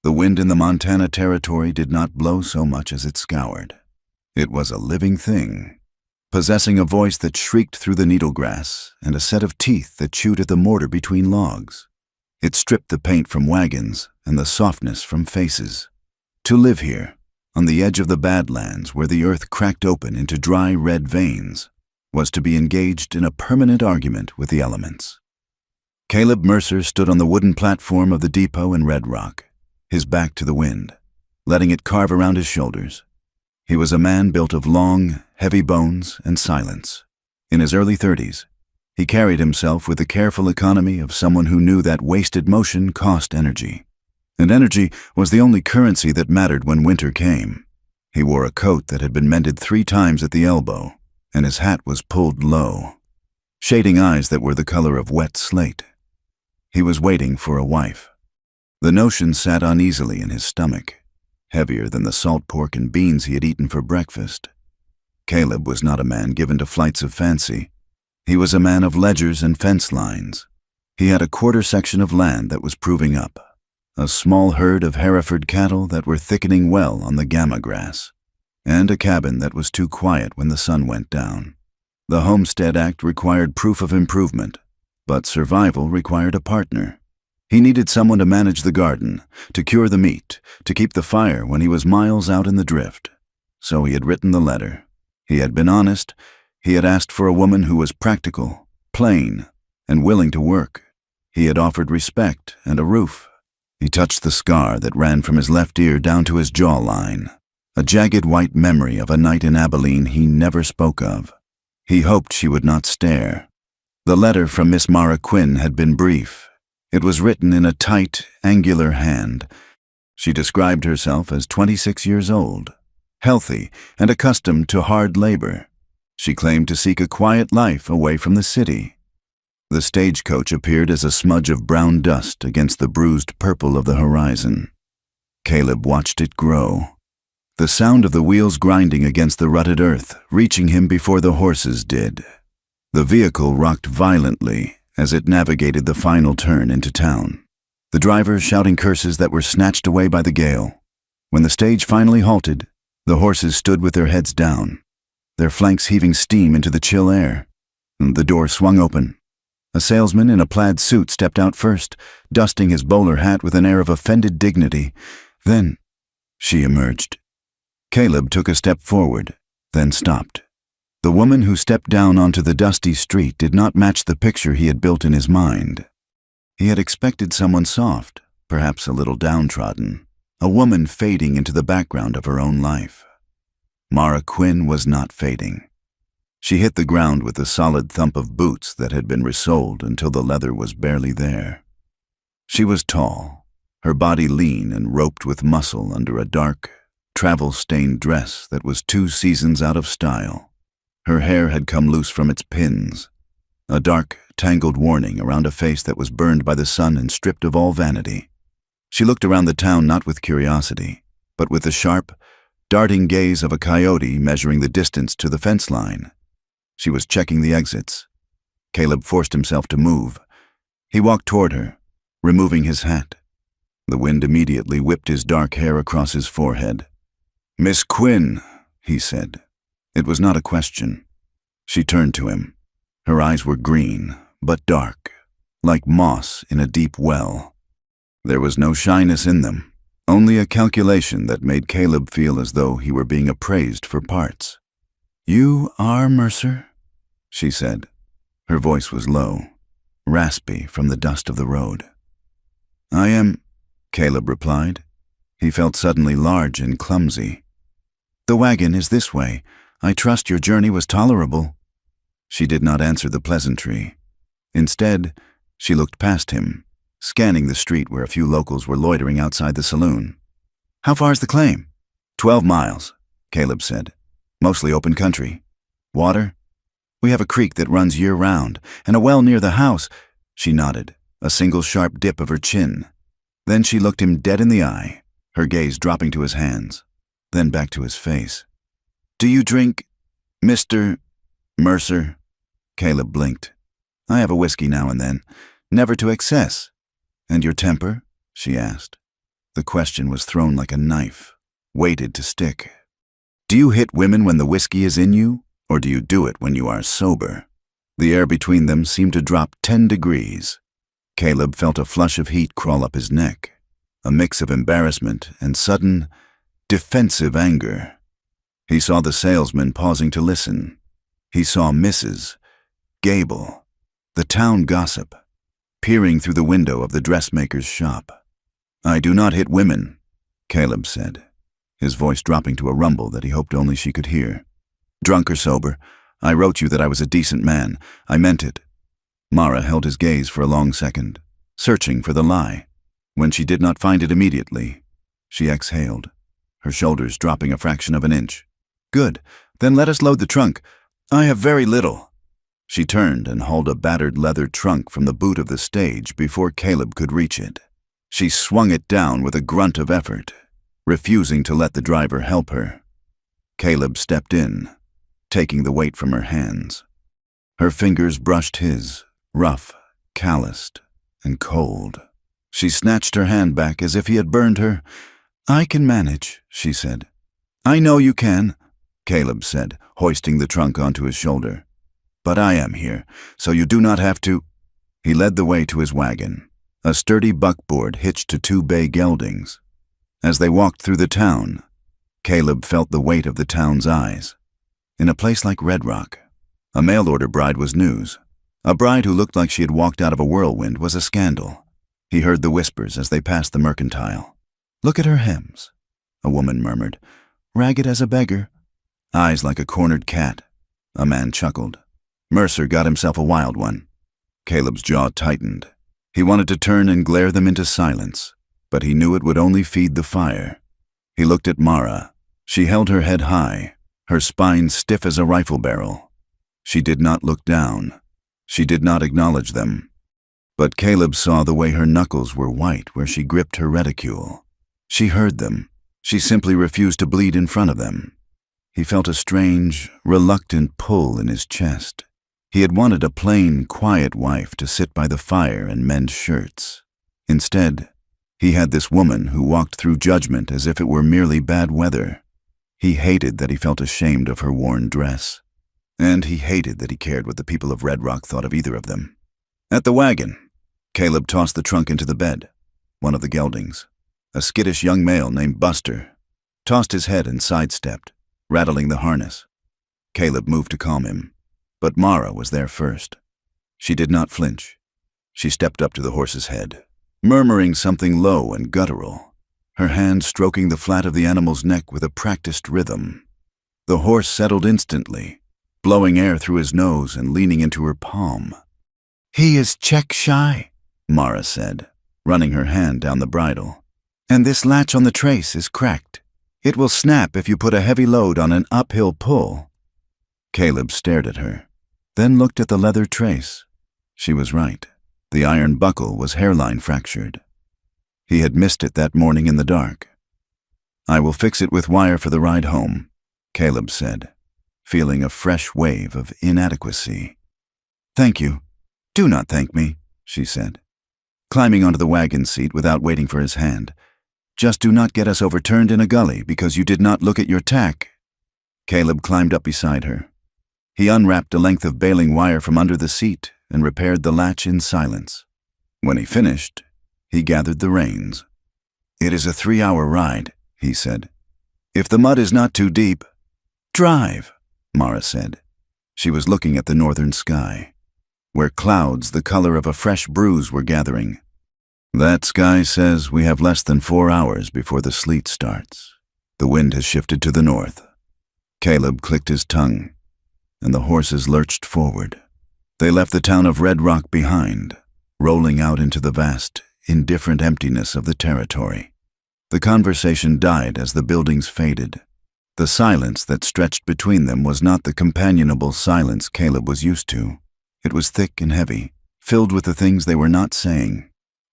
The wind in the Montana Territory did not blow so much as it scoured. It was a living thing, possessing a voice that shrieked through the needlegrass and a set of teeth that chewed at the mortar between logs. It stripped the paint from wagons and the softness from faces. To live here, on the edge of the Badlands where the earth cracked open into dry red veins, was to be engaged in a permanent argument with the elements. Caleb Mercer stood on the wooden platform of the depot in Red Rock, his back to the wind, letting it carve around his shoulders. He was a man built of long, heavy bones and silence. In his early 30s, he carried himself with the careful economy of someone who knew that wasted motion cost energy. And energy was the only currency that mattered when winter came. He wore a coat that had been mended 3 times at the elbow, and his hat was pulled low, shading eyes that were the color of wet slate. He was waiting for a wife. The notion sat uneasily in his stomach, heavier than the salt pork and beans he had eaten for breakfast. Caleb was not a man given to flights of fancy. He was a man of ledgers and fence lines. He had a quarter section of land that was proving up, a small herd of Hereford cattle that were thickening well on the gamma grass, and a cabin that was too quiet when the sun went down. The Homestead Act required proof of improvement, but survival required a partner. He needed someone to manage the garden, to cure the meat, to keep the fire when he was miles out in the drift. So he had written the letter. He had been honest. He had asked for a woman who was practical, plain, and willing to work. He had offered respect and a roof. He touched the scar that ran from his left ear down to his jawline, a jagged white memory of a night in Abilene he never spoke of. He hoped she would not stare. The letter from Miss Mara Quinn had been brief. It was written in a tight, angular hand. She described herself as 26 years old, healthy and accustomed to hard labor. She claimed to seek a quiet life away from the city. The stagecoach appeared as a smudge of brown dust against the bruised purple of the horizon. Caleb watched it grow, the sound of the wheels grinding against the rutted earth, reaching him before the horses did. The vehicle rocked violently as it navigated the final turn into town, the driver shouting curses that were snatched away by the gale. When the stage finally halted, the horses stood with their heads down, their flanks heaving steam into the chill air. The door swung open. A salesman in a plaid suit stepped out first, dusting his bowler hat with an air of offended dignity. Then she emerged. Caleb took a step forward, then stopped. The woman who stepped down onto the dusty street did not match the picture he had built in his mind. He had expected someone soft, perhaps a little downtrodden, a woman fading into the background of her own life. Mara Quinn was not fading. She hit the ground with the solid thump of boots that had been resoled until the leather was barely there. She was tall, her body lean and roped with muscle under a dark, travel-stained dress that was 2 seasons out of style. Her hair had come loose from its pins, a dark, tangled warning around a face that was burned by the sun and stripped of all vanity. She looked around the town not with curiosity, but with the sharp, darting gaze of a coyote measuring the distance to the fence line. She was checking the exits. Caleb forced himself to move. He walked toward her, removing his hat. The wind immediately whipped his dark hair across his forehead. "Miss Quinn," he said. It was not a question. She turned to him. Her eyes were green, but dark, like moss in a deep well. There was no shyness in them, only a calculation that made Caleb feel as though he were being appraised for parts. "You are Mercer?" she said. Her voice was low, raspy from the dust of the road. "I am," Caleb replied. He felt suddenly large and clumsy. "The wagon is this way. I trust your journey was tolerable." She did not answer the pleasantry. Instead, she looked past him, scanning the street where a few locals were loitering outside the saloon. "How far is the claim?" 12 miles, Caleb said. "Mostly open country. Water? We have a creek that runs year-round, and a well near the house." She nodded, a single sharp dip of her chin. Then she looked him dead in the eye, her gaze dropping to his hands, then back to his face. "Do you drink, Mr. Mercer?" Caleb blinked. "I have a whiskey now and then, never to excess." "And your temper?" she asked. The question was thrown like a knife, weighted to stick. Do you hit women when the whiskey is in you, or do you do it when you are sober? The air between them seemed to drop 10 degrees. Caleb felt a flush of heat crawl up his neck, a mix of embarrassment and sudden, defensive anger. He saw the salesman pausing to listen. He saw Mrs. Gable, the town gossip, peering through the window of the dressmaker's shop. "I do not hit women," Caleb said, his voice dropping to a rumble that he hoped only she could hear. "Drunk or sober, I wrote you that I was a decent man. I meant it." Mara held his gaze for a long second, searching for the lie. When she did not find it immediately, she exhaled, her shoulders dropping a fraction of an inch. "Good, then let us load the trunk. I have very little." She turned and hauled a battered leather trunk from the boot of the stage before Caleb could reach it. She swung it down with a grunt of effort, refusing to let the driver help her. Caleb stepped in, taking the weight from her hands. Her fingers brushed his, rough, calloused, and cold. She snatched her hand back as if he had burned her. "I can manage," she said. "I know you can," Caleb said, hoisting the trunk onto his shoulder. "But I am here, so you do not have to." He led the way to his wagon, a sturdy buckboard hitched to 2 bay geldings. As they walked through the town, Caleb felt the weight of the town's eyes. In a place like Red Rock, a mail-order bride was news. A bride who looked like she had walked out of a whirlwind was a scandal. He heard the whispers as they passed the mercantile. "Look at her hems," a woman murmured. "Ragged as a beggar." "Eyes like a cornered cat," a man chuckled. "Mercer got himself a wild one." Caleb's jaw tightened. He wanted to turn and glare them into silence, but he knew it would only feed the fire. He looked at Mara. She held her head high, her spine stiff as a rifle barrel. She did not look down. She did not acknowledge them. But Caleb saw the way her knuckles were white where she gripped her reticule. She heard them. She simply refused to bleed in front of them. He felt a strange, reluctant pull in his chest. He had wanted a plain, quiet wife to sit by the fire and mend shirts. Instead, he had this woman who walked through judgment as if it were merely bad weather. He hated that he felt ashamed of her worn dress. And he hated that he cared what the people of Red Rock thought of either of them. At the wagon, Caleb tossed the trunk into the bed. One of the geldings, a skittish young male named Buster, tossed his head and sidestepped, rattling the harness. Caleb moved to calm him, but Mara was there first. She did not flinch. She stepped up to the horse's head, murmuring something low and guttural, her hand stroking the flat of the animal's neck with a practiced rhythm. The horse settled instantly, blowing air through his nose and leaning into her palm. "He is check-shy," Mara said, running her hand down the bridle. "And this latch on the trace is cracked. It will snap if you put a heavy load on an uphill pull." Caleb stared at her, then looked at the leather trace. She was right. The iron buckle was hairline fractured. He had missed it that morning in the dark. "I will fix it with wire for the ride home," Caleb said, feeling a fresh wave of inadequacy. "Thank you. Do not thank me," she said, climbing onto the wagon seat without waiting for his hand. "Just do not get us overturned in a gully because you did not look at your tack." Caleb climbed up beside her. He unwrapped a length of baling wire from under the seat and repaired the latch in silence. When he finished, he gathered the reins. "It is a 3-hour ride," he said. "If the mud is not too deep." "Drive," Mara said. She was looking at the northern sky, where clouds the color of a fresh bruise were gathering. "That sky says we have less than 4 hours before the sleet starts. The wind has shifted to the north." Caleb clicked his tongue, and the horses lurched forward. They left the town of Red Rock behind, rolling out into the vast, indifferent emptiness of the territory. The conversation died as the buildings faded. The silence that stretched between them was not the companionable silence Caleb was used to. It was thick and heavy, filled with the things they were not saying.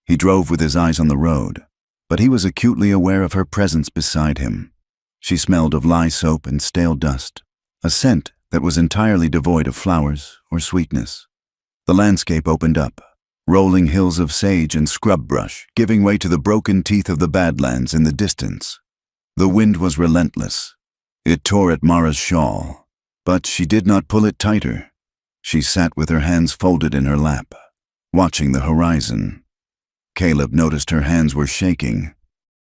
He drove with his eyes on the road, but he was acutely aware of her presence beside him. She smelled of lye soap and stale dust, a scent that was entirely devoid of flowers or sweetness. The landscape opened up, rolling hills of sage and scrub brush, giving way to the broken teeth of the Badlands in the distance. The wind was relentless. It tore at Mara's shawl, but she did not pull it tighter. She sat with her hands folded in her lap, watching the horizon. Caleb noticed her hands were shaking.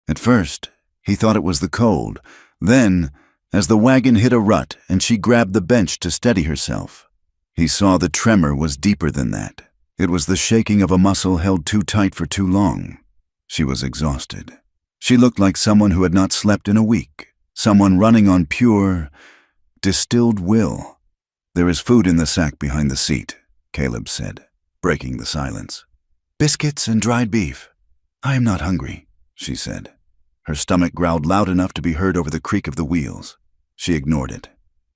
At first, he thought it was the cold. Then, as the wagon hit a rut and she grabbed the bench to steady herself, he saw the tremor was deeper than that. It was the shaking of a muscle held too tight for too long. She was exhausted. She looked like someone who had not slept in a week, someone running on pure, distilled will. "There is food in the sack behind the seat," Caleb said, breaking the silence. "Biscuits and dried beef." "I am not hungry," she said. Her stomach growled loud enough to be heard over the creak of the wheels. She ignored it.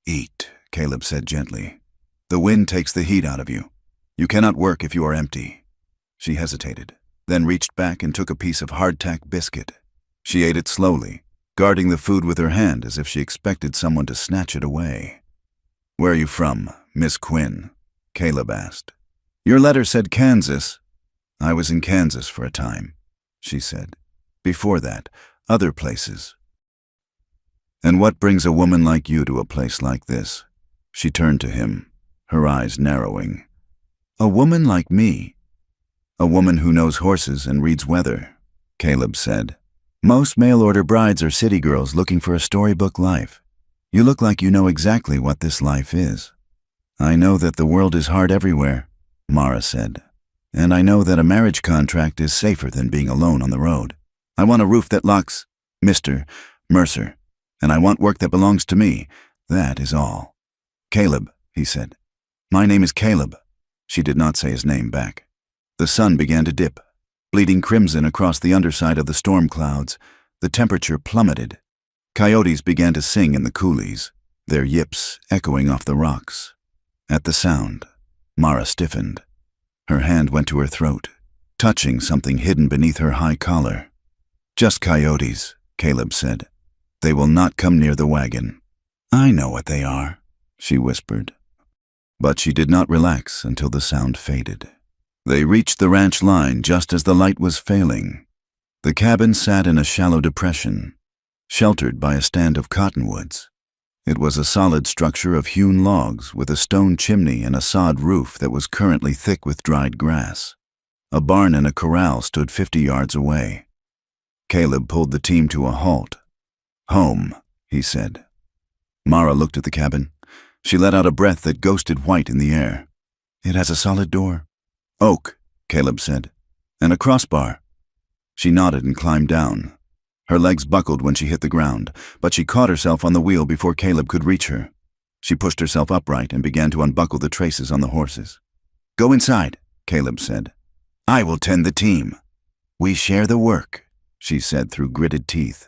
"Eat," Caleb said gently. "The wind takes the heat out of you. You cannot work if you are empty." She hesitated, then reached back and took a piece of hardtack biscuit. She ate it slowly, guarding the food with her hand as if she expected someone to snatch it away. "Where are you from, Miss Quinn?" Caleb asked. "Your letter said Kansas." "I was in Kansas for a time," she said. "Before that, other places." "And what brings a woman like you to a place like this?" She turned to him, her eyes narrowing. "A woman like me?" "A woman who knows horses and reads weather," Caleb said. "Most mail-order brides are city girls looking for a storybook life. You look like you know exactly what this life is." "I know that the world is hard everywhere," Mara said. "And I know that a marriage contract is safer than being alone on the road. I want a roof that locks Mr. Mercer, and I want work that belongs to me. That is all." "Caleb," he said. "My name is Caleb." She did not say his name back. The sun began to dip, bleeding crimson across the underside of the storm clouds. The temperature plummeted. Coyotes began to sing in the coulees, their yips echoing off the rocks. At the sound, Mara stiffened. Her hand went to her throat, touching something hidden beneath her high collar. "Just coyotes," Caleb said. "They will not come near the wagon." "I know what they are," she whispered. But she did not relax until the sound faded. They reached the ranch line just as the light was failing. The cabin sat in a shallow depression, sheltered by a stand of cottonwoods. It was a solid structure of hewn logs with a stone chimney and a sod roof that was currently thick with dried grass. A barn and a corral stood 50 yards away. Caleb pulled the team to a halt. "Home," he said. Mara looked at the cabin. She let out a breath that ghosted white in the air. "It has a solid door." "Oak," Caleb said. "And a crossbar." She nodded and climbed down. Her legs buckled when she hit the ground, but she caught herself on the wheel before Caleb could reach her. She pushed herself upright and began to unbuckle the traces on the horses. "Go inside," Caleb said. "I will tend the team." "We share the work," she said through gritted teeth.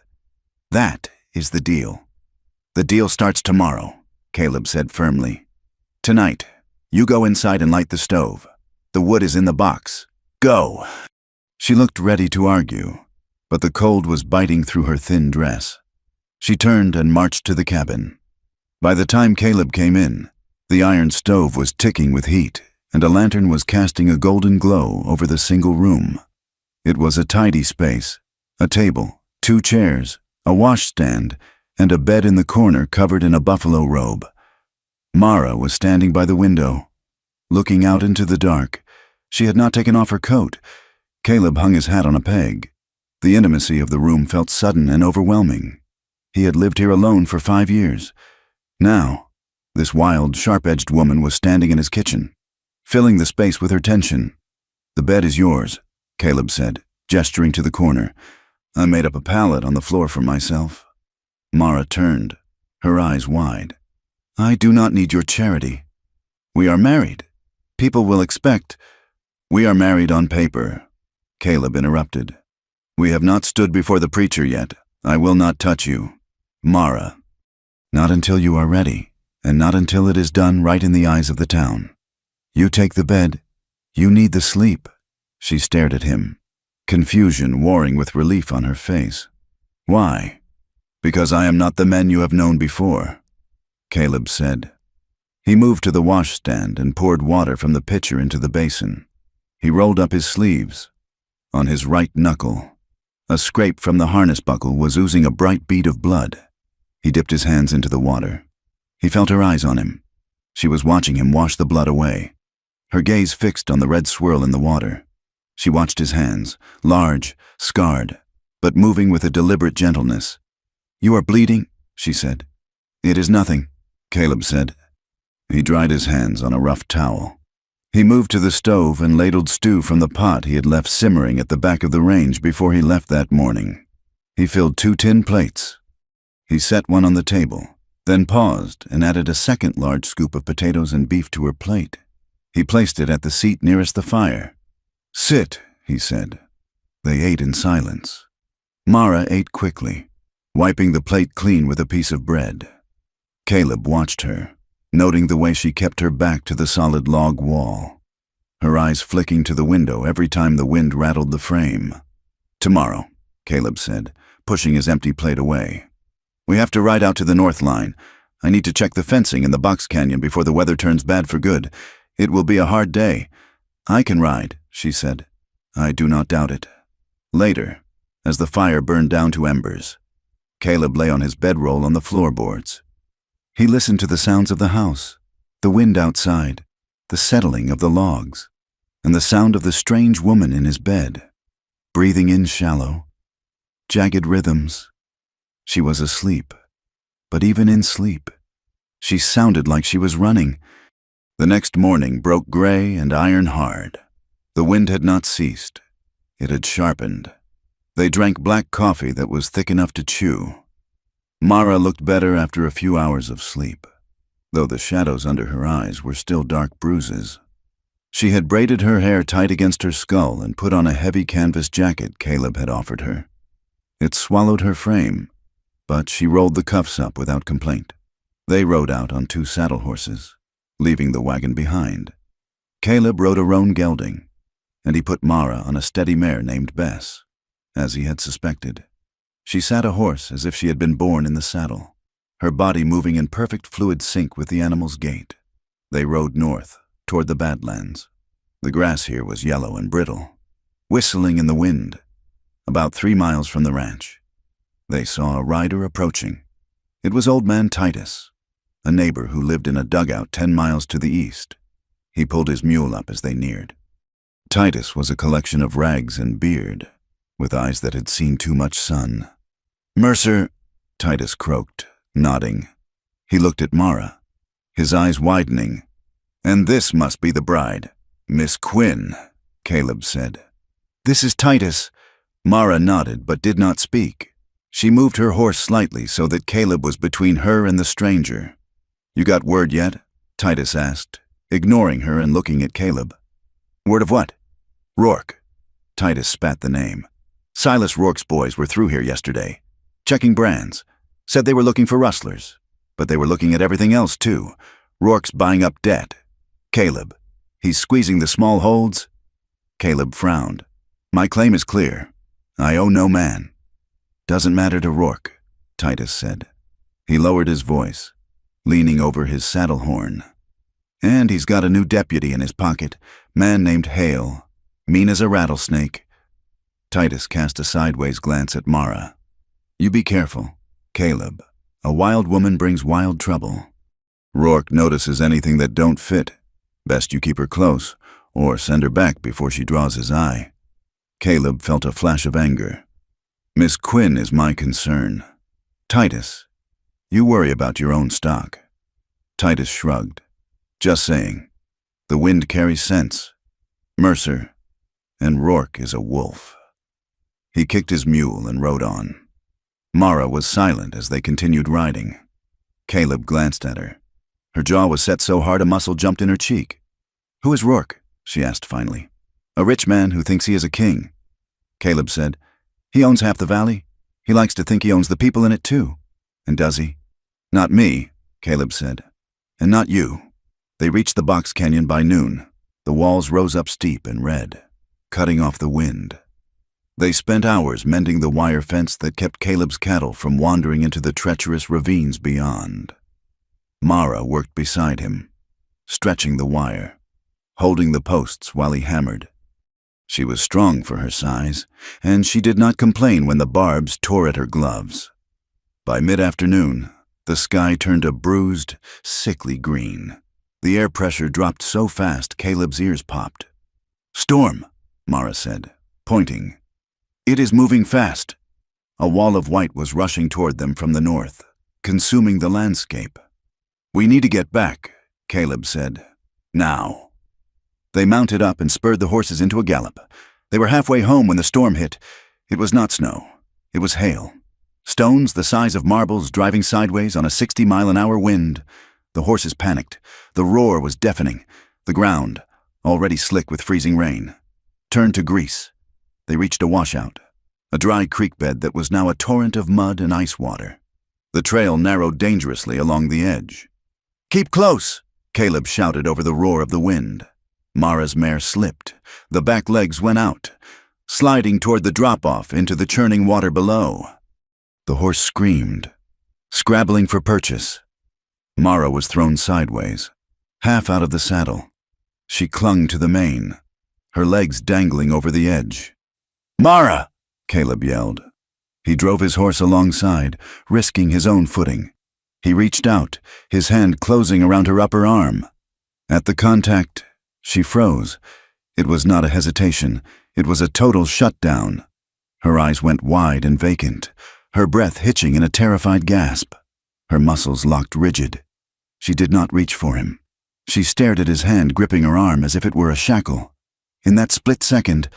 "That is the deal." "The deal starts tomorrow," Caleb said firmly. "Tonight, you go inside and light the stove. The wood is in the box. Go!" She looked ready to argue, but the cold was biting through her thin dress. She turned and marched to the cabin. By the time Caleb came in, the iron stove was ticking with heat, and a lantern was casting a golden glow over the single room. It was a tidy space, a table, 2 chairs, a washstand, and a bed in the corner covered in a buffalo robe. Mara was standing by the window, looking out into the dark. She had not taken off her coat. Caleb hung his hat on a peg. The intimacy of the room felt sudden and overwhelming. He had lived here alone for 5 years. Now, this wild, sharp-edged woman was standing in his kitchen, filling the space with her tension. "The bed is yours," Caleb said, gesturing to the corner. "I made up a pallet on the floor for myself." Mara turned, her eyes wide. "I do not need your charity. We are married. People will expect—" "We are married on paper," Caleb interrupted. "We have not stood before the preacher yet. I will not touch you. Mara. Not until you are ready, and not until it is done right in the eyes of the town. You take the bed. You need the sleep." She stared at him, confusion warring with relief on her face. "Why?" "Because I am not the men you have known before," Caleb said. He moved to the washstand and poured water from the pitcher into the basin. He rolled up his sleeves. On his right knuckle, a scrape from the harness buckle was oozing a bright bead of blood. He dipped his hands into the water. He felt her eyes on him. She was watching him wash the blood away, her gaze fixed on the red swirl in the water. She watched his hands, large, scarred, but moving with a deliberate gentleness. "You are bleeding," she said. "It is nothing," Caleb said. He dried his hands on a rough towel. He moved to the stove and ladled stew from the pot he had left simmering at the back of the range before he left that morning. He filled 2 tin plates. He set one on the table, then paused and added a second large scoop of potatoes and beef to her plate. He placed it at the seat nearest the fire. "Sit," he said. They ate in silence. Mara ate quickly, wiping the plate clean with a piece of bread. Caleb watched her, noting the way she kept her back to the solid log wall, her eyes flicking to the window every time the wind rattled the frame. "Tomorrow," Caleb said, pushing his empty plate away. "We have to ride out to the north line. I need to check the fencing in the box canyon before the weather turns bad for good. It will be a hard day." "I can ride," she said. "I do not doubt it." Later, as the fire burned down to embers, Caleb lay on his bedroll on the floorboards. He listened to the sounds of the house, the wind outside, the settling of the logs, and the sound of the strange woman in his bed, breathing in shallow, jagged rhythms. She was asleep, but even in sleep, she sounded like she was running. The next morning broke gray and iron hard. The wind had not ceased. It had sharpened. They drank black coffee that was thick enough to chew. Mara looked better after a few hours of sleep, though the shadows under her eyes were still dark bruises. She had braided her hair tight against her skull and put on a heavy canvas jacket Caleb had offered her. It swallowed her frame, but she rolled the cuffs up without complaint. They rode out on 2 saddle horses, leaving the wagon behind. Caleb rode a roan gelding, and he put Mara on a steady mare named Bess, as he had suspected. She sat a horse as if she had been born in the saddle, her body moving in perfect fluid sync with the animal's gait. They rode north, toward the Badlands. The grass here was yellow and brittle, whistling in the wind. About 3 miles from the ranch, they saw a rider approaching. It was Old Man Titus, a neighbor who lived in a dugout 10 miles to the east. He pulled his mule up as they neared. Titus was a collection of rags and beard, with eyes that had seen too much sun. "Mercer," Titus croaked, nodding. He looked at Mara, his eyes widening. "And this must be the bride." "Miss Quinn," Caleb said. "This is Titus." Mara nodded but did not speak. She moved her horse slightly so that Caleb was between her and the stranger. "You got word yet?" Titus asked, ignoring her and looking at Caleb. "Word of what?" "Rourke." Titus spat the name. "Silas Rourke's boys were through here yesterday, checking brands. Said they were looking for rustlers, but they were looking at everything else too. Rourke's buying up debt. Caleb, he's squeezing the small holds." Caleb frowned. "My claim is clear. I owe no man." "Doesn't matter to Rourke," Titus said. He lowered his voice, leaning over his saddle horn. "And he's got a new deputy in his pocket, man named Hale, mean as a rattlesnake." Titus cast a sideways glance at Mara. "You be careful, Caleb. A wild woman brings wild trouble. Rourke notices anything that don't fit. Best you keep her close, or send her back before she draws his eye." Caleb felt a flash of anger. "Miss Quinn is my concern. Titus, you worry about your own stock." Titus shrugged. "Just saying. The wind carries sense. Mercer, and Rourke is a wolf." He kicked his mule and rode on. Mara was silent as they continued riding. Caleb glanced at her. Her jaw was set so hard a muscle jumped in her cheek. "Who is Rourke?" she asked finally. "A rich man who thinks he is a king." Caleb said, "He owns half the valley. He likes to think he owns the people in it too." "And does he?" "Not me," Caleb said. "And not you." They reached the box canyon by noon. The walls rose up steep and red, cutting off the wind. They spent hours mending the wire fence that kept Caleb's cattle from wandering into the treacherous ravines beyond. Mara worked beside him, stretching the wire, holding the posts while he hammered. She was strong for her size, and she did not complain when the barbs tore at her gloves. By mid-afternoon, the sky turned a bruised, sickly green. The air pressure dropped so fast Caleb's ears popped. "Storm," Mara said, pointing. "It is moving fast." A wall of white was rushing toward them from the north, consuming the landscape. "We need to get back," Caleb said. "Now." They mounted up and spurred the horses into a gallop. They were halfway home when the storm hit. It was not snow. It was hail. Stones the size of marbles driving sideways on a 60-mile-an-hour wind. The horses panicked. The roar was deafening. The ground, already slick with freezing rain, turned to grease. They reached a washout, a dry creek bed that was now a torrent of mud and ice water. The trail narrowed dangerously along the edge. "Keep close," Caleb shouted over the roar of the wind. Mara's mare slipped. The back legs went out, sliding toward the drop-off into the churning water below. The horse screamed, scrabbling for purchase. Mara was thrown sideways, half out of the saddle. She clung to the mane, her legs dangling over the edge. "Mara!" Caleb yelled. He drove his horse alongside, risking his own footing. He reached out, his hand closing around her upper arm. At the contact, she froze. It was not a hesitation. It was a total shutdown. Her eyes went wide and vacant, her breath hitching in a terrified gasp. Her muscles locked rigid. She did not reach for him. She stared at his hand gripping her arm as if it were a shackle. In that split second,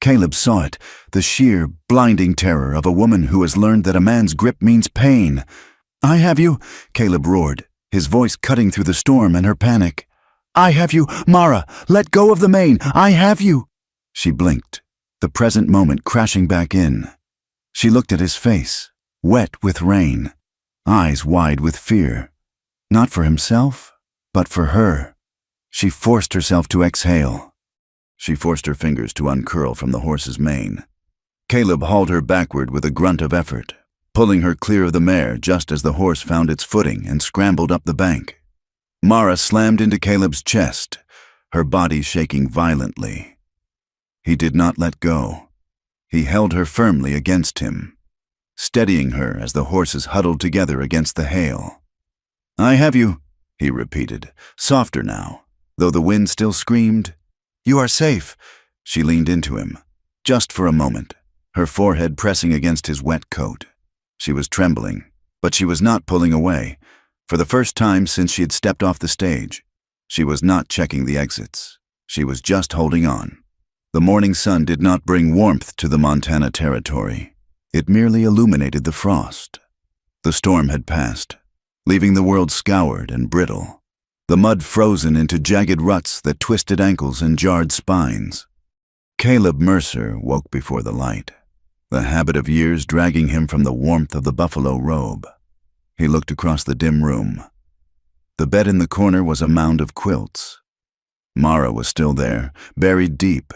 Caleb saw it, the sheer, blinding terror of a woman who has learned that a man's grip means pain. "I have you," Caleb roared, his voice cutting through the storm and her panic. "I have you, Mara! Let go of the mane! I have you!" She blinked, the present moment crashing back in. She looked at his face, wet with rain, eyes wide with fear. Not for himself, but for her. She forced herself to exhale. She forced her fingers to uncurl from the horse's mane. Caleb hauled her backward with a grunt of effort, pulling her clear of the mare just as the horse found its footing and scrambled up the bank. Mara slammed into Caleb's chest, her body shaking violently. He did not let go. He held her firmly against him, steadying her as the horses huddled together against the hail. "I have you," he repeated, softer now, though the wind still screamed. "You are safe." She leaned into him, just for a moment, her forehead pressing against his wet coat. She was trembling, but she was not pulling away. For the first time since she had stepped off the stage, she was not checking the exits. She was just holding on. The morning sun did not bring warmth to the Montana territory. It merely illuminated the frost. The storm had passed, leaving the world scoured and brittle, the mud frozen into jagged ruts that twisted ankles and jarred spines. Caleb Mercer woke before the light, the habit of years dragging him from the warmth of the buffalo robe. He looked across the dim room. The bed in the corner was a mound of quilts. Mara was still there, buried deep.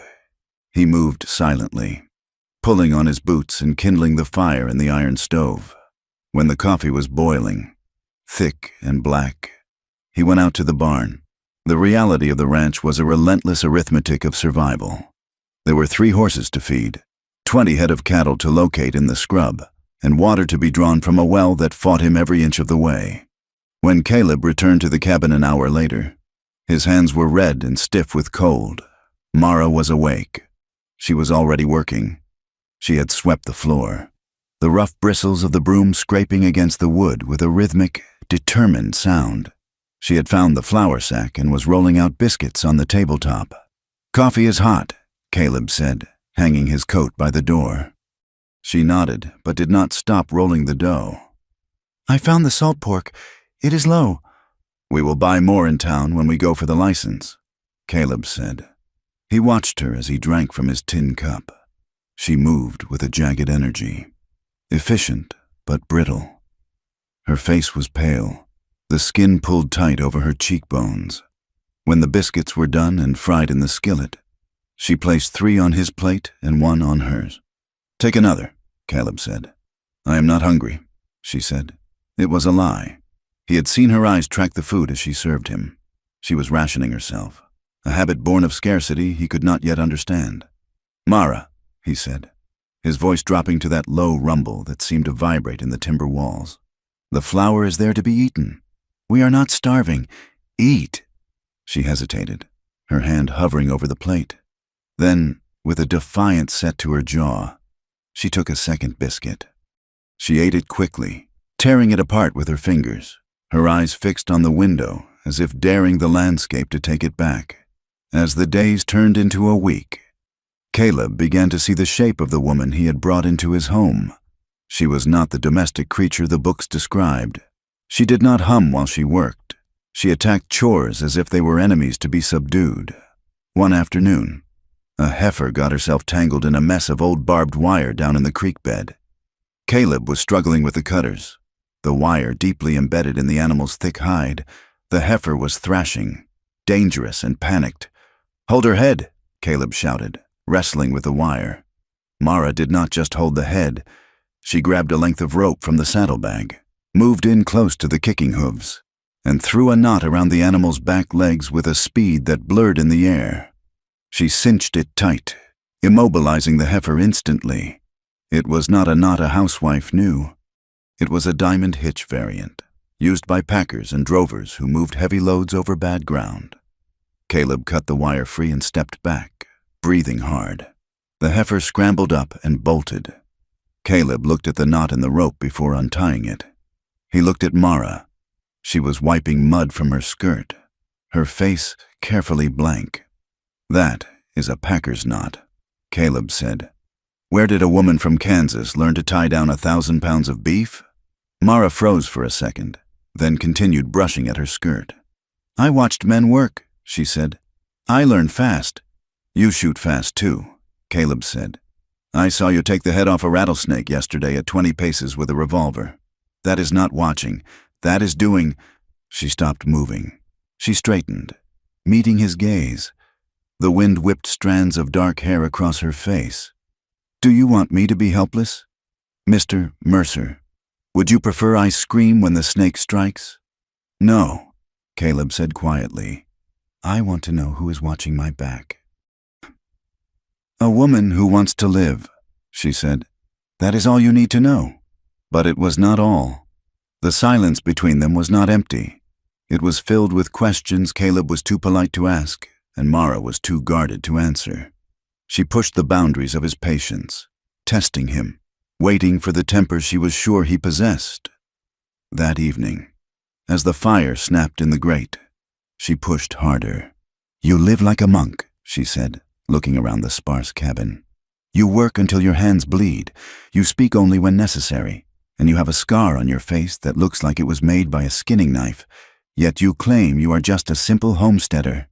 He moved silently, pulling on his boots and kindling the fire in the iron stove. When the coffee was boiling, thick and black, he went out to the barn. The reality of the ranch was a relentless arithmetic of survival. There were 3 horses to feed, 20 head of cattle to locate in the scrub, and water to be drawn from a well that fought him every inch of the way. When Caleb returned to the cabin an hour later, his hands were red and stiff with cold. Mara was awake. She was already working. She had swept the floor, the rough bristles of the broom scraping against the wood with a rhythmic, determined sound. She had found the flour sack and was rolling out biscuits on the tabletop. "Coffee is hot," Caleb said, hanging his coat by the door. She nodded, but did not stop rolling the dough. "I found the salt pork. It is low." "We will buy more in town when we go for the license," Caleb said. He watched her as he drank from his tin cup. She moved with a jagged energy, efficient but brittle. Her face was pale, the skin pulled tight over her cheekbones. When the biscuits were done and fried in the skillet, she placed 3 on his plate and 1 on hers. "Take another," Caleb said. "I am not hungry," she said. It was a lie. He had seen her eyes track the food as she served him. She was rationing herself, a habit born of scarcity he could not yet understand. Mara, he said, his voice dropping to that low rumble that seemed to vibrate in the timber walls. The flour is there to be eaten. We are not starving. Eat. She hesitated, her hand hovering over the plate. Then, with a defiant set to her jaw, she took a second biscuit. She ate it quickly, tearing it apart with her fingers, her eyes fixed on the window as if daring the landscape to take it back. As the days turned into a week, Caleb began to see the shape of the woman he had brought into his home. She was not the domestic creature the books described. She did not hum while she worked. She attacked chores as if they were enemies to be subdued. One afternoon, a heifer got herself tangled in a mess of old barbed wire down in the creek bed. Caleb was struggling with the cutters, the wire deeply embedded in the animal's thick hide. The heifer was thrashing, dangerous and panicked. "Hold her head," Caleb shouted, wrestling with the wire. Mara did not just hold the head. She grabbed a length of rope from the saddlebag, moved in close to the kicking hooves, and threw a knot around the animal's back legs with a speed that blurred in the air. She cinched it tight, immobilizing the heifer instantly. It was not a knot a housewife knew. It was a diamond hitch variant, used by packers and drovers who moved heavy loads over bad ground. Caleb cut the wire free and stepped back, breathing hard. The heifer scrambled up and bolted. Caleb looked at the knot in the rope before untying it. He looked at Mara. She was wiping mud from her skirt, her face carefully blank. "That is a packer's knot," Caleb said. "Where did a woman from Kansas learn to tie down 1,000 pounds of beef?" Mara froze for a second, then continued brushing at her skirt. "I watched men work," she said. "I learn fast." "You shoot fast too," Caleb said. "I saw you take the head off a rattlesnake yesterday at 20 paces with a revolver. That is not watching. That is doing." She stopped moving. She straightened, meeting his gaze. The wind whipped strands of dark hair across her face. "Do you want me to be helpless? Mr. Mercer, would you prefer I scream when the snake strikes?" "No," Caleb said quietly. "I want to know who is watching my back." "A woman who wants to live," she said. "That is all you need to know." But it was not all. The silence between them was not empty. It was filled with questions Caleb was too polite to ask, and Mara was too guarded to answer. She pushed the boundaries of his patience, testing him, waiting for the temper she was sure he possessed. That evening, as the fire snapped in the grate, she pushed harder. "You live like a monk," she said, looking around the sparse cabin. "You work until your hands bleed. You speak only when necessary, and you have a scar on your face that looks like it was made by a skinning knife, yet you claim you are just a simple homesteader."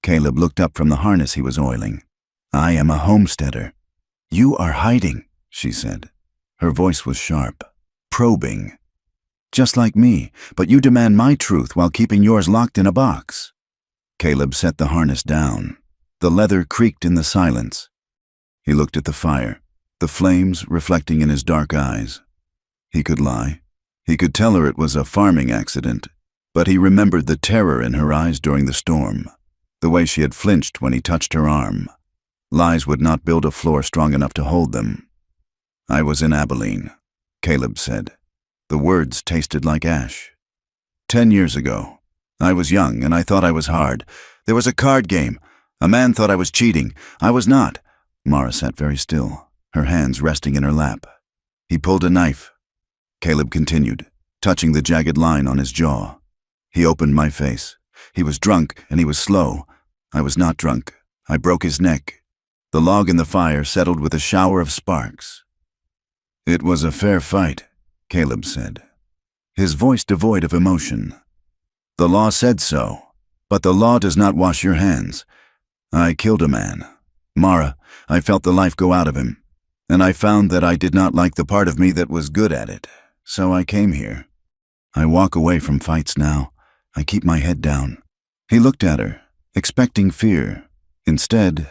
Caleb looked up from the harness he was oiling. "I am a homesteader." "You are hiding," she said. Her voice was sharp, probing. "Just like me, but you demand my truth while keeping yours locked in a box." Caleb set the harness down. The leather creaked in the silence. He looked at the fire, the flames reflecting in his dark eyes. He could lie. He could tell her it was a farming accident, but he remembered the terror in her eyes during the storm, the way she had flinched when he touched her arm. Lies would not build a floor strong enough to hold them. "I was in Abilene," Caleb said. The words tasted like ash. 10 years ago. I was young and I thought I was hard. There was a card game. A man thought I was cheating. I was not." Mara sat very still, her hands resting in her lap. "He pulled a knife." Caleb continued, touching the jagged line on his jaw. "He opened my face. He was drunk and he was slow. I was not drunk. I broke his neck." The log in the fire settled with a shower of sparks. "It was a fair fight," Caleb said, his voice devoid of emotion. "The law said so, but the law does not wash your hands. I killed a man. Mara, I felt the life go out of him, and I found that I did not like the part of me that was good at it, so I came here. I walk away from fights now. I keep my head down." He looked at her, expecting fear. Instead,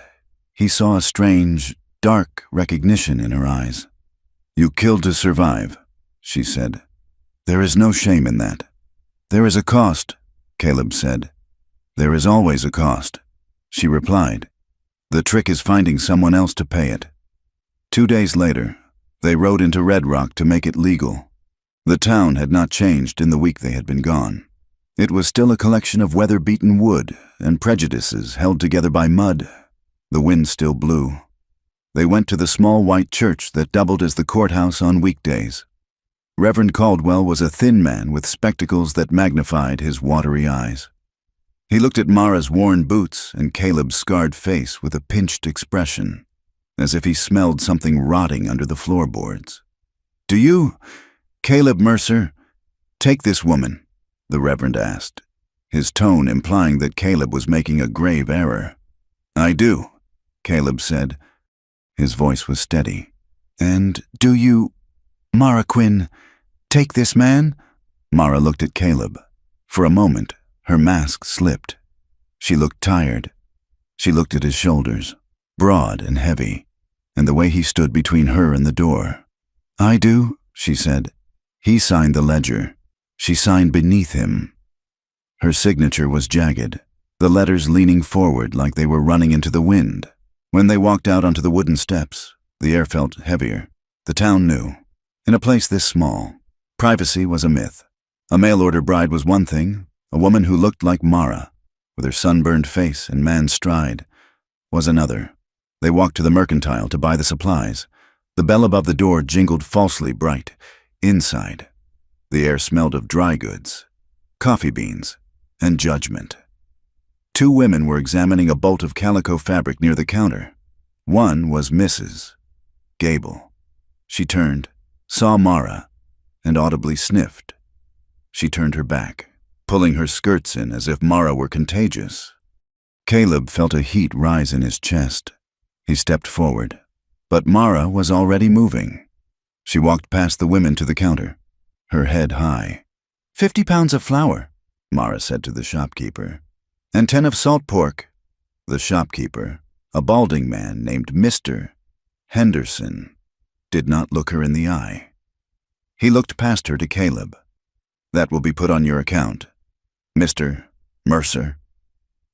he saw a strange, dark recognition in her eyes. "You killed to survive," she said. "There is no shame in that." "There is a cost," Caleb said. "There is always a cost," she replied. The trick is finding someone else to pay it. 2 days later, they rode into Red Rock to make it legal. The town had not changed in the week they had been gone. It was still a collection of weather-beaten wood and prejudices held together by mud. The wind still blew. They went to the small white church that doubled as the courthouse on weekdays. Reverend Caldwell was a thin man with spectacles that magnified his watery eyes. He looked at Mara's worn boots and Caleb's scarred face with a pinched expression, as if he smelled something rotting under the floorboards. "Do you, Caleb Mercer, take this woman?" the Reverend asked, his tone implying that Caleb was making a grave error. "I do," Caleb said. His voice was steady. "And do you, Mara Quinn, take this man?" Mara looked at Caleb. For a moment, her mask slipped. She looked tired. She looked at his shoulders, broad and heavy, and the way he stood between her and the door. "I do," she said. He signed the ledger. She signed beneath him. Her signature was jagged, the letters leaning forward like they were running into the wind. When they walked out onto the wooden steps, the air felt heavier. The town knew. In a place this small, privacy was a myth. A mail-order bride was one thing. A woman who looked like Mara, with her sunburned face and man's stride, was another. They walked to the mercantile to buy the supplies. The bell above the door jingled falsely bright. Inside, the air smelled of dry goods, coffee beans, and judgment. 2 women were examining a bolt of calico fabric near the counter. One was Mrs. Gable. She turned, saw Mara, and audibly sniffed. She turned her back, pulling her skirts in as if Mara were contagious. Caleb felt a heat rise in his chest. He stepped forward, but Mara was already moving. She walked past the women to the counter, her head high. 50 pounds of flour, Mara said to the shopkeeper, and 10 of salt pork. The shopkeeper, a balding man named Mr. Henderson, did not look her in the eye. He looked past her to Caleb. "That will be put on your account. Mr. Mercer."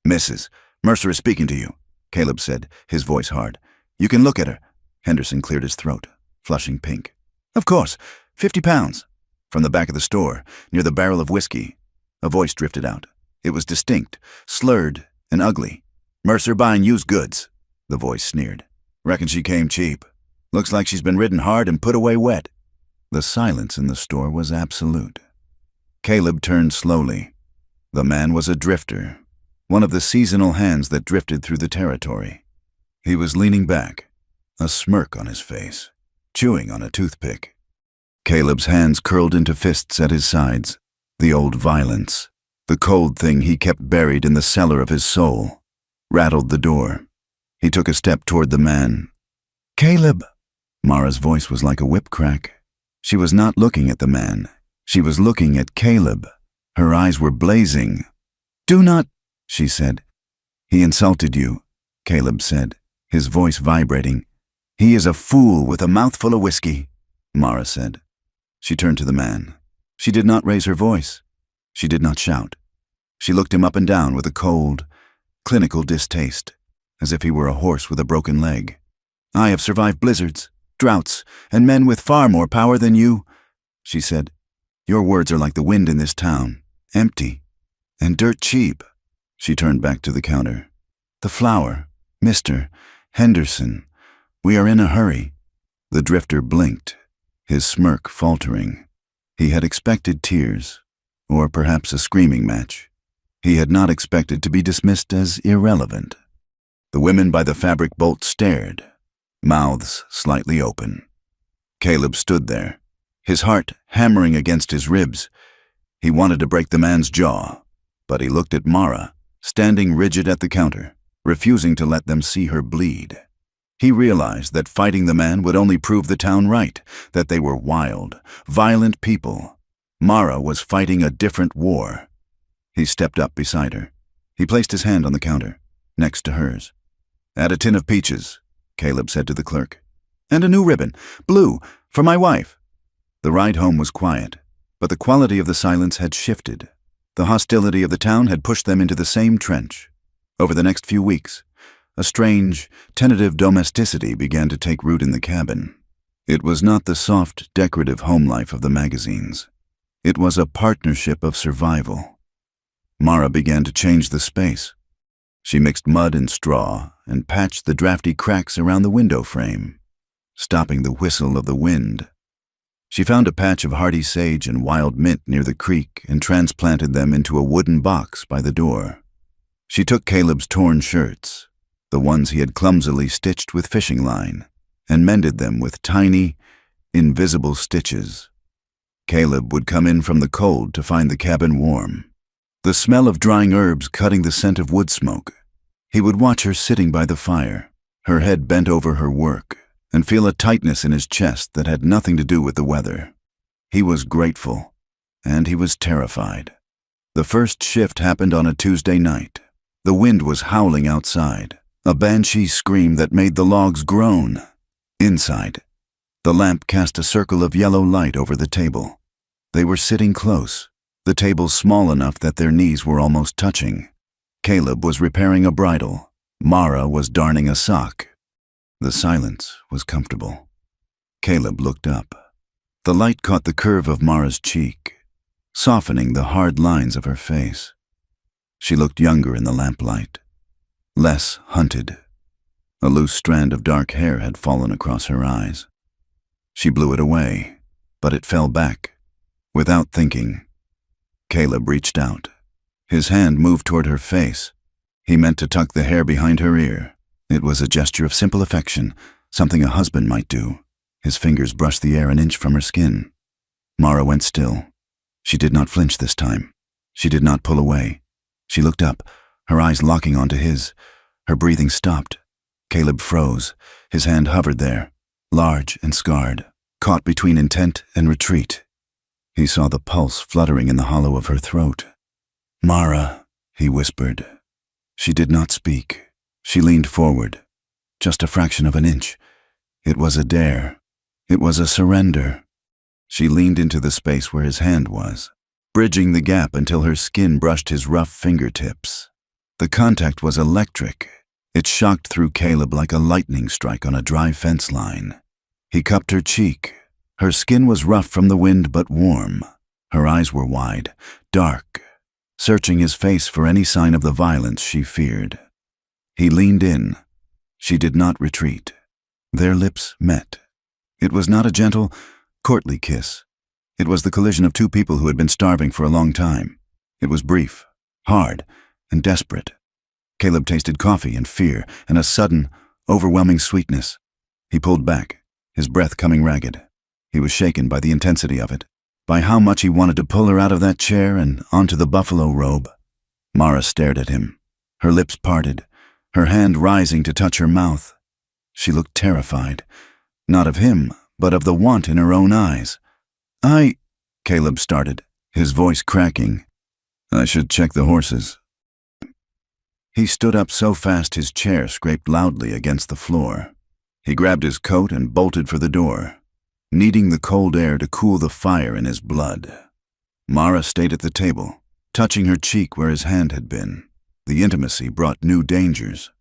"Mrs. Mercer is speaking to you," Caleb said, his voice hard. "You can look at her." Henderson cleared his throat, flushing pink. "Of course, 50 pounds. From the back of the store, near the barrel of whiskey." A voice drifted out. It was distinct, slurred, and ugly. "Mercer buying used goods," the voice sneered. "Reckon she came cheap. Looks like she's been ridden hard and put away wet." The silence in the store was absolute. Caleb turned slowly. The man was a drifter, one of the seasonal hands that drifted through the territory. He was leaning back, a smirk on his face, chewing on a toothpick. Caleb's hands curled into fists at his sides, the old violence, the cold thing he kept buried in the cellar of his soul, rattled the door. He took a step toward the man. "Caleb!" Mara's voice was like a whip crack. She was not looking at the man. She was looking at Caleb. Her eyes were blazing. "Do not," she said. "He insulted you," Caleb said, his voice vibrating. "He is a fool with a mouthful of whiskey," Mara said. She turned to the man. She did not raise her voice. She did not shout. She looked him up and down with a cold, clinical distaste, as if he were a horse with a broken leg. "I have survived blizzards, droughts, and men with far more power than you," she said. "Your words are like the wind in this town, empty and dirt cheap." She turned back to the counter. "The flour, Mr. Henderson. We are in a hurry." The drifter blinked, his smirk faltering. He had expected tears, or perhaps a screaming match. He had not expected to be dismissed as irrelevant. The women by the fabric bolt stared, mouths slightly open. Caleb stood there, his heart hammering against his ribs. He wanted to break the man's jaw, but he looked at Mara, standing rigid at the counter, refusing to let them see her bleed. He realized that fighting the man would only prove the town right, that they were wild, violent people. Mara was fighting a different war. He stepped up beside her. He placed his hand on the counter, next to hers. "Add a tin of peaches," Caleb said to the clerk. "And a new ribbon, blue, for my wife." The ride home was quiet, but the quality of the silence had shifted. The hostility of the town had pushed them into the same trench. Over the next few weeks, A strange, tentative domesticity began to take root in the cabin. It was not the soft, decorative home life of the magazines. It was a partnership of survival. Mara began to change the space. She mixed mud and straw and patched the drafty cracks around the window frame, stopping the whistle of the wind. She found a patch of hardy sage and wild mint near the creek and transplanted them into a wooden box by the door. She took Caleb's torn shirts, the ones he had clumsily stitched with fishing line, and mended them with tiny, invisible stitches. Caleb would come in from the cold to find the cabin warm, the smell of drying herbs cutting the scent of wood smoke. He would watch her sitting by the fire, her head bent over her work, and feel a tightness in his chest that had nothing to do with the weather. He was grateful, and he was terrified. The first shift happened on a Tuesday night. The wind was howling outside, a banshee scream that made the logs groan. Inside, the lamp cast a circle of yellow light over the table. They were sitting close, the table small enough that their knees were almost touching. Caleb was repairing a bridle. Mara was darning a sock. The silence was comfortable. Caleb looked up. The light caught the curve of Mara's cheek, softening the hard lines of her face. She looked younger in the lamplight, less hunted. A loose strand of dark hair had fallen across her eyes. She blew it away, but it fell back. Without thinking, Caleb reached out. His hand moved toward her face. He meant to tuck the hair behind her ear. It was a gesture of simple affection, something a husband might do. His fingers brushed the air an inch from her skin. Mara went still. She did not flinch this time. She did not pull away. She looked up, her eyes locking onto his. Her breathing stopped. Caleb froze. His hand hovered there, large and scarred, caught between intent and retreat. He saw the pulse fluttering in the hollow of her throat. "Mara," he whispered. She did not speak. She leaned forward, just a fraction of an inch. It was a dare. It was a surrender. She leaned into the space where his hand was, bridging the gap until her skin brushed his rough fingertips. The contact was electric. It shocked through Caleb like a lightning strike on a dry fence line. He cupped her cheek. Her skin was rough from the wind but warm. Her eyes were wide, dark, searching his face for any sign of the violence she feared. He leaned in. She did not retreat. Their lips met. It was not a gentle, courtly kiss. It was the collision of two people who had been starving for a long time. It was brief, hard, and desperate. Caleb tasted coffee and fear and a sudden, overwhelming sweetness. He pulled back, his breath coming ragged. He was shaken by the intensity of it, by how much he wanted to pull her out of that chair and onto the buffalo robe. Mara stared at him, her lips parted, her hand rising to touch her mouth. She looked terrified, not of him, but of the want in her own eyes. Caleb started, his voice cracking. "I should check the horses." He stood up so fast his chair scraped loudly against the floor. He grabbed his coat and bolted for the door, needing the cold air to cool the fire in his blood. Mara stayed at the table, touching her cheek where his hand had been. The intimacy brought new dangers.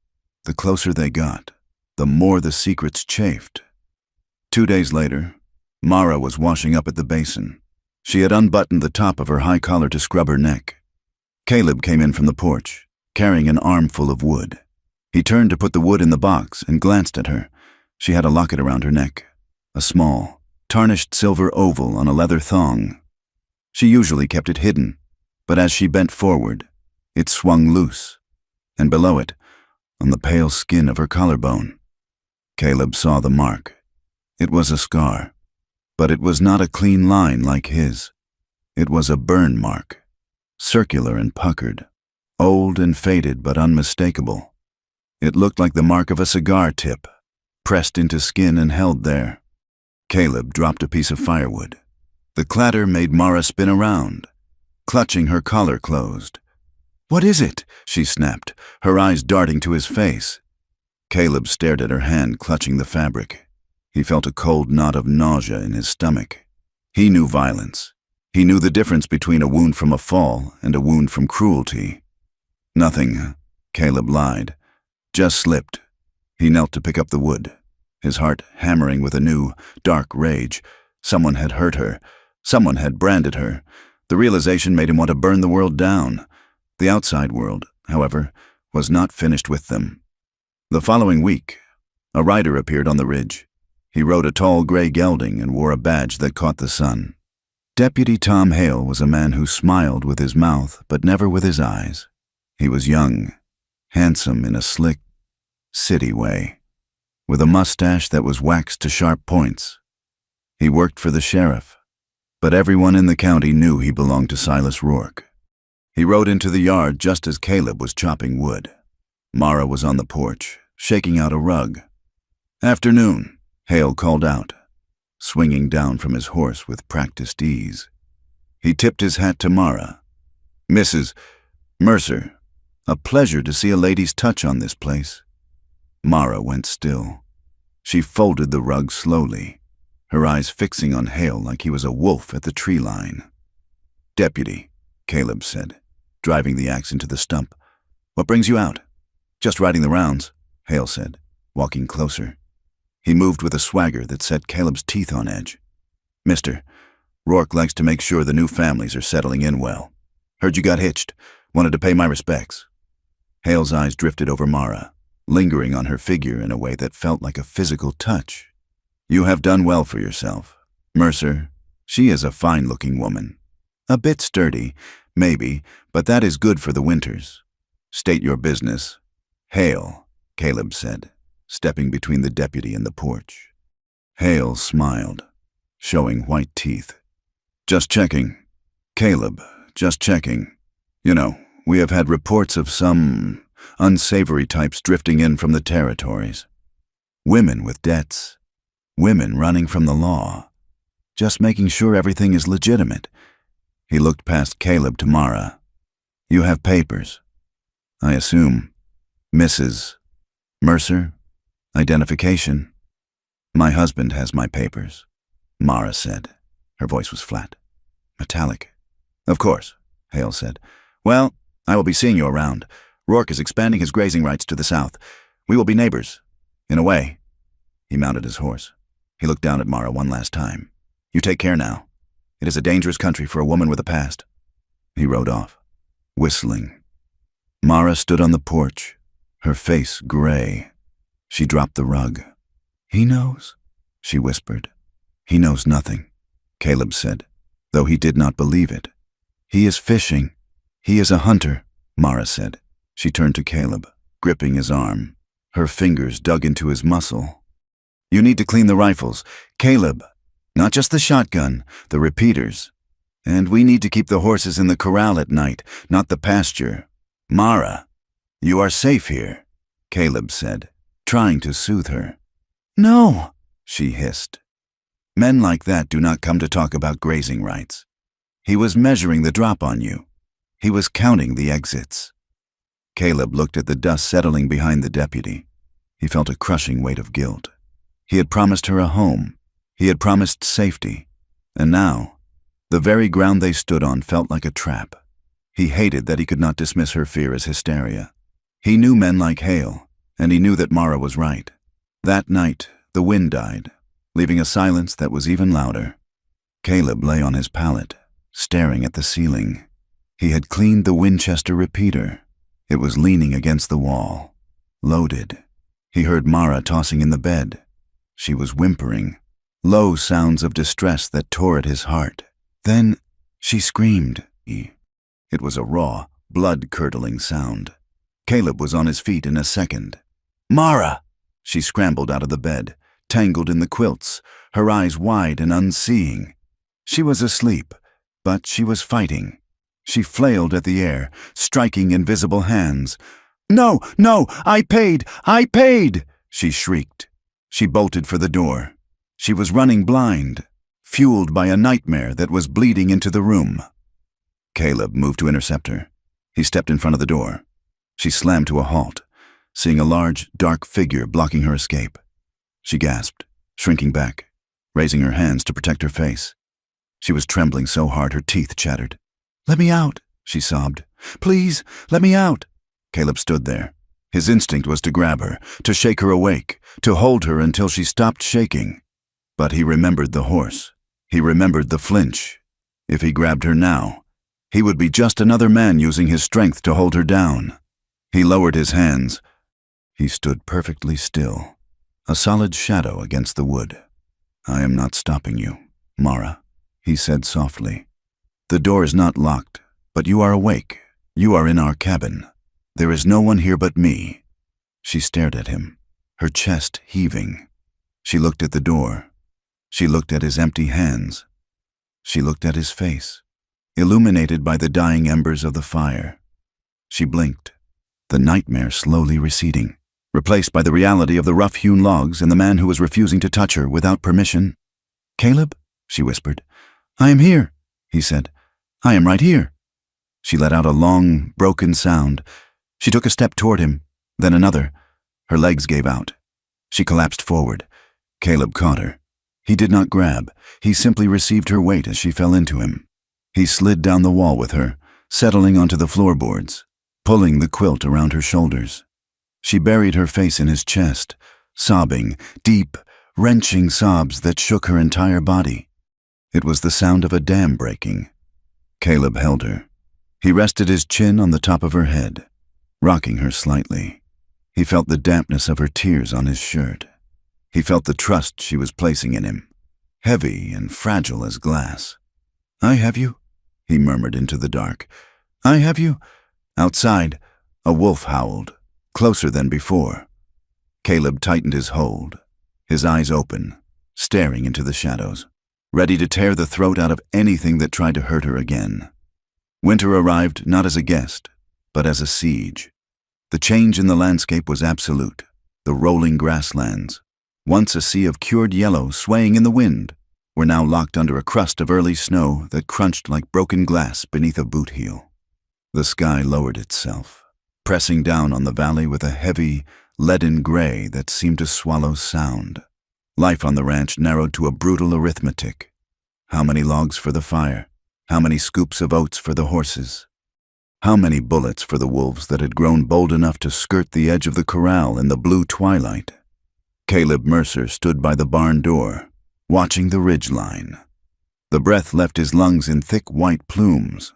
The closer they got, the more the secrets chafed. 2 days later, Mara was washing up at the basin. She had unbuttoned the top of her high collar to scrub her neck. Caleb came in from the porch, carrying an armful of wood. He turned to put the wood in the box and glanced at her. She had a locket around her neck, a small, tarnished silver oval on a leather thong. She usually kept it hidden, but as she bent forward, it swung loose, and below it, on the pale skin of her collarbone, Caleb saw the mark. It was a scar, but it was not a clean line like his. It was a burn mark, circular and puckered, old and faded but unmistakable. It looked like the mark of a cigar tip, pressed into skin and held there. Caleb dropped a piece of firewood. The clatter made Mara spin around, clutching her collar closed. "What is it?" she snapped, her eyes darting to his face. Caleb stared at her hand clutching the fabric. He felt a cold knot of nausea in his stomach. He knew violence. He knew the difference between a wound from a fall and a wound from cruelty. "Nothing," Caleb lied. Just slipped. He knelt to pick up the wood, his heart hammering with a new, dark rage. Someone had hurt her. Someone had branded her. The realization made him want to burn the world down. The outside world, however, was not finished with them. The following week, a rider appeared on the ridge. He rode a tall gray gelding and wore a badge that caught the sun. Deputy Tom Hale was a man who smiled with his mouth but never with his eyes. He was young, handsome in a slick, city way, with a mustache that was waxed to sharp points. He worked for the sheriff, but everyone in the county knew he belonged to Silas Rourke. He rode into the yard just as Caleb was chopping wood. Mara was on the porch, shaking out a rug. "Afternoon," Hale called out, swinging down from his horse with practiced ease. He tipped his hat to Mara. "Mrs. Mercer, a pleasure to see a lady's touch on this place." Mara went still. She folded the rug slowly, her eyes fixing on Hale like he was a wolf at the tree line. "Deputy," Caleb said, driving the axe into the stump. "What brings you out?" "Just riding the rounds," Hale said, walking closer. He moved with a swagger that set Caleb's teeth on edge. "Mister, Rourke likes to make sure the new families are settling in well. Heard you got hitched. Wanted to pay my respects." Hale's eyes drifted over Mara, lingering on her figure in a way that felt like a physical touch. "You have done well for yourself. Mercer, she is a fine-looking woman. A bit sturdy, maybe, but that is good for the winters. State your business." "Hale," Caleb said, stepping between the deputy and the porch. Hale smiled, showing white teeth. "Just checking. Caleb, just checking. You know, we have had reports of some unsavory types drifting in from the territories. Women with debts. Women running from the law. Just making sure everything is legitimate." He looked past Caleb to Mara. "You have papers, I assume. Mrs. Mercer? Identification?" "My husband has my papers," Mara said. Her voice was flat, metallic. "Of course," Hale said. "Well, I will be seeing you around. Rourke is expanding his grazing rights to the south. We will be neighbors, in a way." He mounted his horse. He looked down at Mara one last time. "You take care now. It is a dangerous country for a woman with a past." He rode off, whistling. Mara stood on the porch, her face gray. She dropped the rug. "He knows," she whispered. "He knows nothing," Caleb said, though he did not believe it. "He is fishing. He is a hunter," Mara said. She turned to Caleb, gripping his arm. Her fingers dug into his muscle. "You need to clean the rifles. Caleb, not just the shotgun, the repeaters. And we need to keep the horses in the corral at night, not the pasture. Mara, you are safe here," Caleb said, trying to soothe her. "No," she hissed. "Men like that do not come to talk about grazing rights. He was measuring the drop on you. He was counting the exits." Caleb looked at the dust settling behind the deputy. He felt a crushing weight of guilt. He had promised her a home. He had promised safety. And now, the very ground they stood on felt like a trap. He hated that he could not dismiss her fear as hysteria. He knew men like Hale, and he knew that Mara was right. That night, the wind died, leaving a silence that was even louder. Caleb lay on his pallet, staring at the ceiling. He had cleaned the Winchester repeater. It was leaning against the wall, loaded. He heard Mara tossing in the bed. She was whimpering, low sounds of distress that tore at his heart. Then she screamed. It was a raw, blood-curdling sound. Caleb was on his feet in a second. "Mara!" She scrambled out of the bed, tangled in the quilts, her eyes wide and unseeing. She was asleep, but she was fighting. She flailed at the air, striking invisible hands. "No, no, I paid! I paid!" she shrieked. She bolted for the door. She was running blind, fueled by a nightmare that was bleeding into the room. Caleb moved to intercept her. He stepped in front of the door. She slammed to a halt, seeing a large, dark figure blocking her escape. She gasped, shrinking back, raising her hands to protect her face. She was trembling so hard her teeth chattered. "Let me out," she sobbed. "Please, let me out." Caleb stood there, His instinct was to grab her, to shake her awake, to hold her until she stopped shaking. But he remembered the horse. He remembered the flinch. If he grabbed her now, he would be just another man using his strength to hold her down. He lowered his hands. He stood perfectly still, a solid shadow against the wood. "I am not stopping you, Mara," he said softly. "The door is not locked, but you are awake. You are in our cabin. There is no one here but me." She stared at him, her chest heaving. She looked at the door. She looked at his empty hands. She looked at his face, illuminated by the dying embers of the fire. She blinked, the nightmare slowly receding, replaced by the reality of the rough-hewn logs and the man who was refusing to touch her without permission. "Caleb," she whispered. "I am here," he said. "I am right here." She let out a long, broken sound. She took a step toward him, then another. Her legs gave out. She collapsed forward. Caleb caught her. He did not grab. He simply received her weight as she fell into him. He slid down the wall with her, settling onto the floorboards, pulling the quilt around her shoulders. She buried her face in his chest, sobbing, deep, wrenching sobs that shook her entire body. It was the sound of a dam breaking. Caleb held her. He rested his chin on the top of her head, rocking her slightly. He felt the dampness of her tears on his shirt. He felt the trust she was placing in him, heavy and fragile as glass. "I have you," he murmured into the dark. "I have you." Outside, a wolf howled, closer than before. Caleb tightened his hold, his eyes open, staring into the shadows, ready to tear the throat out of anything that tried to hurt her again. Winter arrived not as a guest, but as a siege. The change in the landscape was absolute. The rolling grasslands, once a sea of cured yellow swaying in the wind, were now locked under a crust of early snow that crunched like broken glass beneath a boot heel. The sky lowered itself, pressing down on the valley with a heavy, leaden gray that seemed to swallow sound. Life on the ranch narrowed to a brutal arithmetic. How many logs for the fire? How many scoops of oats for the horses? How many bullets for the wolves that had grown bold enough to skirt the edge of the corral in the blue twilight? Caleb Mercer stood by the barn door, watching the ridge line. The breath left his lungs in thick white plumes.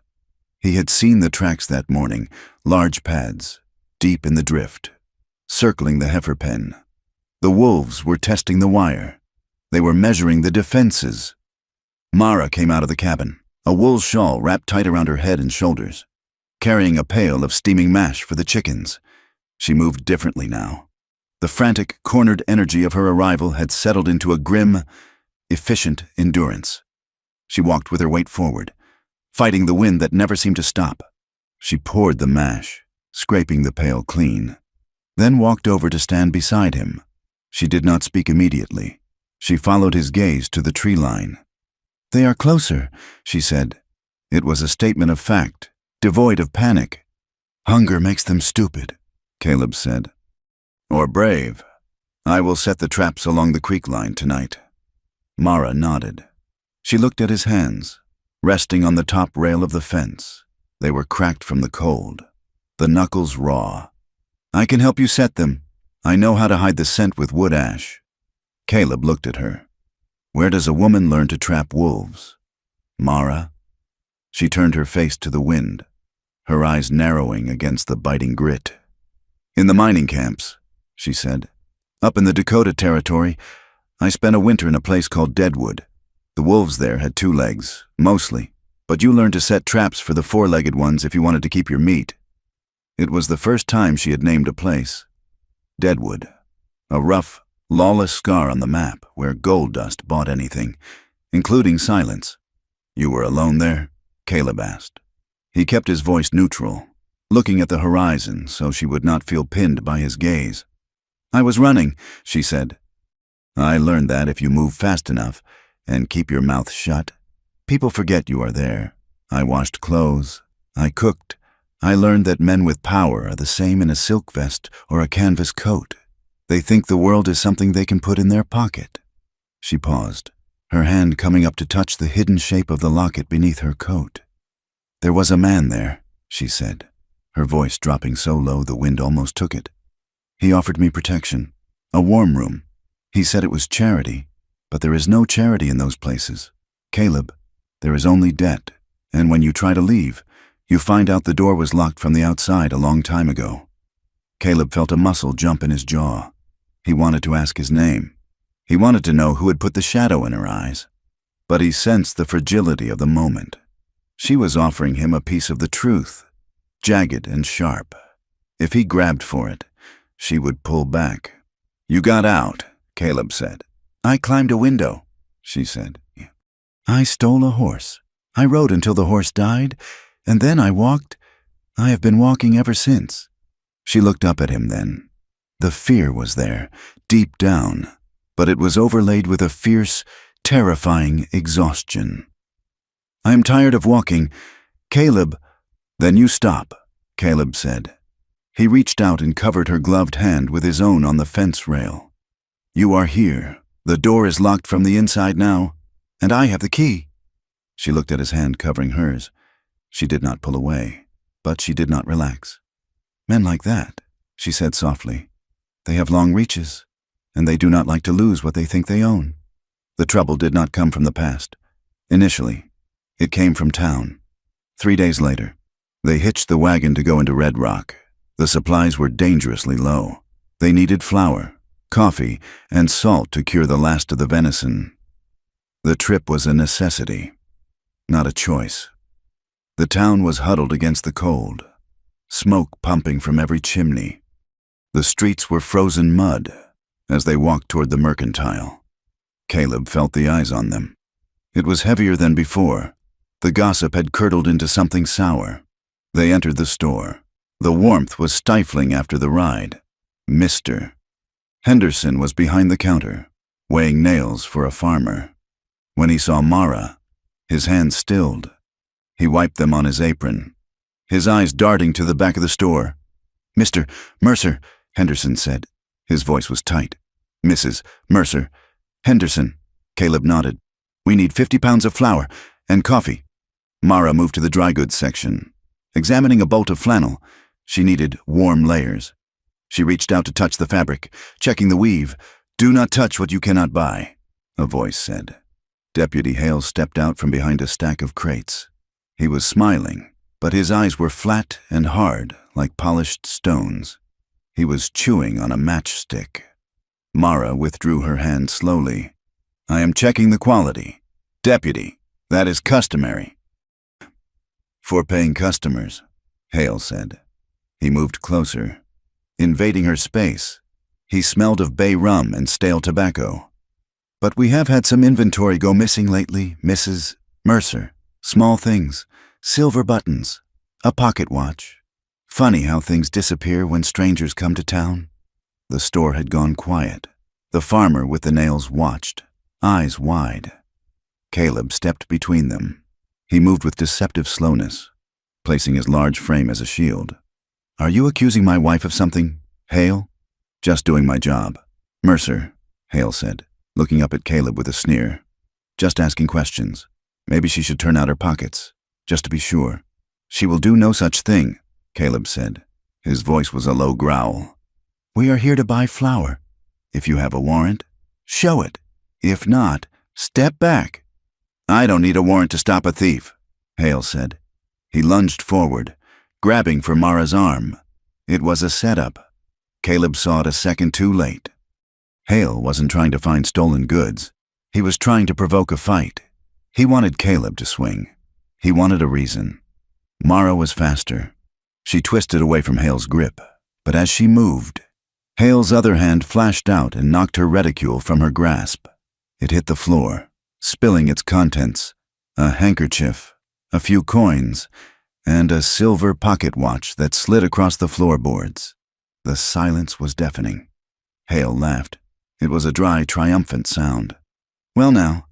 He had seen the tracks that morning, large pads, deep in the drift, circling the heifer pen. The wolves were testing the wire. They were measuring the defenses. Mara came out of the cabin, a wool shawl wrapped tight around her head and shoulders, carrying a pail of steaming mash for the chickens. She moved differently now. The frantic, cornered energy of her arrival had settled into a grim, efficient endurance. She walked with her weight forward, fighting the wind that never seemed to stop. She poured the mash, scraping the pail clean, then walked over to stand beside him. She did not speak immediately. She followed his gaze to the tree line. "They are closer," she said. It was a statement of fact, devoid of panic. "Hunger makes them stupid," Caleb said. "Or brave. I will set the traps along the creek line tonight." Mara nodded. She looked at his hands, resting on the top rail of the fence. They were cracked from the cold, the knuckles raw. "I can help you set them. I know how to hide the scent with wood ash." Caleb looked at her. "Where does a woman learn to trap wolves?" "Mara?" She turned her face to the wind, her eyes narrowing against the biting grit. "In the mining camps," she said. "Up in the Dakota Territory, I spent a winter in a place called Deadwood. The wolves there had 2 legs, mostly, but you learned to set traps for the 4-legged ones if you wanted to keep your meat." It was the first time she had named a place. Deadwood, a rough, lawless scar on the map where gold dust bought anything, including silence. "You were alone there?" Caleb asked. He kept his voice neutral, looking at the horizon so she would not feel pinned by his gaze. "I was running," she said. "I learned that if you move fast enough and keep your mouth shut, people forget you are there. I washed clothes. I cooked. I learned that men with power are the same in a silk vest or a canvas coat. They think the world is something they can put in their pocket." She paused, her hand coming up to touch the hidden shape of the locket beneath her coat. "There was a man there," she said, her voice dropping so low the wind almost took it. He offered me protection, a warm room. He said it was charity, but there is no charity in those places. Caleb, there is only debt, and when you try to leave, you find out the door was locked from the outside a long time ago. Caleb felt a muscle jump in his jaw. He wanted to ask his name. He wanted to know who had put the shadow in her eyes. But he sensed the fragility of the moment. She was offering him a piece of the truth, jagged and sharp. If he grabbed for it, she would pull back. "You got out," Caleb said. "I climbed a window," she said. "I stole a horse. I rode until the horse died, and then I walked. I have been walking ever since." She looked up at him then. The fear was there, deep down, but it was overlaid with a fierce, terrifying exhaustion. "I am tired of walking. Caleb." "Then you stop," Caleb said. He reached out and covered her gloved hand with his own on the fence rail. "You are here. The door is locked from the inside now, and I have the key." She looked at his hand covering hers. She did not pull away, but she did not relax. "Men like that," she said softly, "they have long reaches, and they do not like to lose what they think they own." The trouble did not come from the past. Initially, it came from town. 3 days later, they hitched the wagon to go into Red Rock. The supplies were dangerously low. They needed flour, coffee, and salt to cure the last of the venison. The trip was a necessity, not a choice. The town was huddled against the cold, smoke pumping from every chimney. The streets were frozen mud as they walked toward the mercantile. Caleb felt the eyes on them. It was heavier than before. The gossip had curdled into something sour. They entered the store. The warmth was stifling after the ride. Mr. Henderson was behind the counter, weighing nails for a farmer. When he saw Mara, his hands stilled. He wiped them on his apron, his eyes darting to the back of the store. "Mr. Mercer," Henderson said. His voice was tight. "Mrs. Mercer. Henderson." Caleb nodded. "We need 50 pounds of flour and coffee." Mara moved to the dry goods section. Examining a bolt of flannel, she needed warm layers. She reached out to touch the fabric, checking the weave. "Do not touch what you cannot buy," a voice said. Deputy Hale stepped out from behind a stack of crates. He was smiling, but his eyes were flat and hard, like polished stones. He was chewing on a matchstick. Mara withdrew her hand slowly. "I am checking the quality. Deputy, that is customary." "For paying customers," Hale said. He moved closer. Invading her space, he smelled of bay rum and stale tobacco. "But we have had some inventory go missing lately, Mrs. Mercer. Small things, silver buttons, a pocket watch. Funny how things disappear when strangers come to town." The store had gone quiet. The farmer with the nails watched, eyes wide. Caleb stepped between them. He moved with deceptive slowness, placing his large frame as a shield. "Are you accusing my wife of something, Hale?" "Just doing my job." "Mercer," Hale said, looking up at Caleb with a sneer. "Just asking questions. Maybe she should turn out her pockets, just to be sure." "She will do no such thing," Caleb said. His voice was a low growl. "We are here to buy flour. If you have a warrant, show it. If not, step back." "I don't need a warrant to stop a thief," Hale said. He lunged forward, grabbing for Mara's arm. It was a setup. Caleb saw it a second too late. Hale wasn't trying to find stolen goods. He was trying to provoke a fight. He wanted Caleb to swing. He wanted a reason. Mara was faster. She twisted away from Hale's grip, but as she moved, Hale's other hand flashed out and knocked her reticule from her grasp. It hit the floor, spilling its contents, a handkerchief, a few coins, and a silver pocket watch that slid across the floorboards. The silence was deafening. Hale laughed. It was a dry, triumphant sound. "Well now,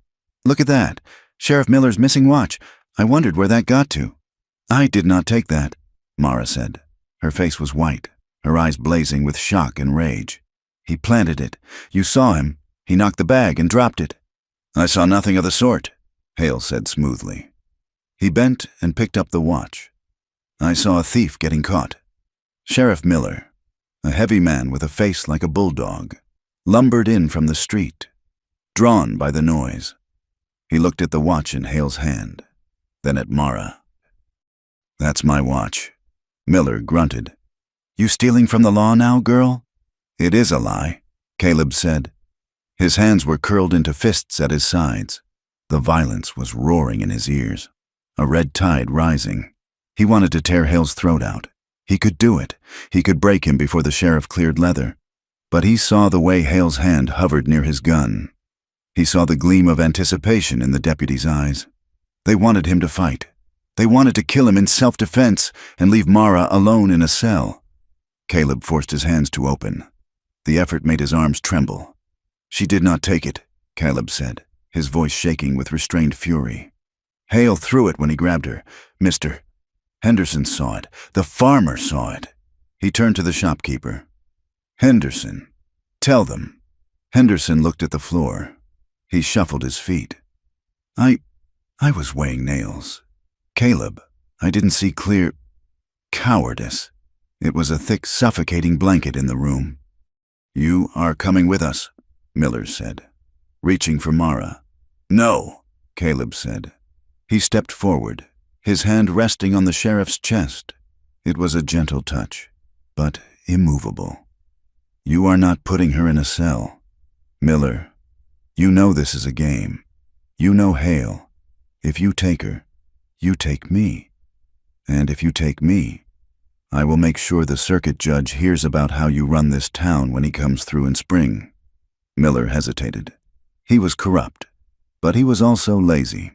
look at that. Sheriff Miller's missing watch. I wondered where that got to." "I did not take that," Mara said. Her face was white, her eyes blazing with shock and rage. "He planted it. You saw him. He knocked the bag and dropped it." "I saw nothing of the sort," Hale said smoothly. He bent and picked up the watch. "I saw a thief getting caught. Sheriff Miller, A heavy man with a face like a bulldog, lumbered in from the street, drawn by the noise. He looked at the watch in Hale's hand, then at Mara. "That's my watch," Miller grunted. "You stealing from the law now, girl?" "It is a lie," Caleb said. His hands were curled into fists at his sides. The violence was roaring in his ears, a red tide rising. He wanted to tear Hale's throat out. He could do it. He could break him before the sheriff cleared leather. But he saw the way Hale's hand hovered near his gun. He saw the gleam of anticipation in the deputy's eyes. They wanted him to fight. They wanted to kill him in self-defense and leave Mara alone in a cell. Caleb forced his hands to open. The effort made his arms tremble. "She did not take it," Caleb said, his voice shaking with restrained fury. Hale threw it when he grabbed her. "Mr. Henderson saw it. The farmer saw it." He turned to the shopkeeper. "Henderson, tell them." Henderson looked at the floor. He shuffled his feet. I was weighing nails. Caleb, I didn't see clear. Cowardice. It was a thick, suffocating blanket in the room. "You are coming with us," Miller said, reaching for Mara. "No," Caleb said. He stepped forward, his hand resting on the sheriff's chest. It was a gentle touch, but immovable. "You are not putting her in a cell. Miller, you know this is a game. You know Hale. If you take her, you take me. And if you take me, I will make sure the circuit judge hears about how you run this town when he comes through in spring." Miller hesitated. He was corrupt, but he was also lazy.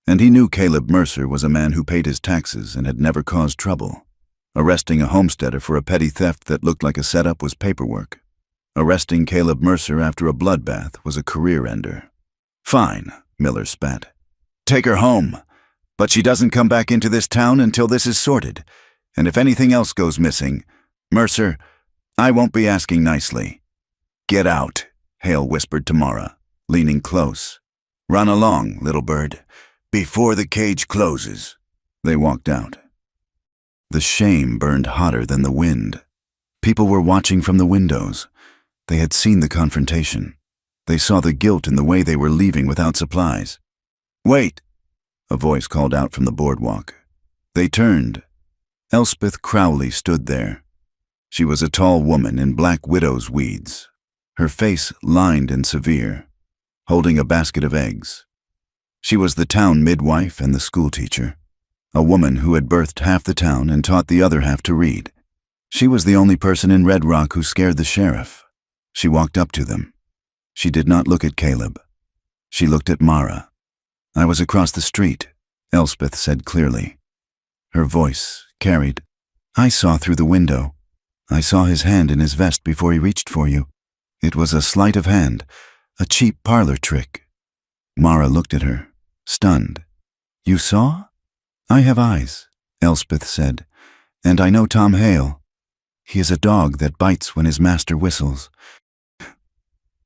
And he knew Caleb Mercer was a man who paid his taxes and had never caused trouble. Arresting a homesteader for a petty theft that looked like a setup was paperwork. Arresting Caleb Mercer after a bloodbath was a career ender. "Fine," Miller spat. "Take her home. But she doesn't come back into this town until this is sorted. And if anything else goes missing, Mercer, I won't be asking nicely." "Get out," Hale whispered to Mara, leaning close. "Run along, little bird, before the cage closes." They walked out. The shame burned hotter than the wind. People were watching from the windows. They had seen the confrontation. They saw the guilt in the way they were leaving without supplies. "Wait," a voice called out from the boardwalk. They turned. Elspeth Crowley stood there. She was a tall woman in black widow's weeds, her face lined and severe, holding a basket of eggs. She was the town midwife and the schoolteacher, a woman who had birthed half the town and taught the other half to read. She was the only person in Red Rock who scared the sheriff. She walked up to them. She did not look at Caleb. She looked at Mara. "I was across the street," Elspeth said clearly. Her voice carried. "I saw through the window. I saw his hand in his vest before he reached for you. It was a sleight of hand, a cheap parlor trick." Mara looked at her, stunned. "You saw?" "I have eyes," Elspeth said, "and I know Tom Hale. He is a dog that bites when his master whistles."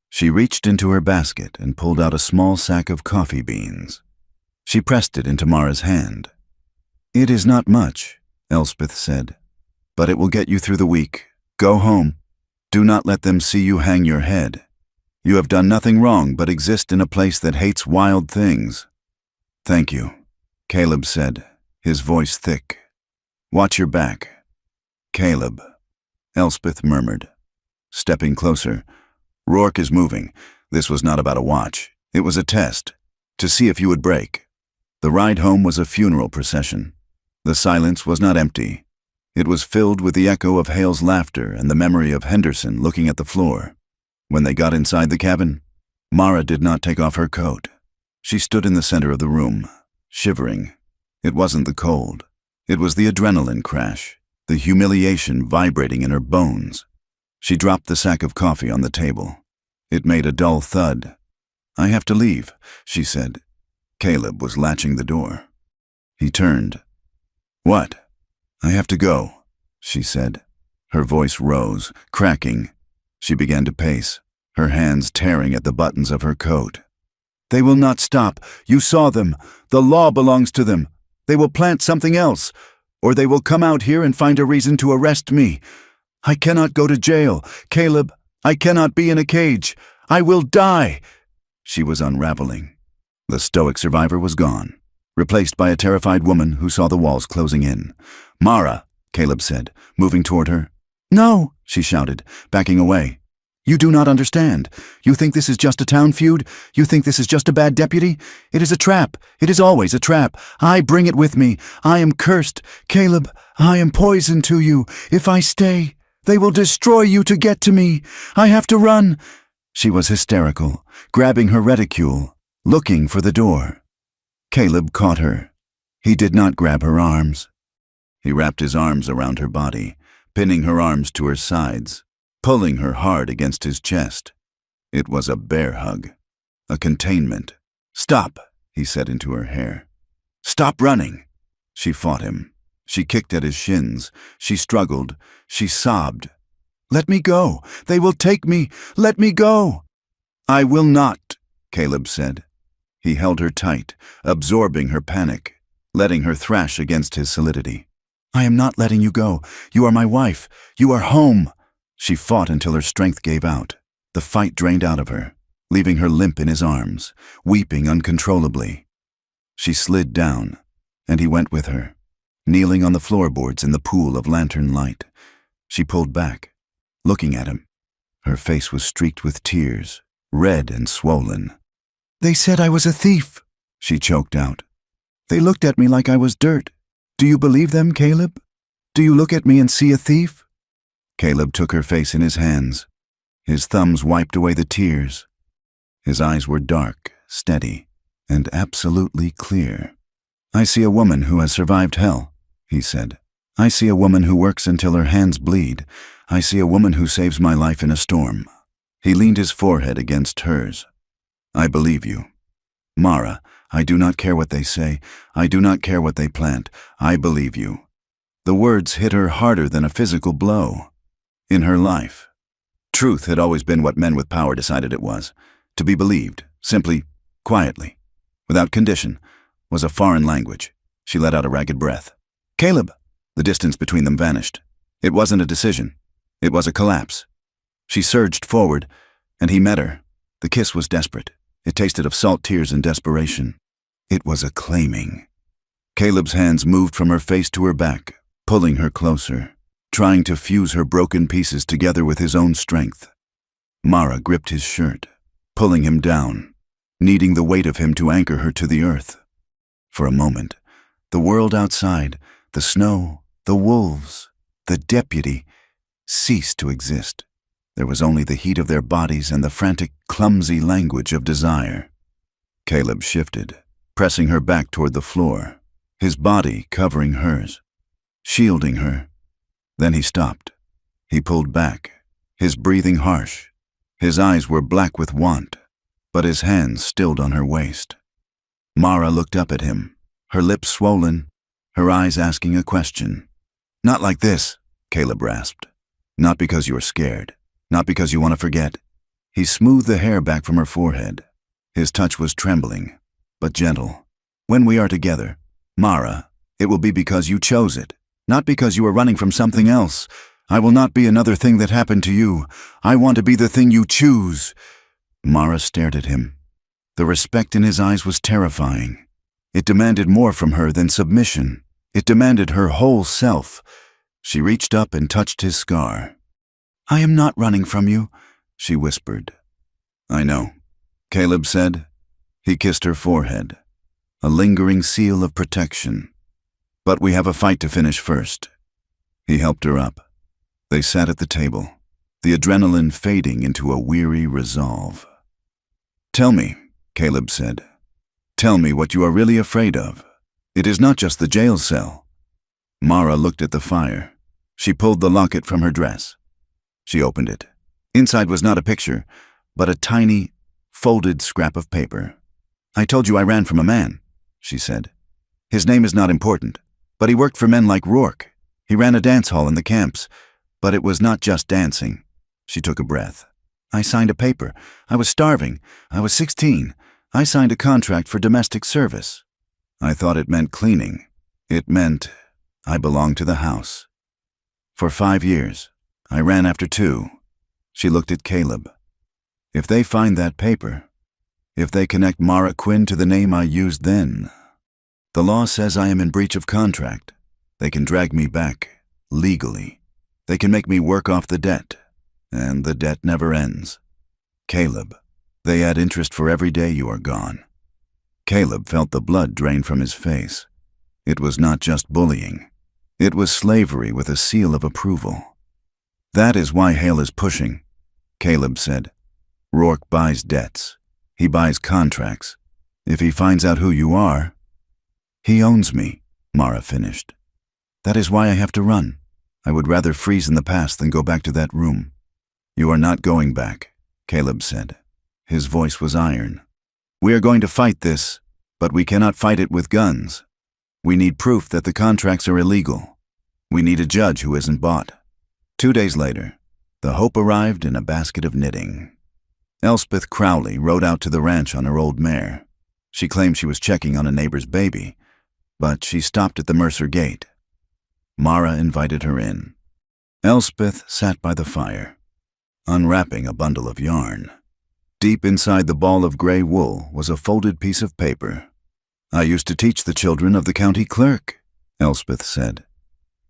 She reached into her basket and pulled out a small sack of coffee beans. She pressed it into Mara's hand. "It is not much," Elspeth said, "but it will get you through the week. Go home. Do not let them see you hang your head. You have done nothing wrong but exist in a place that hates wild things." "Thank you," Caleb said, his voice thick. "Watch your back." "Caleb," Elspeth murmured. Stepping closer, "Rourke is moving. This was not about a watch. It was a test, to see if you would break." The ride home was a funeral procession. The silence was not empty. It was filled with the echo of Hale's laughter and the memory of Henderson looking at the floor. When they got inside the cabin, Mara did not take off her coat. She stood in the center of the room, shivering. It wasn't the cold. It was the adrenaline crash, the humiliation vibrating in her bones. She dropped the sack of coffee on the table. It made a dull thud. "I have to leave," she said. Caleb was latching the door. He turned. "What?" "I have to go," she said. Her voice rose, cracking. She began to pace, her hands tearing at the buttons of her coat. "They will not stop. You saw them. The law belongs to them. They will plant something else, or they will come out here and find a reason to arrest me. I cannot go to jail. Caleb, I cannot be in a cage. I will die. She was unraveling. The stoic survivor was gone, replaced by a terrified woman who saw the walls closing in. Mara, Caleb said, moving toward her. No, she shouted, backing away. You do not understand. You think this is just a town feud? You think this is just a bad deputy? It is a trap. It is always a trap. I bring it with me. I am cursed. Caleb, I am poison to you. If I stay, they will destroy you to get to me. I have to run. She was hysterical, grabbing her reticule, looking for the door. Caleb caught her. He did not grab her arms. He wrapped his arms around her body, pinning her arms to her sides, pulling her hard against his chest. It was a bear hug, a containment. Stop, he said into her hair. Stop running. She fought him. She kicked at his shins. She struggled. She sobbed. Let me go. They will take me. Let me go. I will not, Caleb said. He held her tight, absorbing her panic, letting her thrash against his solidity. I am not letting you go. You are my wife. You are home. She fought until her strength gave out. The fight drained out of her, leaving her limp in his arms, weeping uncontrollably. She slid down, and he went with her, kneeling on the floorboards in the pool of lantern light. She pulled back, looking at him. Her face was streaked with tears, red and swollen. They said I was a thief, she choked out. They looked at me like I was dirt. Do you believe them, Caleb? Do you look at me and see a thief? Caleb took her face in his hands. His thumbs wiped away the tears. His eyes were dark, steady, and absolutely clear. I see a woman who has survived hell, he said. I see a woman who works until her hands bleed. I see a woman who saves my life in a storm. He leaned his forehead against hers. I believe you. Mara, I do not care what they say. I do not care what they plant. I believe you. The words hit her harder than a physical blow. In her life, truth had always been what men with power decided it was. To be believed, simply, quietly, without condition, was a foreign language. She let out a ragged breath. Caleb! The distance between them vanished. It wasn't a decision. It was a collapse. She surged forward, and he met her. The kiss was desperate. It tasted of salt tears and desperation. It was a claiming. Caleb's hands moved from her face to her back, pulling her closer, trying to fuse her broken pieces together with his own strength. Mara gripped his shirt, pulling him down, needing the weight of him to anchor her to the earth. For a moment, the world outside, the snow, the wolves, the deputy, ceased to exist. There was only the heat of their bodies and the frantic, clumsy language of desire. Caleb shifted, pressing her back toward the floor, his body covering hers, shielding her. Then he stopped. He pulled back, his breathing harsh. His eyes were black with want, but his hands stilled on her waist. Mara looked up at him, her lips swollen, her eyes asking a question. Not like this, Caleb rasped. Not because you are scared. Not because you want to forget. He smoothed the hair back from her forehead. His touch was trembling, but gentle. When we are together, Mara, it will be because you chose it, not because you are running from something else. I will not be another thing that happened to you. I want to be the thing you choose. Mara stared at him. The respect in his eyes was terrifying. It demanded more from her than submission. It demanded her whole self. She reached up and touched his scar. I am not running from you, she whispered. I know, Caleb said. He kissed her forehead, a lingering seal of protection. But we have a fight to finish first. He helped her up. They sat at the table, the adrenaline fading into a weary resolve. Tell me, Caleb said. Tell me what you are really afraid of. It is not just the jail cell. Mara looked at the fire. She pulled the locket from her dress. She opened it. Inside was not a picture, but a tiny, folded scrap of paper. I told you I ran from a man, she said. His name is not important, but he worked for men like Rourke. He ran a dance hall in the camps, but it was not just dancing. She took a breath. I signed a paper. I was starving. I was 16. I signed a contract for domestic service. I thought it meant cleaning. It meant I belonged to the house. For 5 years, I ran after 2. She looked at Caleb. If they find that paper, if they connect Mara Quinn to the name I used then, the law says I am in breach of contract. They can drag me back, legally. They can make me work off the debt, and the debt never ends. Caleb, they add interest for every day you are gone. Caleb felt the blood drain from his face. It was not just bullying. It was slavery with a seal of approval. That is why Hale is pushing, Caleb said. Rourke buys debts. He buys contracts. If he finds out who you are, he owns me, Mara finished. That is why I have to run. I would rather freeze in the past than go back to that room. You are not going back, Caleb said. His voice was iron. We are going to fight this, but we cannot fight it with guns. We need proof that the contracts are illegal. We need a judge who isn't bought. 2 days later, the Hope arrived in a basket of knitting. Elspeth Crowley rode out to the ranch on her old mare. She claimed she was checking on a neighbor's baby, but she stopped at the Mercer gate. Mara invited her in. Elspeth sat by the fire, unwrapping a bundle of yarn. Deep inside the ball of gray wool was a folded piece of paper. I used to teach the children of the county clerk, Elspeth said,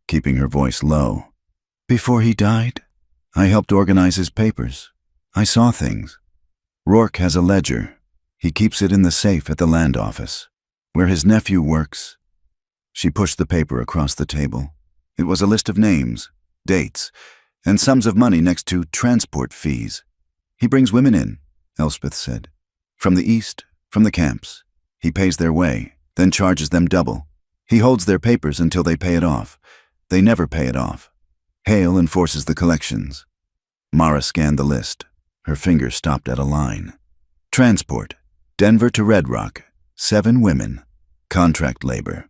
keeping her voice low. Before he died, I helped organize his papers. I saw things. Rourke has a ledger. He keeps it in the safe at the land office, where his nephew works. She pushed the paper across the table. It was a list of names, dates, and sums of money next to transport fees. He brings women in, Elspeth said. From the east, from the camps. He pays their way, then charges them double. He holds their papers until they pay it off. They never pay it off. Hale enforces the collections. Mara scanned the list. Her finger stopped at a line. Transport, Denver to Red Rock, 7 women, contract labor.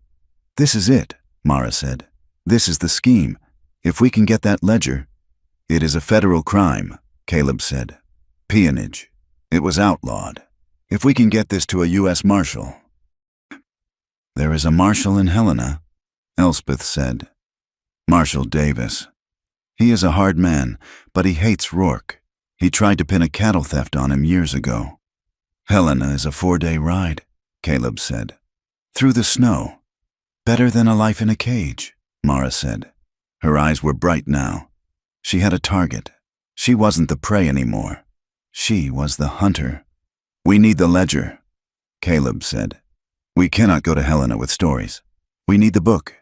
This is it, Mara said. This is the scheme. If we can get that ledger. It is a federal crime, Caleb said. Peonage. It was outlawed. If we can get this to a U.S. Marshal. There is a marshal in Helena, Elspeth said. Marshal Davis. He is a hard man, but he hates Rourke. He tried to pin a cattle theft on him years ago. Helena is a 4-day ride, Caleb said. Through the snow. Better than a life in a cage, Mara said. Her eyes were bright now. She had a target. She wasn't the prey anymore. She was the hunter. We need the ledger, Caleb said. We cannot go to Helena with stories. We need the book.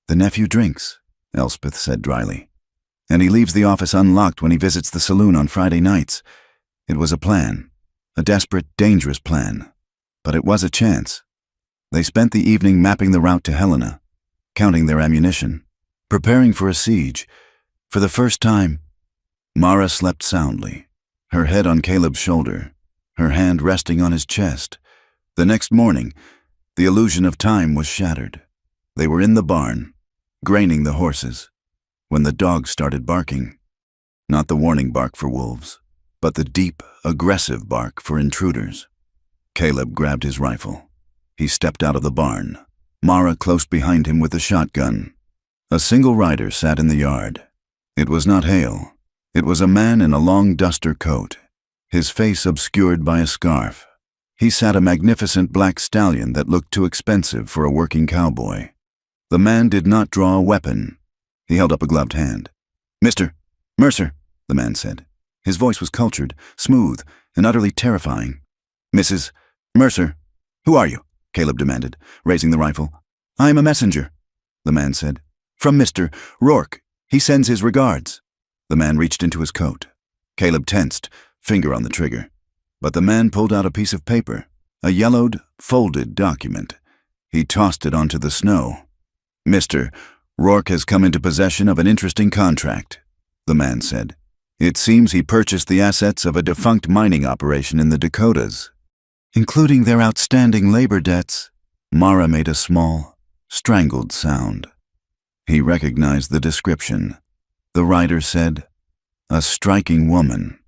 The nephew drinks, Elspeth said dryly. And he leaves the office unlocked when he visits the saloon on Friday nights. It was a plan. A desperate, dangerous plan. But it was a chance. They spent the evening mapping the route to Helena, counting their ammunition, preparing for a siege. For the first time, Mara slept soundly, her head on Caleb's shoulder, her hand resting on his chest. The next morning, the illusion of time was shattered. They were in the barn, graining the horses, when the dogs started barking. Not the warning bark for wolves, but the deep, aggressive bark for intruders. Caleb grabbed his rifle. He stepped out of the barn, Mara close behind him with the shotgun. A single rider sat in the yard. It was not Hale. It was a man in a long duster coat, his face obscured by a scarf. He sat a magnificent black stallion that looked too expensive for a working cowboy. The man did not draw a weapon. He held up a gloved hand. Mr. Mercer, the man said. His voice was cultured, smooth, and utterly terrifying. Mrs. Mercer, who are you? Caleb demanded, raising the rifle. I am a messenger, the man said. From Mr. Rourke. He sends his regards. The man reached into his coat. Caleb tensed, finger on the trigger. But the man pulled out a piece of paper, a yellowed, folded document. He tossed it onto the snow. Mr. Rourke has come into possession of an interesting contract, the man said. It seems he purchased the assets of a defunct mining operation in the Dakotas, including their outstanding labor debts. Mara made a small, strangled sound. He recognized the description. The writer said, a striking woman.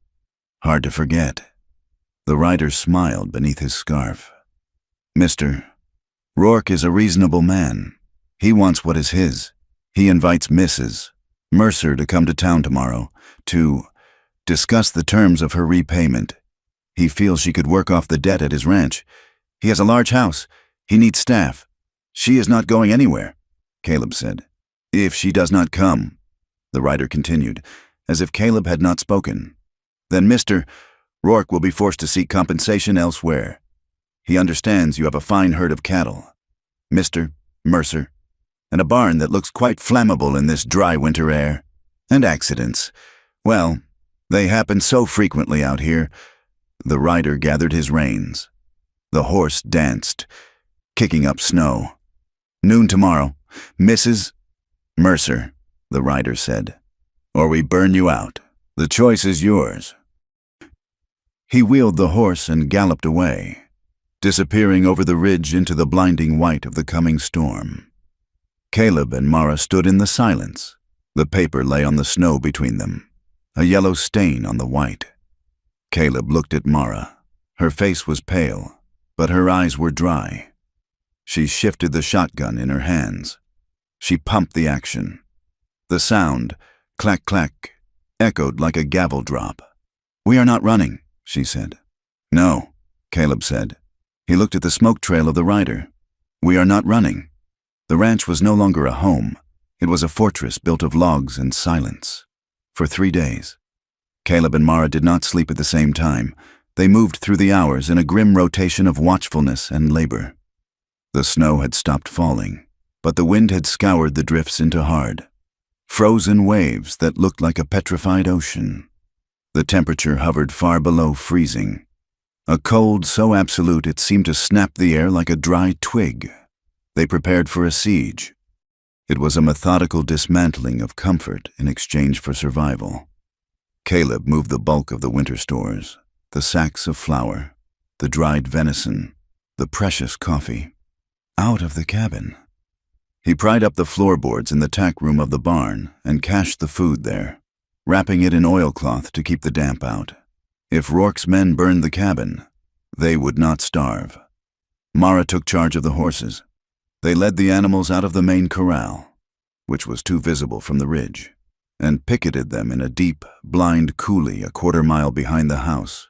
Hard to forget. The writer smiled beneath his scarf. Mr. Rourke is a reasonable man. He wants what is his. He invites Mrs. Mercer to come to town tomorrow to discuss the terms of her repayment. He feels she could work off the debt at his ranch. He has a large house. He needs staff. She is not going anywhere, Caleb said. If she does not come, the writer continued, as if Caleb had not spoken, then Mr. Rourke will be forced to seek compensation elsewhere. He understands you have a fine herd of cattle, Mr. Mercer, and a barn that looks quite flammable in this dry winter air. And accidents. Well, they happen so frequently out here. The rider gathered his reins. The horse danced, kicking up snow. Noon tomorrow, Mrs. Mercer, the rider said, or we burn you out. The choice is yours. He wheeled the horse and galloped away, disappearing over the ridge into the blinding white of the coming storm. Caleb and Mara stood in the silence. The paper lay on the snow between them, a yellow stain on the white. Caleb looked at Mara. Her face was pale, but her eyes were dry. She shifted the shotgun in her hands. She pumped the action. The sound, clack, clack, echoed like a gavel drop. We are not running, she said. No, Caleb said. He looked at the smoke trail of the rider. We are not running. The ranch was no longer a home. It was a fortress built of logs and silence. For 3 days. Caleb and Mara did not sleep at the same time. They moved through the hours in a grim rotation of watchfulness and labor. The snow had stopped falling, but the wind had scoured the drifts into hard, frozen waves that looked like a petrified ocean. The temperature hovered far below freezing, a cold so absolute it seemed to snap the air like a dry twig. They prepared for a siege. It was a methodical dismantling of comfort in exchange for survival. Caleb moved the bulk of the winter stores, the sacks of flour, the dried venison, the precious coffee, out of the cabin. He pried up the floorboards in the tack room of the barn and cached the food there, wrapping it in oilcloth to keep the damp out. If Rourke's men burned the cabin, they would not starve. Mara took charge of the horses. They led the animals out of the main corral, which was too visible from the ridge, and picketed them in a deep, blind coulee a quarter-mile behind the house.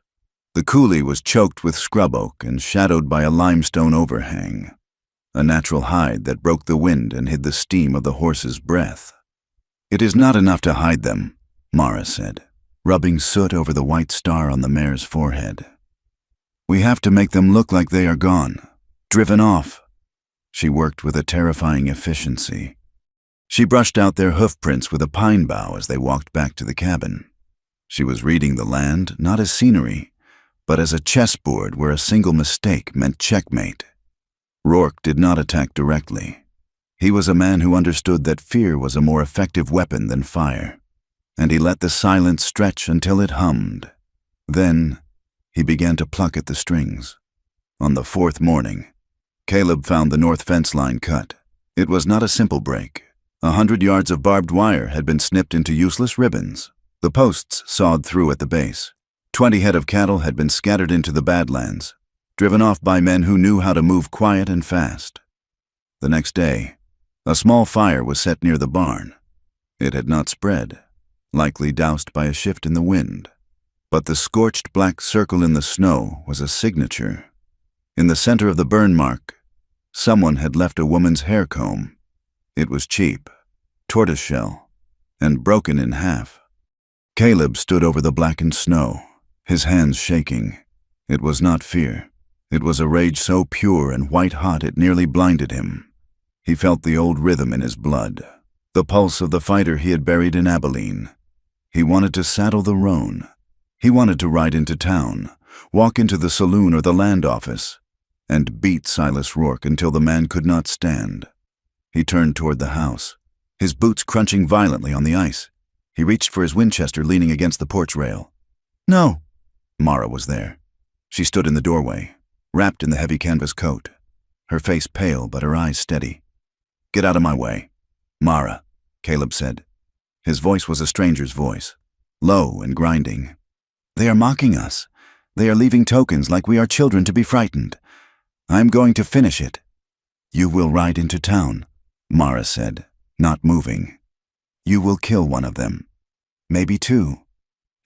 The coulee was choked with scrub oak and shadowed by a limestone overhang, a natural hide that broke the wind and hid the steam of the horse's breath. It is not enough to hide them, Mara said, rubbing soot over the white star on the mare's forehead. We have to make them look like they are gone, driven off. She worked with a terrifying efficiency. She brushed out their hoofprints with a pine bough as they walked back to the cabin. She was reading the land not as scenery, but as a chessboard where a single mistake meant checkmate. Rourke did not attack directly. He was a man who understood that fear was a more effective weapon than fire, and he let the silence stretch until it hummed. Then he began to pluck at the strings. On the 4th morning, Caleb found the north fence line cut. It was not a simple break. 100 yards of barbed wire had been snipped into useless ribbons, the posts sawed through at the base. 20 head of cattle had been scattered into the Badlands, driven off by men who knew how to move quiet and fast. The next day, a small fire was set near the barn. It had not spread, likely doused by a shift in the wind. But the scorched black circle in the snow was a signature. In the center of the burn mark, someone had left a woman's hair comb. It was cheap, tortoiseshell, and broken in half. Caleb stood over the blackened snow, his hands shaking. It was not fear. It was a rage so pure and white-hot it nearly blinded him. He felt the old rhythm in his blood, the pulse of the fighter he had buried in Abilene. He wanted to saddle the roan. He wanted to ride into town, walk into the saloon or the land office, and beat Silas Rourke until the man could not stand. He turned toward the house, his boots crunching violently on the ice. He reached for his Winchester leaning against the porch rail. No! Mara was there. She stood in the doorway, wrapped in the heavy canvas coat, her face pale but her eyes steady. Get out of my way. Mara, Caleb said. His voice was a stranger's voice, low and grinding. They are mocking us. They are leaving tokens like we are children to be frightened. I am going to finish it. You will ride into town, Mara said, not moving. You will kill one of them. Maybe two.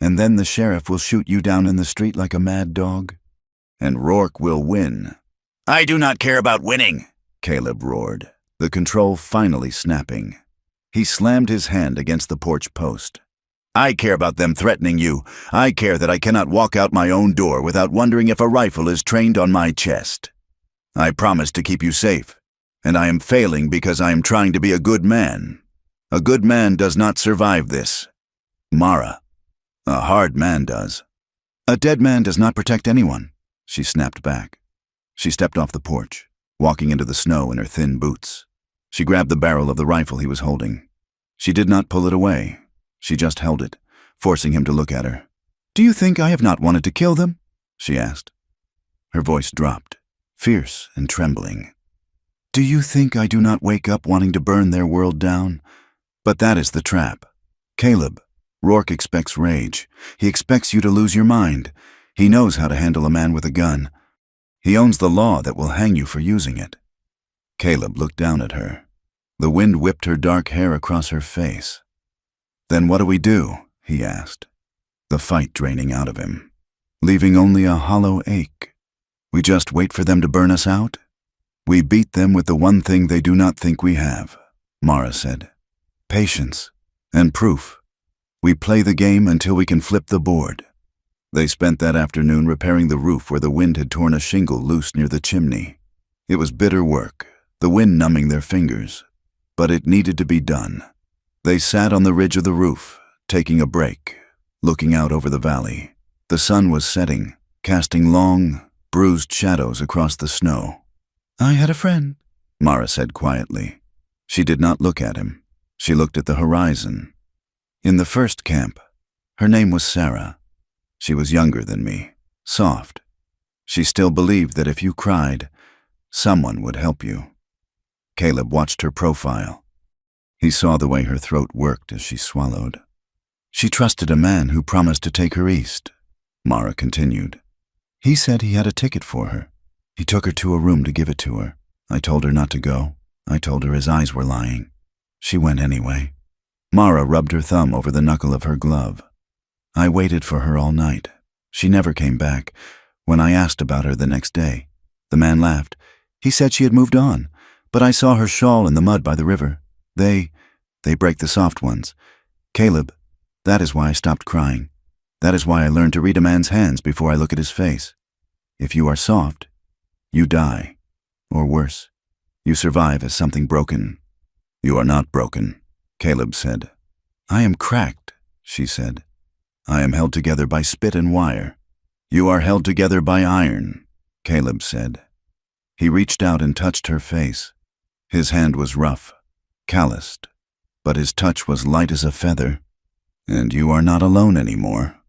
And then the sheriff will shoot you down in the street like a mad dog. And Rourke will win. I do not care about winning, Caleb roared, the control finally snapping. He slammed his hand against the porch post. I care about them threatening you. I care that I cannot walk out my own door without wondering if a rifle is trained on my chest. I promised to keep you safe, and I am failing because I am trying to be a good man. A good man does not survive this. Mara, a hard man does. A dead man does not protect anyone, she snapped back. She stepped off the porch, walking into the snow in her thin boots. She grabbed the barrel of the rifle he was holding. She did not pull it away. She just held it, forcing him to look at her. Do you think I have not wanted to kill them? She asked. Her voice dropped, fierce and trembling. Do you think I do not wake up wanting to burn their world down? But that is the trap. Caleb, Rourke expects rage. He expects you to lose your mind. He knows how to handle a man with a gun. He owns the law that will hang you for using it. Caleb looked down at her. The wind whipped her dark hair across her face. Then what do we do? He asked, the fight draining out of him, leaving only a hollow ache. We just wait for them to burn us out? We beat them with the one thing they do not think we have, Mara said. Patience and proof. We play the game until we can flip the board. They spent that afternoon repairing the roof where the wind had torn a shingle loose near the chimney. It was bitter work, the wind numbing their fingers, but it needed to be done. They sat on the ridge of the roof, taking a break, looking out over the valley. The sun was setting, casting long, bruised shadows across the snow. I had a friend, Mara said quietly. She did not look at him. She looked at the horizon. In the first camp, her name was Sarah. She was younger than me, soft. She still believed that if you cried, someone would help you. Caleb watched her profile. He saw the way her throat worked as she swallowed. She trusted a man who promised to take her east, Mara continued. He said he had a ticket for her. He took her to a room to give it to her. I told her not to go. I told her his eyes were lying. She went anyway. Mara rubbed her thumb over the knuckle of her glove. I waited for her all night. She never came back. When I asked about her the next day, the man laughed. He said she had moved on, but I saw her shawl in the mud by the river. They break the soft ones. Caleb, that is why I stopped crying. That is why I learned to read a man's hands before I look at his face. If you are soft, you die. Or worse, you survive as something broken. You are not broken, Caleb said. I am cracked, she said. I am held together by spit and wire. You are held together by iron, Caleb said. He reached out and touched her face. His hand was rough, calloused, but his touch was light as a feather. And you are not alone anymore.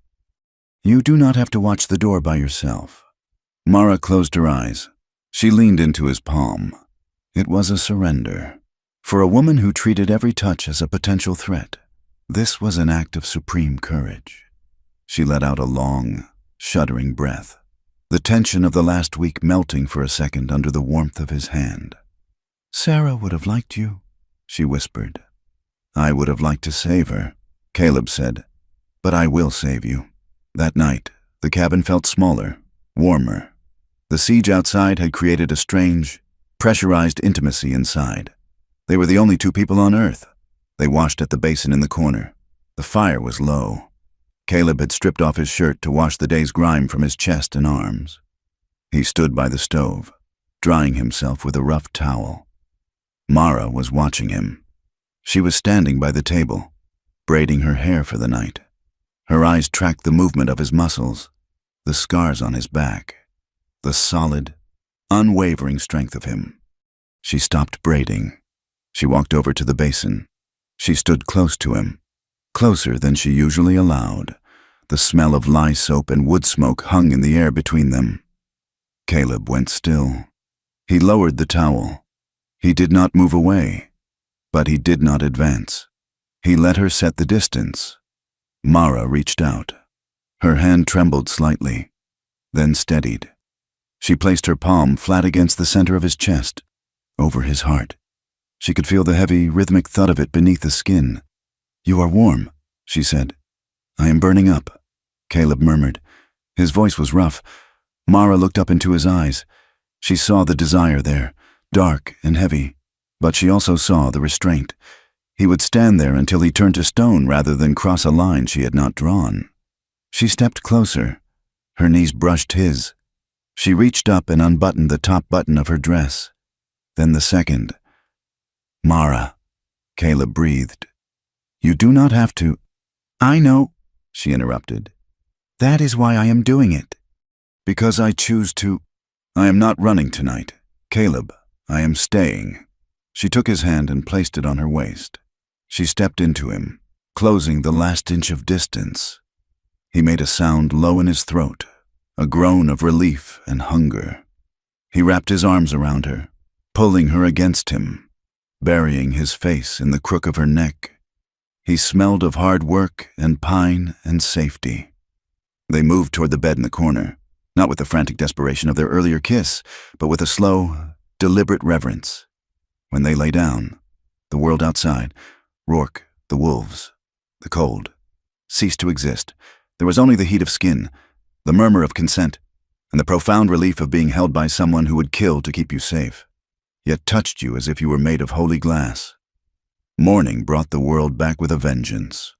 You do not have to watch the door by yourself. Mara closed her eyes. She leaned into his palm. It was a surrender. For a woman who treated every touch as a potential threat, this was an act of supreme courage. She let out a long, shuddering breath, the tension of the last week melting for a second under the warmth of his hand. Sarah would have liked you, she whispered. I would have liked to save her, Caleb said, but I will save you. That night, the cabin felt smaller, warmer. The siege outside had created a strange, pressurized intimacy inside. They were the only two people on Earth. They washed at the basin in the corner. The fire was low. Caleb had stripped off his shirt to wash the day's grime from his chest and arms. He stood by the stove, drying himself with a rough towel. Mara was watching him. She was standing by the table, braiding her hair for the night. Her eyes tracked the movement of his muscles, the scars on his back, the solid, unwavering strength of him. She stopped braiding. She walked over to the basin. She stood close to him, closer than she usually allowed. The smell of lye soap and wood smoke hung in the air between them. Caleb went still. He lowered the towel. He did not move away, but he did not advance. He let her set the distance. Mara reached out. Her hand trembled slightly, then steadied. She placed her palm flat against the center of his chest, over his heart. She could feel the heavy, rhythmic thud of it beneath the skin. "You are warm," she said. "I am burning up," Caleb murmured. His voice was rough. Mara looked up into his eyes. She saw the desire there, dark and heavy, but she also saw the restraint. He would stand there until he turned to stone rather than cross a line she had not drawn. She stepped closer. Her knees brushed his. She reached up and unbuttoned the top button of her dress. Then the second. "Mara," Caleb breathed. "You do not have to—" "I know," she interrupted. "That is why I am doing it." "Because I choose to—" "I am not running tonight. Caleb, I am staying." She took his hand and placed it on her waist. She stepped into him, closing the last inch of distance. He made a sound low in his throat, a groan of relief and hunger. He wrapped his arms around her, pulling her against him, burying his face in the crook of her neck. He smelled of hard work and pine and safety. They moved toward the bed in the corner, not with the frantic desperation of their earlier kiss, but with a slow, deliberate reverence. When they lay down, the world outside, Rourke, the wolves, the cold, ceased to exist. There was only the heat of skin, the murmur of consent, and the profound relief of being held by someone who would kill to keep you safe, yet touched you as if you were made of holy glass. Morning brought the world back with a vengeance.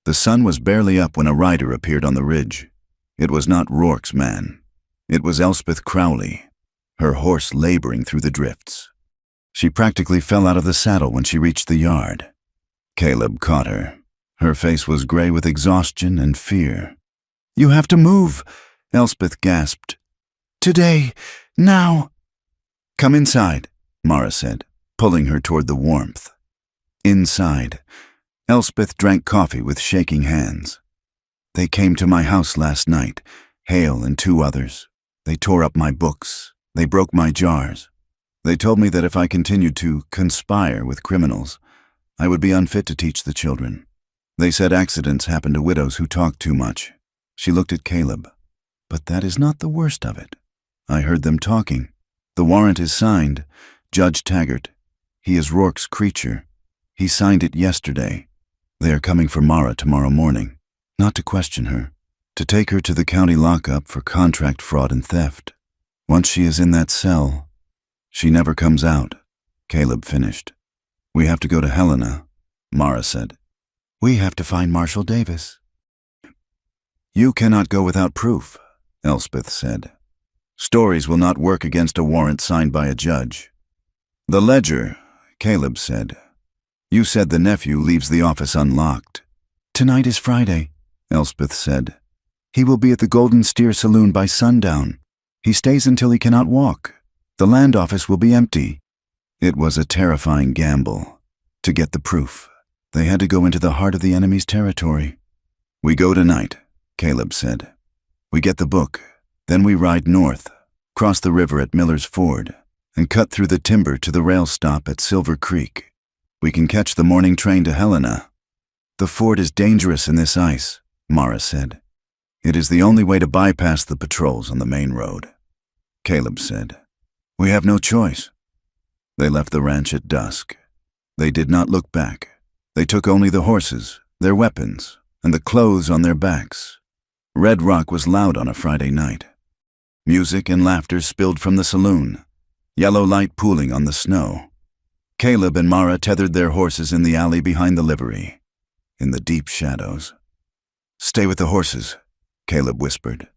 The sun was barely up when a rider appeared on the ridge. It was not Rourke's man. It was Elspeth Crowley, her horse laboring through the drifts. She practically fell out of the saddle when she reached the yard. Caleb caught her. Her face was gray with exhaustion and fear. "You have to move," Elspeth gasped. "Today, now." "Come inside," Mara said, pulling her toward the warmth. Inside, Elspeth drank coffee with shaking hands. "They came to my house last night, Hale and 2 others. They tore up my books. They broke my jars. They told me that if I continued to conspire with criminals, I would be unfit to teach the children. They said accidents happen to widows who talk too much." She looked at Caleb. "But that is not the worst of it. I heard them talking. The warrant is signed. Judge Taggart. He is Rourke's creature. He signed it yesterday. They are coming for Mara tomorrow morning, not to question her, to take her to the county lockup for contract fraud and theft. Once she is in that cell, she never comes out," Caleb finished. "We have to go to Helena," Mara said. "We have to find Marshall Davis." "You cannot go without proof," Elspeth said. "Stories will not work against a warrant signed by a judge." "The ledger," Caleb said. "You said the nephew leaves the office unlocked." "Tonight is Friday," Elspeth said. "He will be at the Golden Steer Saloon by sundown. He stays until he cannot walk. The land office will be empty." It was a terrifying gamble. To get the proof, they had to go into the heart of the enemy's territory. "We go tonight," Caleb said. "We get the book, then we ride north, cross the river at Miller's Ford, and cut through the timber to the rail stop at Silver Creek. We can catch the morning train to Helena." "The ford is dangerous in this ice," Mara said. "It is the only way to bypass the patrols on the main road," Caleb said. "We have no choice." They left the ranch at dusk. They did not look back. They took only the horses, their weapons, and the clothes on their backs. Red Rock was loud on a Friday night. Music and laughter spilled from the saloon, yellow light pooling on the snow. Caleb and Mara tethered their horses in the alley behind the livery, in the deep shadows. "Stay with the horses," Caleb whispered.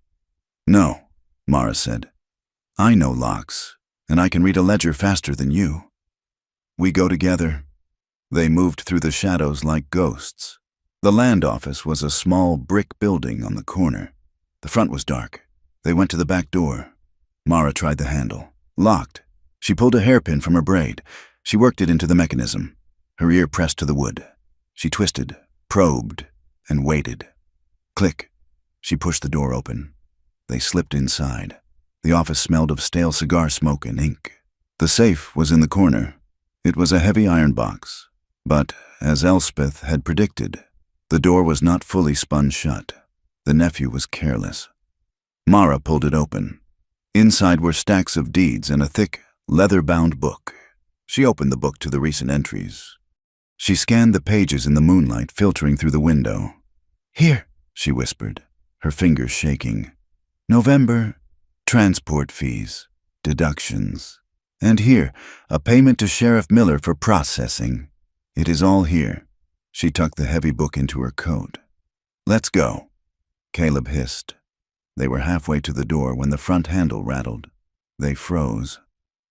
"No," Mara said. "I know locks, and I can read a ledger faster than you." "We go together." They moved through the shadows like ghosts. The land office was a small brick building on the corner. The front was dark. They went to the back door. Mara tried the handle. Locked. She pulled a hairpin from her braid. She worked it into the mechanism. Her ear pressed to the wood. She twisted, probed, and waited. Click. She pushed the door open. They slipped inside. The office smelled of stale cigar smoke and ink. The safe was in the corner. It was a heavy iron box. But, as Elspeth had predicted, the door was not fully spun shut. The nephew was careless. Mara pulled it open. Inside were stacks of deeds and a thick, leather-bound book. She opened the book to the recent entries. She scanned the pages in the moonlight filtering through the window. "Here," she whispered, her fingers shaking. "November, transport fees, deductions. And here, a payment to Sheriff Miller for processing. It is all here." She tucked the heavy book into her coat. "Let's go," Caleb hissed. They were halfway to the door when the front handle rattled. They froze.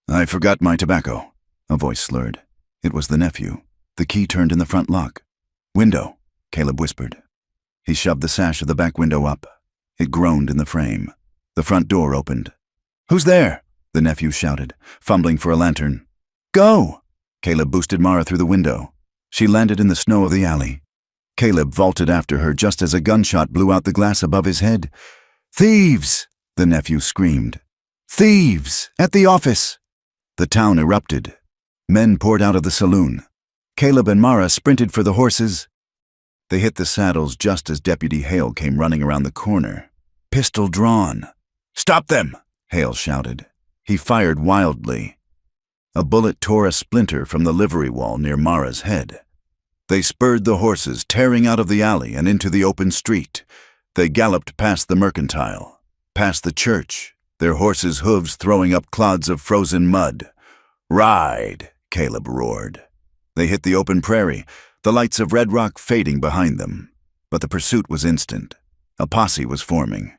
"I forgot my tobacco," a voice slurred. It was the nephew. The key turned in the front lock. "Window," Caleb whispered. He shoved the sash of the back window up. It groaned in the frame. The front door opened. "Who's there?" the nephew shouted, fumbling for a lantern. "Go!" Caleb boosted Mara through the window. She landed in the snow of the alley. Caleb vaulted after her just as a gunshot blew out the glass above his head. "Thieves!" the nephew screamed. "Thieves! At the office!" The town erupted. Men poured out of the saloon. Caleb and Mara sprinted for the horses. They hit the saddles just as Deputy Hale came running around the corner, pistol drawn. "Stop them!" Hale shouted. He fired wildly. A bullet tore a splinter from the livery wall near Mara's head. They spurred the horses, tearing out of the alley and into the open street. They galloped past the mercantile, past the church, their horses' hooves throwing up clods of frozen mud. "Ride!" Caleb roared. They hit the open prairie, the lights of Red Rock fading behind them. But the pursuit was instant. A posse was forming.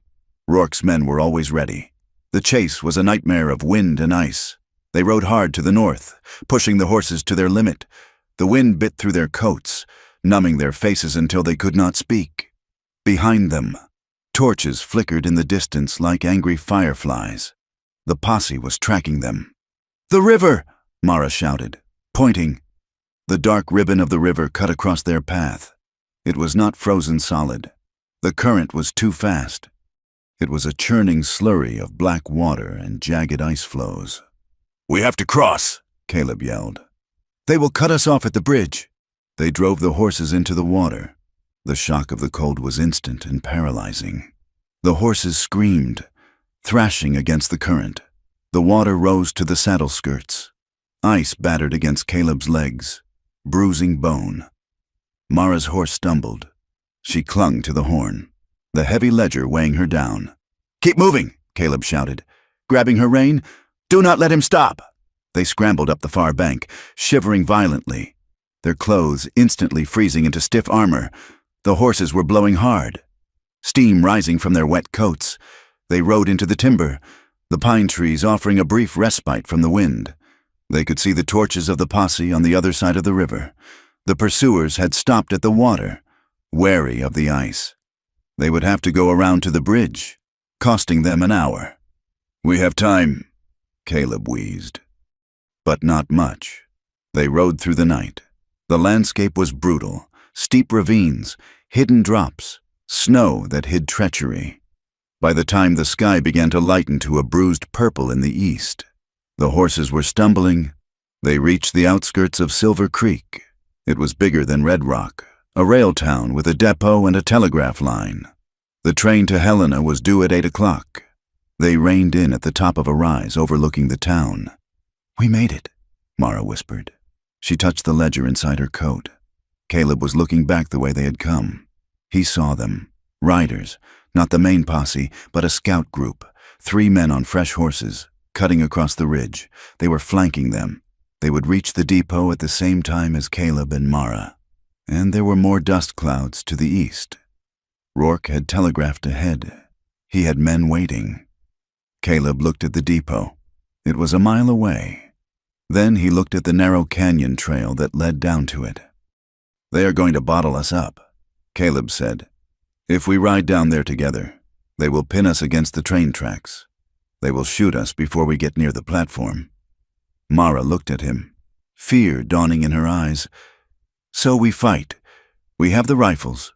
Rourke's men were always ready. The chase was a nightmare of wind and ice. They rode hard to the north, pushing the horses to their limit. The wind bit through their coats, numbing their faces until they could not speak. Behind them, torches flickered in the distance like angry fireflies. The posse was tracking them. "The river!" Mara shouted, pointing. The dark ribbon of the river cut across their path. It was not frozen solid. The current was too fast. It was a churning slurry of black water and jagged ice flows. "We have to cross!" Caleb yelled. "They will cut us off at the bridge." They drove the horses into the water. The shock of the cold was instant and paralyzing. The horses screamed, thrashing against the current. The water rose to the saddle skirts. Ice battered against Caleb's legs, bruising bone. Mara's horse stumbled. She clung to the horn, the heavy ledger weighing her down. "Keep moving!" Caleb shouted, grabbing her rein. "Do not let him stop!" They scrambled up the far bank, shivering violently, their clothes instantly freezing into stiff armor. The horses were blowing hard, steam rising from their wet coats. They rode into the timber, the pine trees offering a brief respite from the wind. They could see the torches of the posse on the other side of the river. The pursuers had stopped at the water, wary of the ice. They would have to go around to the bridge, costing them an hour. "We have time," Caleb wheezed. But not much. They rode through the night. The landscape was brutal, steep ravines, hidden drops, snow that hid treachery. By the time the sky began to lighten to a bruised purple in the east, the horses were stumbling. They reached the outskirts of Silver Creek. It was bigger than Red Rock, a rail town with a depot and a telegraph line. The train to Helena was due at 8 o'clock. They reined in at the top of a rise overlooking the town. "We made it," Mara whispered. She touched the ledger inside her coat. Caleb was looking back the way they had come. He saw them, riders, not the main posse, but a scout group, 3 men on fresh horses, cutting across the ridge. They were flanking them. They would reach the depot at the same time as Caleb and Mara. And there were more dust clouds to the east. Rourke had telegraphed ahead. He had men waiting. Caleb looked at the depot. It was a mile away. Then he looked at the narrow canyon trail that led down to it. "They are going to bottle us up," Caleb said. "If we ride down there together, they will pin us against the train tracks. They will shoot us before we get near the platform." Mara looked at him, fear dawning in her eyes. "So we fight. We have the rifles."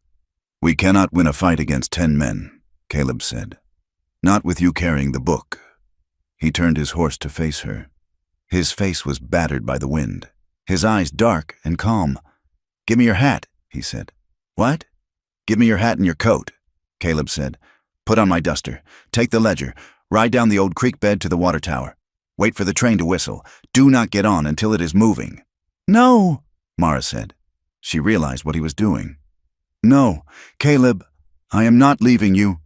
"We cannot win a fight against 10 men, Caleb said. "Not with you carrying the book." He turned his horse to face her. His face was battered by the wind, his eyes dark and calm. "Give me your hat," he said. "What?" "Give me your hat and your coat," Caleb said. "Put on my duster. Take the ledger. Ride down the old creek bed to the water tower. Wait for the train to whistle. Do not get on until it is moving." "No," Mara said. She realized what he was doing. "No, Caleb, I am not leaving you."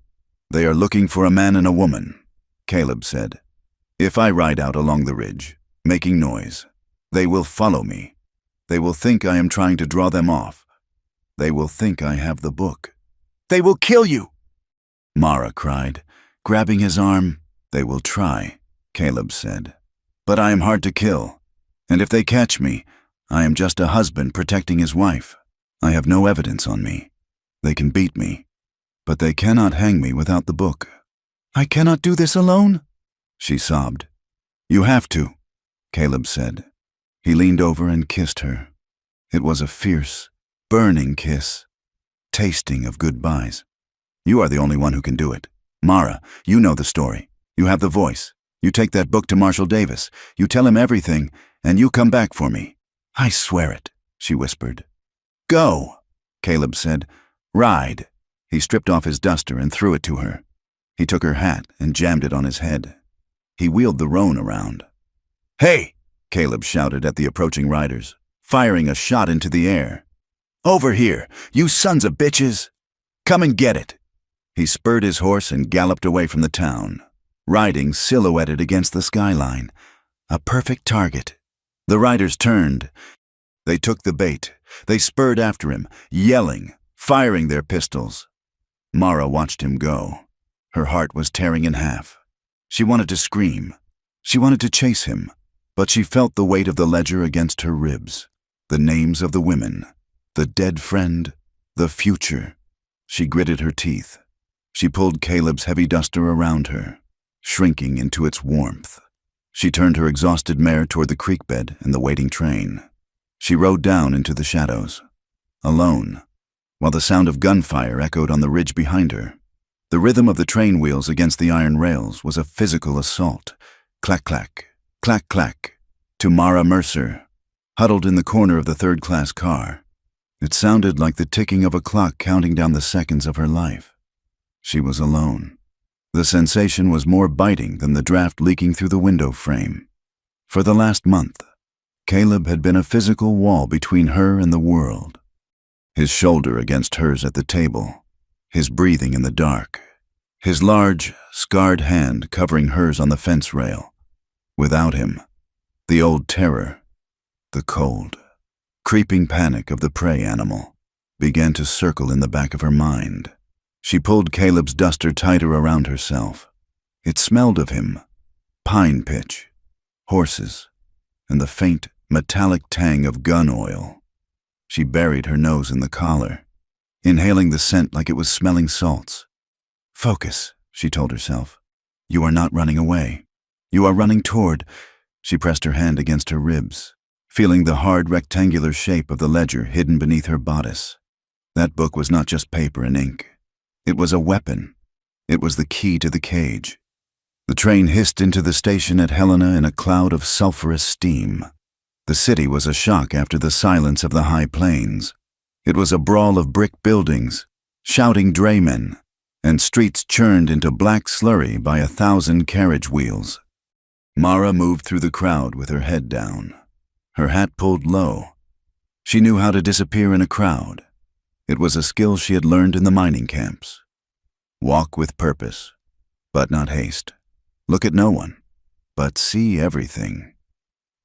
"They are looking for a man and a woman," Caleb said. "If I ride out along the ridge, making noise, they will follow me. They will think I am trying to draw them off. They will think I have the book." "They will kill you!" Mara cried, grabbing his arm. "They will try," Caleb said. "But I am hard to kill, and if they catch me, I am just a husband protecting his wife. I have no evidence on me. They can beat me, but they cannot hang me without the book." "I cannot do this alone," she sobbed. "You have to," Caleb said. He leaned over and kissed her. It was a fierce, burning kiss, tasting of goodbyes. "You are the only one who can do it. Mara, you know the story. You have the voice. You take that book to Marshall Davis. You tell him everything, and you come back for me." "I swear it," she whispered. "Go," Caleb said. "Ride." He stripped off his duster and threw it to her. He took her hat and jammed it on his head. He wheeled the roan around. "Hey!" Caleb shouted at the approaching riders, firing a shot into the air. "Over here, you sons of bitches! Come and get it!" He spurred his horse and galloped away from the town, riding silhouetted against the skyline, a perfect target. The riders turned. They took the bait. They spurred after him, yelling, firing their pistols. Mara watched him go. Her heart was tearing in half. She wanted to scream. She wanted to chase him, but she felt the weight of the ledger against her ribs, the names of the women, the dead friend, the future. She gritted her teeth. She pulled Caleb's heavy duster around her, shrinking into its warmth. She turned her exhausted mare toward the creek bed and the waiting train. She rode down into the shadows, alone, while the sound of gunfire echoed on the ridge behind her. The rhythm of the train wheels against the iron rails was a physical assault. Clack, clack, clack, clack, to Mara Mercer, huddled in the corner of the third-class car. It sounded like the ticking of a clock counting down the seconds of her life. She was alone. The sensation was more biting than the draft leaking through the window frame. For the last month, Caleb had been a physical wall between her and the world. His shoulder against hers at the table, his breathing in the dark, his large, scarred hand covering hers on the fence rail. Without him, the old terror, the cold, creeping panic of the prey animal, began to circle in the back of her mind. She pulled Caleb's duster tighter around herself. It smelled of him, pine pitch, horses, and the faint, metallic tang of gun oil. She buried her nose in the collar, inhaling the scent like it was smelling salts. "Focus," she told herself. "You are not running away. You are running toward—" She pressed her hand against her ribs, feeling the hard rectangular shape of the ledger hidden beneath her bodice. That book was not just paper and ink. It was a weapon. It was the key to the cage. The train hissed into the station at Helena in a cloud of sulfurous steam. The city was a shock after the silence of the high plains. It was a brawl of brick buildings, shouting draymen, and streets churned into black slurry by 1,000 carriage wheels. Mara moved through the crowd with her head down, her hat pulled low. She knew how to disappear in a crowd. It was a skill she had learned in the mining camps. Walk with purpose, but not haste. Look at no one, but see everything.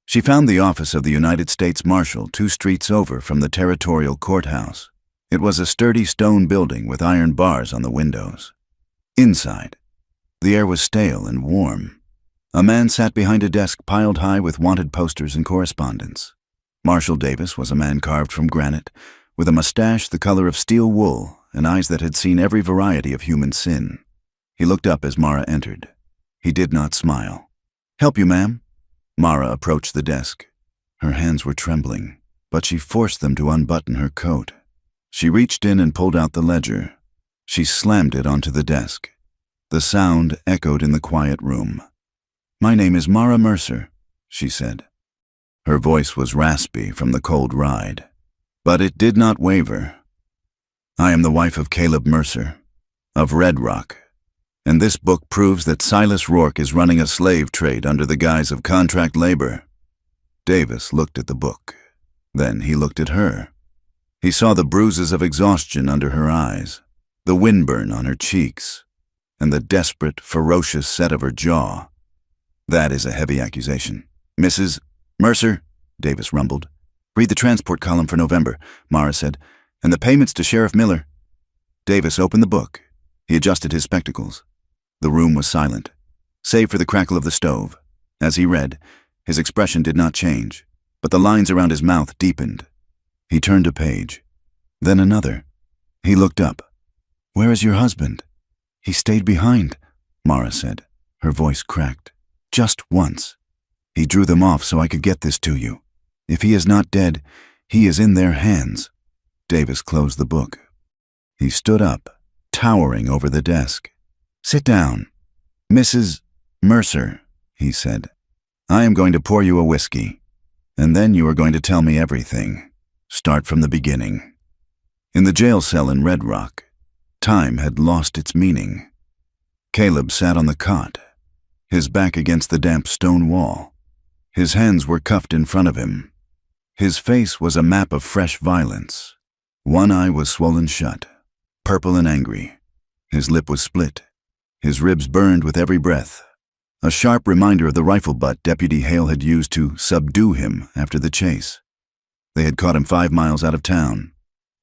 She found the office of the United States Marshal 2 streets over from the territorial courthouse. It was a sturdy stone building with iron bars on the windows. Inside, the air was stale and warm. A man sat behind a desk piled high with wanted posters and correspondence. Marshall Davis was a man carved from granite, with a mustache the color of steel wool and eyes that had seen every variety of human sin. He looked up as Mara entered. He did not smile. "Help you, ma'am?" Mara approached the desk. Her hands were trembling, but she forced them to unbutton her coat. She reached in and pulled out the ledger. She slammed it onto the desk. The sound echoed in the quiet room. "My name is Mara Mercer," she said. Her voice was raspy from the cold ride, but it did not waver. "I am the wife of Caleb Mercer, of Red Rock, and this book proves that Silas Rourke is running a slave trade under the guise of contract labor." Davis looked at the book. Then he looked at her. He saw the bruises of exhaustion under her eyes, the windburn on her cheeks, and the desperate, ferocious set of her jaw. "That is a heavy accusation. Mrs. Mercer," Davis rumbled. "Read the transport column for November," Mara said, "and the payments to Sheriff Miller." Davis opened the book. He adjusted his spectacles. The room was silent, save for the crackle of the stove. As he read, his expression did not change, but the lines around his mouth deepened. He turned a page, then another. He looked up. "Where is your husband?" "He stayed behind," Mara said. Her voice cracked. "Just once. He drew them off so I could get this to you. If he is not dead, he is in their hands." Davis closed the book. He stood up, towering over the desk. "Sit down. Mrs. Mercer," he said. "I am going to pour you a whiskey, and then you are going to tell me everything. Start from the beginning." In the jail cell in Red Rock, time had lost its meaning. Caleb sat on the cot, his back against the damp stone wall. His hands were cuffed in front of him. His face was a map of fresh violence. One eye was swollen shut, purple and angry. His lip was split. His ribs burned with every breath, a sharp reminder of the rifle butt Deputy Hale had used to subdue him after the chase. They had caught him 5 miles out of town.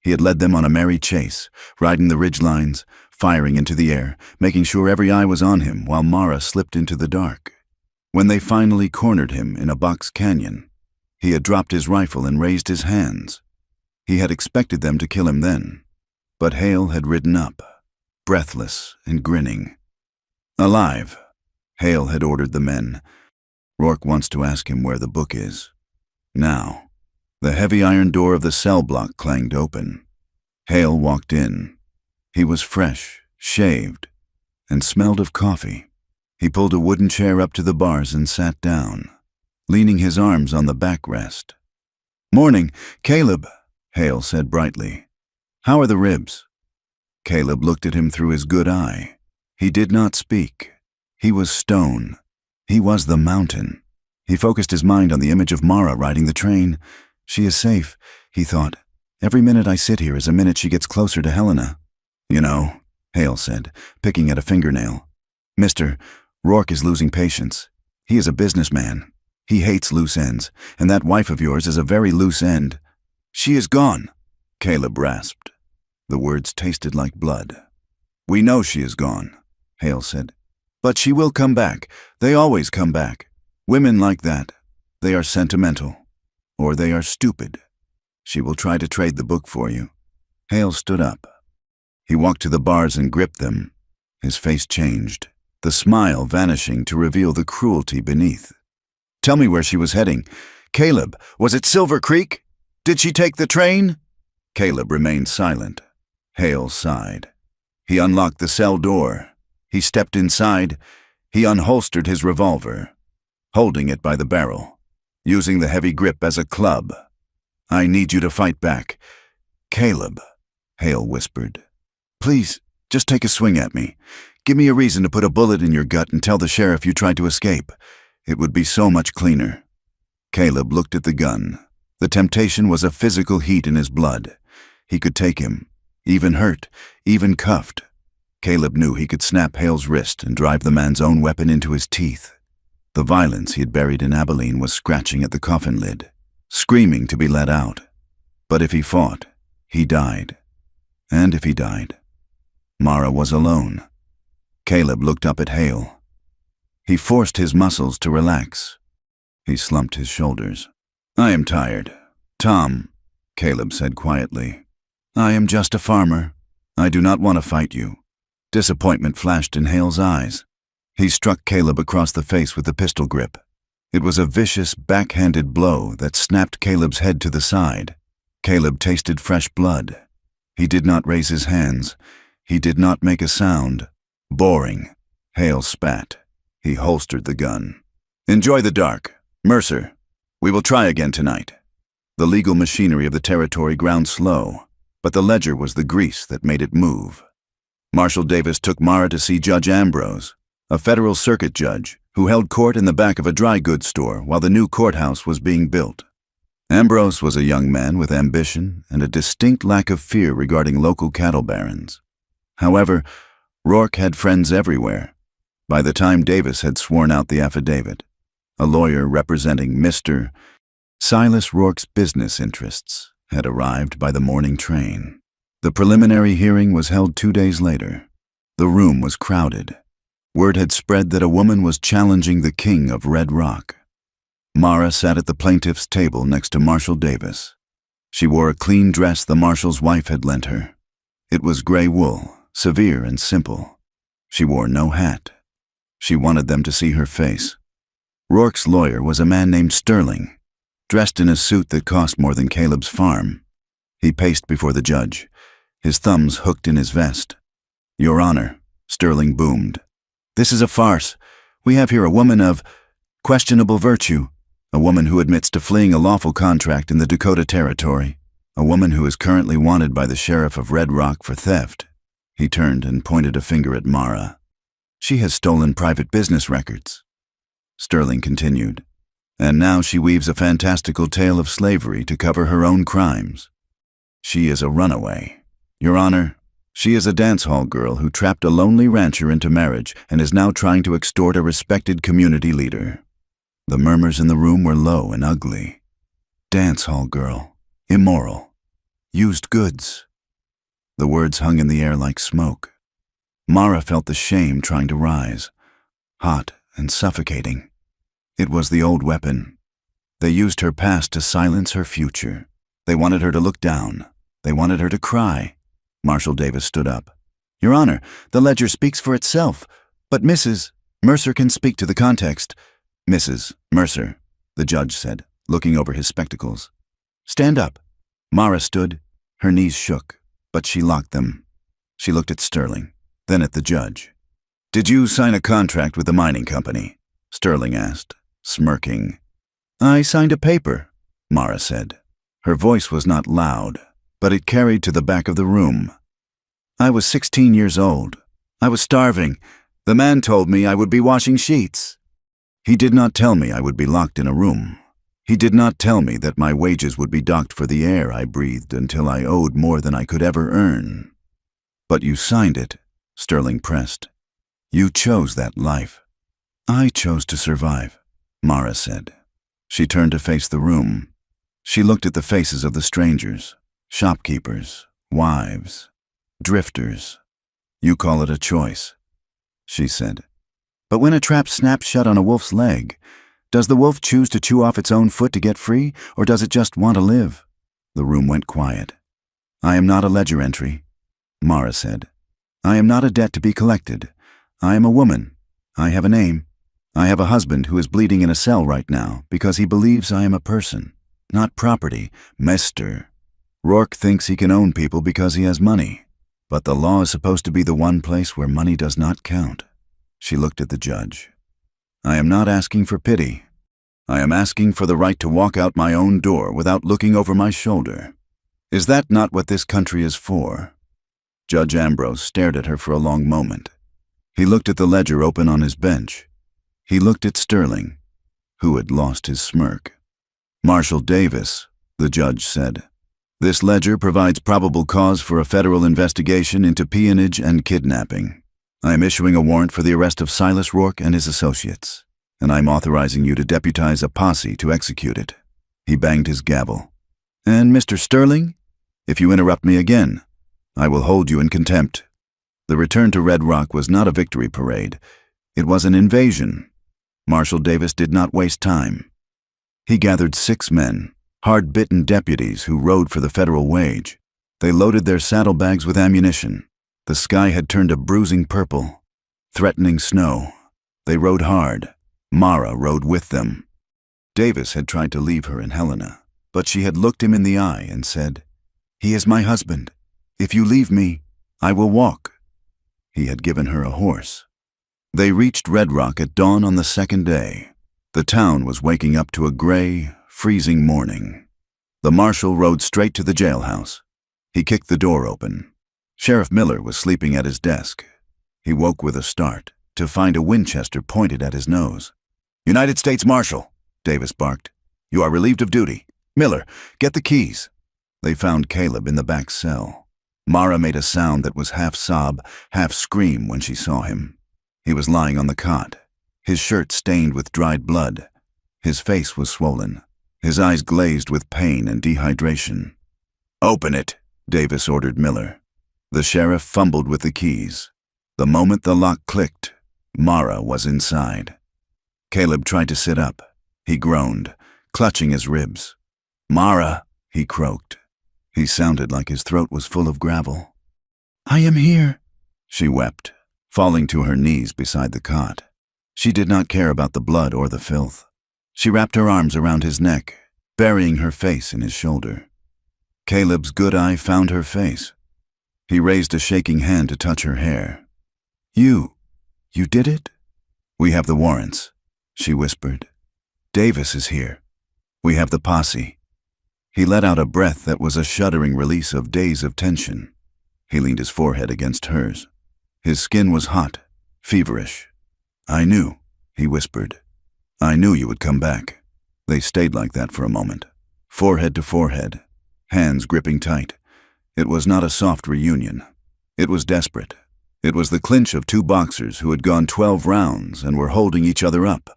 He had led them on a merry chase, riding the ridge lines, firing into the air, making sure every eye was on him while Mara slipped into the dark. When they finally cornered him in a box canyon, he had dropped his rifle and raised his hands. He had expected them to kill him then, but Hale had ridden up, breathless and grinning. "Alive," Hale had ordered the men. "Rourke wants to ask him where the book is." Now, the heavy iron door of the cell block clanged open. Hale walked in. He was fresh, shaved, and smelled of coffee. He pulled a wooden chair up to the bars and sat down, leaning his arms on the backrest. "Morning, Caleb," Hale said brightly. "How are the ribs?" Caleb looked at him through his good eye. He did not speak. He was stone. He was the mountain. He focused his mind on the image of Mara riding the train. "She is safe," he thought. "Every minute I sit here is a minute she gets closer to Helena." "You know," Hale said, picking at a fingernail. "Mister, Rourke is losing patience. He is a businessman. He hates loose ends, and that wife of yours is a very loose end." "She is gone," Caleb rasped. The words tasted like blood. "We know she is gone," Hale said. "But she will come back. They always come back. Women like that. They are sentimental. Or they are stupid. She will try to trade the book for you." Hale stood up. He walked to the bars and gripped them. His face changed, the smile vanishing to reveal the cruelty beneath. "Tell me where she was heading. Caleb, was it Silver Creek? Did she take the train?" Caleb remained silent. Hale sighed. He unlocked the cell door. He stepped inside. He unholstered his revolver, holding it by the barrel, using the heavy grip as a club. "I need you to fight back." "Caleb," Hale whispered. "Please, just take a swing at me. Give me a reason to put a bullet in your gut and tell the sheriff you tried to escape. It would be so much cleaner." Caleb looked at the gun. The temptation was a physical heat in his blood. He could take him, even hurt, even cuffed. Caleb knew he could snap Hale's wrist and drive the man's own weapon into his teeth. The violence he had buried in Abilene was scratching at the coffin lid, screaming to be let out. But if he fought, he died. And if he died, Mara was alone. Caleb looked up at Hale. He forced his muscles to relax. He slumped his shoulders. "I am tired. Tom," Caleb said quietly. "I am just a farmer. I do not want to fight you." Disappointment flashed in Hale's eyes. He struck Caleb across the face with the pistol grip. It was a vicious, backhanded blow that snapped Caleb's head to the side. Caleb tasted fresh blood. He did not raise his hands. He did not make a sound. "Boring," Hale spat. He holstered the gun. "Enjoy the dark. Mercer, we will try again tonight." The legal machinery of the territory ground slow, but the ledger was the grease that made it move. Marshal Davis took Mara to see Judge Ambrose, a federal circuit judge who held court in the back of a dry goods store while the new courthouse was being built. Ambrose was a young man with ambition and a distinct lack of fear regarding local cattle barons. However, Rourke had friends everywhere. By the time Davis had sworn out the affidavit, a lawyer representing Mr. Silas Rourke's business interests had arrived by the morning train. The preliminary hearing was held 2 days later. The room was crowded. Word had spread that a woman was challenging the king of Red Rock. Mara sat at the plaintiff's table next to Marshal Davis. She wore a clean dress the marshal's wife had lent her. It was gray wool, severe and simple. She wore no hat. She wanted them to see her face. Rourke's lawyer was a man named Sterling, dressed in a suit that cost more than Caleb's farm. He paced before the judge, his thumbs hooked in his vest. "Your Honor," Sterling boomed. "This is a farce. We have here a woman of questionable virtue, a woman who admits to fleeing a lawful contract in the Dakota Territory, a woman who is currently wanted by the sheriff of Red Rock for theft." He turned and pointed a finger at Mara. "She has stolen private business records." Sterling continued. "And now she weaves a fantastical tale of slavery to cover her own crimes. She is a runaway. Your Honor, she is a dance hall girl who trapped a lonely rancher into marriage and is now trying to extort a respected community leader." The murmurs in the room were low and ugly. Dance hall girl, immoral, used goods. The words hung in the air like smoke. Mara felt the shame trying to rise, hot and suffocating. It was the old weapon. They used her past to silence her future. They wanted her to look down. They wanted her to cry. Marshal Davis stood up. "Your Honor, the ledger speaks for itself, but Mrs. Mercer can speak to the context." "Mrs. Mercer," the judge said, looking over his spectacles. "Stand up." Mara stood. Her knees shook, but she locked them. She looked at Sterling, then at the judge. "Did you sign a contract with the mining company?" Sterling asked, smirking. "I signed a paper," Mara said. Her voice was not loud, but it carried to the back of the room. "I was 16 years old. I was starving. The man told me I would be washing sheets. He did not tell me I would be locked in a room. He did not tell me that my wages would be docked for the air I breathed until I owed more than I could ever earn." "But you signed it," Sterling pressed. "You chose that life." "I chose to survive," Mara said. She turned to face the room. She looked at the faces of the strangers, shopkeepers, wives, drifters. "You call it a choice," she said. "But when a trap snaps shut on a wolf's leg, does the wolf choose to chew off its own foot to get free, or does it just want to live?" The room went quiet. "I am not a ledger entry," Mara said. "I am not a debt to be collected. I am a woman. I have a name. I have a husband who is bleeding in a cell right now because he believes I am a person, not property, Mr. Rourke thinks he can own people because he has money, but the law is supposed to be the one place where money does not count." She looked at the judge. "I am not asking for pity. I am asking for the right to walk out my own door without looking over my shoulder. Is that not what this country is for?" Judge Ambrose stared at her for a long moment. He looked at the ledger open on his bench. He looked at Sterling, who had lost his smirk. "Marshal Davis," the judge said, "this ledger provides probable cause for a federal investigation into peonage and kidnapping. I am issuing a warrant for the arrest of Silas Rourke and his associates, and I am authorizing you to deputize a posse to execute it." He banged his gavel. "And Mr. Sterling, if you interrupt me again, I will hold you in contempt." The return to Red Rock was not a victory parade. It was an invasion. Marshal Davis did not waste time. He gathered 6 men, hard-bitten deputies who rode for the federal wage. They loaded their saddlebags with ammunition. The sky had turned a bruising purple, threatening snow. They rode hard. Mara rode with them. Davis had tried to leave her in Helena, but she had looked him in the eye and said, "He is my husband. If you leave me, I will walk." He had given her a horse. They reached Red Rock at dawn on the second day. The town was waking up to a gray, freezing morning. The marshal rode straight to the jailhouse. He kicked the door open. Sheriff Miller was sleeping at his desk. He woke with a start to find a Winchester pointed at his nose. "United States Marshal," Davis barked. "You are relieved of duty." Miller, get the keys. They found Caleb in the back cell. Mara made a sound that was half sob, half scream when she saw him. He was lying on the cot, his shirt stained with dried blood. His face was swollen, his eyes glazed with pain and dehydration. "Open it," Davis ordered Miller. The sheriff fumbled with the keys. The moment the lock clicked, Mara was inside. Caleb tried to sit up. He groaned, clutching his ribs. "Mara," he croaked. He sounded like his throat was full of gravel. "I am here," she wept, falling to her knees beside the cot. She did not care about the blood or the filth. She wrapped her arms around his neck, burying her face in his shoulder. Caleb's good eye found her face. He raised a shaking hand to touch her hair. You did it?" "We have the warrants," she whispered. "Davis is here. We have the posse." He let out a breath that was a shuddering release of days of tension. He leaned his forehead against hers. His skin was hot, feverish. "I knew," he whispered. "I knew you would come back." They stayed like that for a moment, forehead to forehead, hands gripping tight. It was not a soft reunion. It was desperate. It was the clinch of two boxers who had gone 12 rounds and were holding each other up.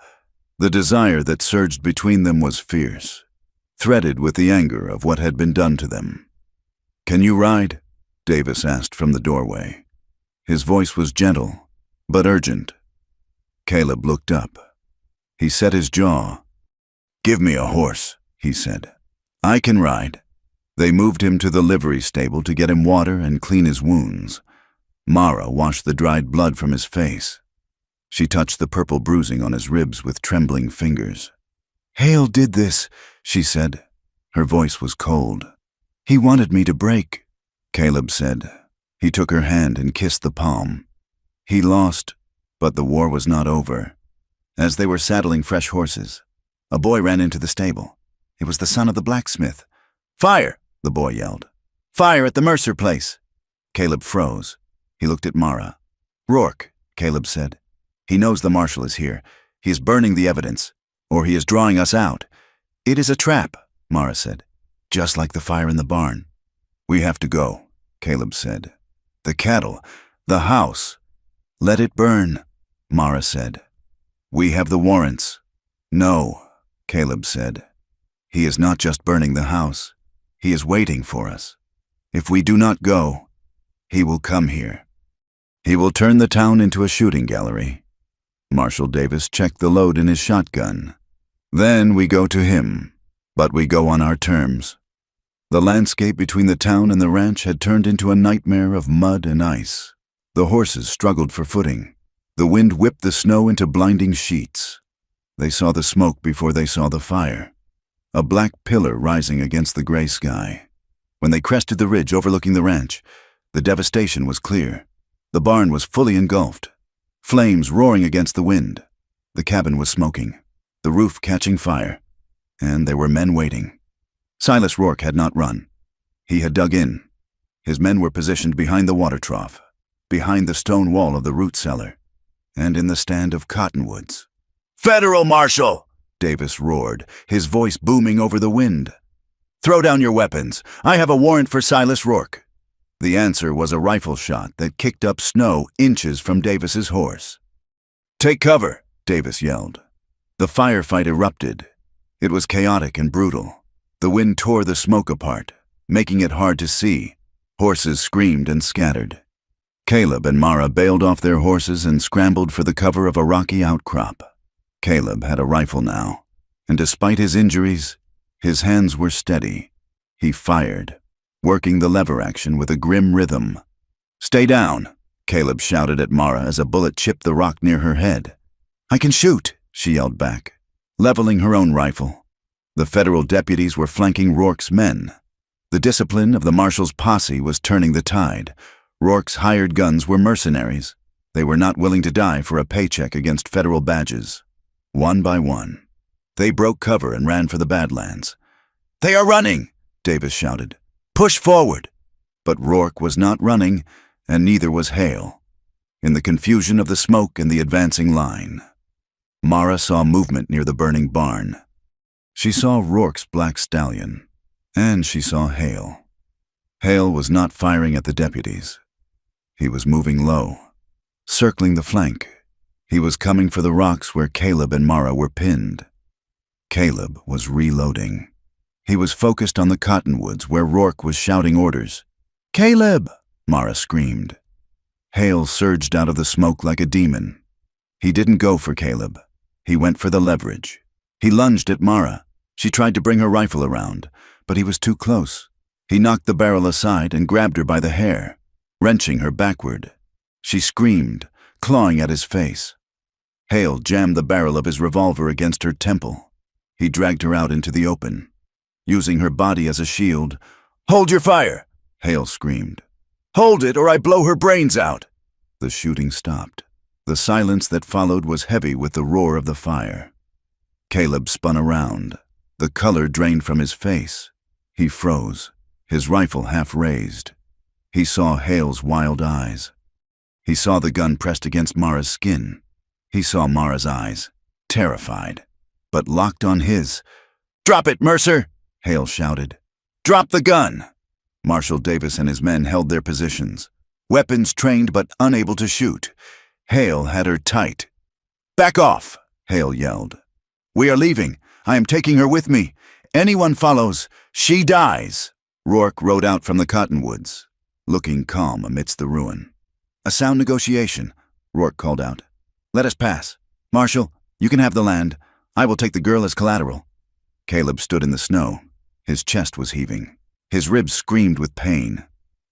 The desire that surged between them was fierce, threaded with the anger of what had been done to them. "Can you ride?" Davis asked from the doorway. His voice was gentle, but urgent. Caleb looked up. He set his jaw. "Give me a horse," he said. "I can ride." They moved him to the livery stable to get him water and clean his wounds. Mara washed the dried blood from his face. She touched the purple bruising on his ribs with trembling fingers. "Hale did this," she said. Her voice was cold. "He wanted me to break," Caleb said. He took her hand and kissed the palm. He lost, but the war was not over. As they were saddling fresh horses, a boy ran into the stable. It was the son of the blacksmith. "Fire!" the boy yelled. "Fire at the Mercer place!" Caleb froze. He looked at Mara. "Rourke," Caleb said. "He knows the marshal is here. He is burning the evidence, or he is drawing us out." "It is a trap," Mara said. "Just like the fire in the barn." "We have to go," Caleb said. "The cattle, the house." "Let it burn," Mara said. "We have the warrants." "No," Caleb said. "He is not just burning the house. He is waiting for us. If we do not go, he will come here. He will turn the town into a shooting gallery." Marshal Davis checked the load in his shotgun. "Then we go to him, but we go on our terms." The landscape between the town and the ranch had turned into a nightmare of mud and ice. The horses struggled for footing. The wind whipped the snow into blinding sheets. They saw the smoke before they saw the fire, a black pillar rising against the gray sky. When they crested the ridge overlooking the ranch, the devastation was clear. The barn was fully engulfed, flames roaring against the wind. The cabin was smoking, the roof catching fire, and there were men waiting. Silas Rourke had not run. He had dug in. His men were positioned behind the water trough, behind the stone wall of the root cellar, and in the stand of cottonwoods. "Federal Marshal!" Davis roared, his voice booming over the wind. "Throw down your weapons. I have a warrant for Silas Rourke." The answer was a rifle shot that kicked up snow inches from Davis's horse. "Take cover," Davis yelled. The firefight erupted. It was chaotic and brutal. The wind tore the smoke apart, making it hard to see. Horses screamed and scattered. Caleb and Mara bailed off their horses and scrambled for the cover of a rocky outcrop. Caleb had a rifle now, and despite his injuries, his hands were steady. He fired, working the lever action with a grim rhythm. "Stay down," Caleb shouted at Mara as a bullet chipped the rock near her head. "I can shoot," she yelled back, leveling her own rifle. The federal deputies were flanking Rourke's men. The discipline of the marshal's posse was turning the tide. Rourke's hired guns were mercenaries. They were not willing to die for a paycheck against federal badges. One by one, they broke cover and ran for the Badlands. "They are running!" Davis shouted. "Push forward!" But Rourke was not running, and neither was Hale. In the confusion of the smoke and the advancing line, Mara saw movement near the burning barn. She saw Rourke's black stallion, and she saw Hale. Hale was not firing at the deputies. He was moving low, circling the flank. He was coming for the rocks where Caleb and Mara were pinned. Caleb was reloading. He was focused on the cottonwoods where Rourke was shouting orders. "Caleb!" Mara screamed. Hale surged out of the smoke like a demon. He didn't go for Caleb. He went for the leverage. He lunged at Mara. She tried to bring her rifle around, but he was too close. He knocked the barrel aside and grabbed her by the hair, wrenching her backward. She screamed, clawing at his face. Hale jammed the barrel of his revolver against her temple. He dragged her out into the open. Using her body as a shield, "Hold your fire!" Hale screamed. "Hold it or I blow her brains out!" The shooting stopped. The silence that followed was heavy with the roar of the fire. Caleb spun around. The color drained from his face. He froze, his rifle half raised. He saw Hale's wild eyes. He saw the gun pressed against Mara's skin. He saw Mara's eyes, terrified, but locked on his. "Drop it, Mercer!" Hale shouted. "Drop the gun!" Marshal Davis and his men held their positions, weapons trained but unable to shoot. Hale had her tight. "Back off!" Hale yelled. "We are leaving. I am taking her with me. Anyone follows, she dies." Rourke rode out from the cottonwoods, looking calm amidst the ruin. "A sound negotiation," Rourke called out. "Let us pass. Marshal, you can have the land. I will take the girl as collateral." Caleb stood in the snow. His chest was heaving. His ribs screamed with pain.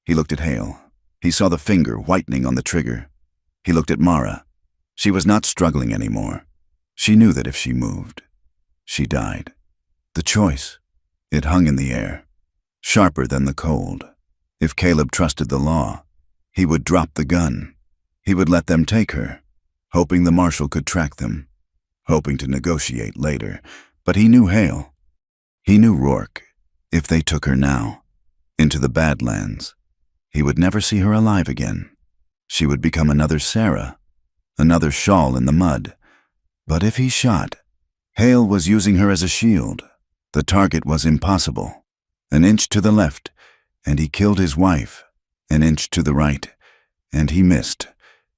He looked at Hale. He saw the finger whitening on the trigger. He looked at Mara. She was not struggling anymore. She knew that if she moved, she died. The choice, it hung in the air, sharper than the cold. If Caleb trusted the law, he would drop the gun. He would let them take her, hoping the marshal could track them, hoping to negotiate later. But he knew Hale. He knew Rourke. If they took her now, into the Badlands, he would never see her alive again. She would become another Sarah, another shawl in the mud. But if he shot, Hale was using her as a shield. The target was impossible. An inch to the left, and he killed his wife. An inch to the right, and he missed,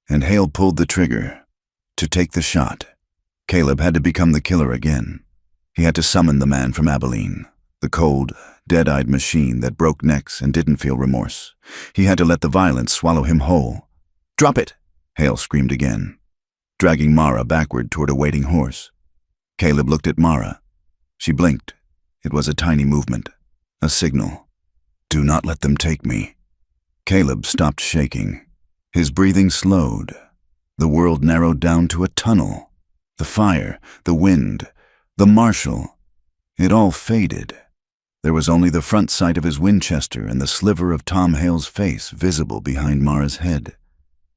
and Hale pulled the trigger to take the shot. Caleb had to become the killer again. He had to summon the man from Abilene, the cold, dead-eyed machine that broke necks and didn't feel remorse. He had to let the violence swallow him whole. "Drop it!" Hale screamed again, dragging Mara backward toward a waiting horse. Caleb looked at Mara. She blinked. It was a tiny movement, a signal. "Do not let them take me." Caleb stopped shaking. His breathing slowed. The world narrowed down to a tunnel. The fire, the wind, the marshal, it all faded. There was only the front sight of his Winchester and the sliver of Tom Hale's face visible behind Mara's head.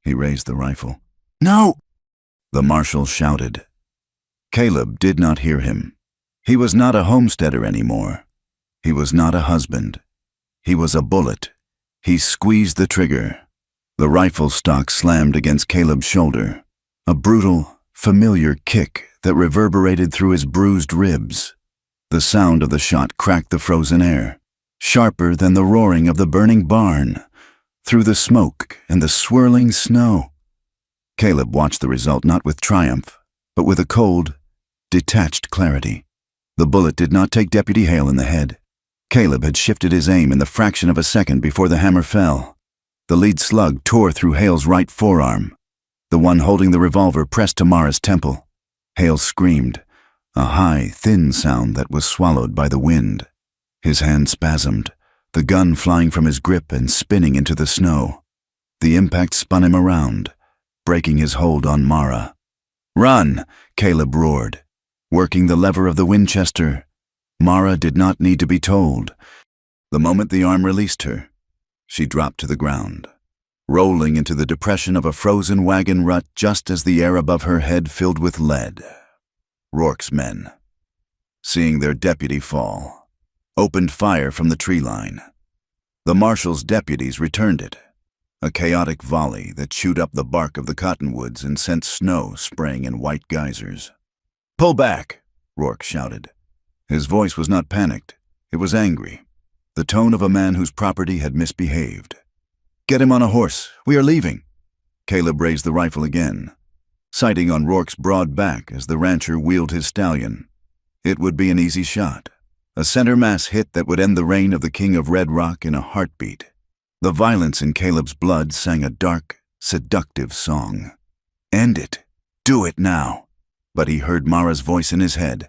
He raised the rifle. "No!" the marshal shouted. Caleb did not hear him. He was not a homesteader anymore. He was not a husband. He was a bullet. He squeezed the trigger. The rifle stock slammed against Caleb's shoulder, a brutal, familiar kick that reverberated through his bruised ribs. The sound of the shot cracked the frozen air, sharper than the roaring of the burning barn, through the smoke and the swirling snow. Caleb watched the result not with triumph, but with a cold, detached clarity. The bullet did not take Deputy Hale in the head. Caleb had shifted his aim in the fraction of a second before the hammer fell. The lead slug tore through Hale's right forearm. The one holding the revolver pressed to Mara's temple. Hale screamed, a high, thin sound that was swallowed by the wind. His hand spasmed, the gun flying from his grip and spinning into the snow. The impact spun him around, breaking his hold on Mara. "Run!" Caleb roared. Working the lever of the Winchester, Mara did not need to be told. The moment the arm released her, she dropped to the ground, rolling into the depression of a frozen wagon rut just as the air above her head filled with lead. Rourke's men, seeing their deputy fall, opened fire from the tree line. The marshal's deputies returned it, a chaotic volley that chewed up the bark of the cottonwoods and sent snow spraying in white geysers. "Pull back!" Rourke shouted. His voice was not panicked. It was angry, the tone of a man whose property had misbehaved. "Get him on a horse. We are leaving." Caleb raised the rifle again, sighting on Rourke's broad back as the rancher wheeled his stallion. It would be an easy shot, a center mass hit that would end the reign of the King of Red Rock in a heartbeat. The violence in Caleb's blood sang a dark, seductive song. End it. Do it now. But he heard Mara's voice in his head.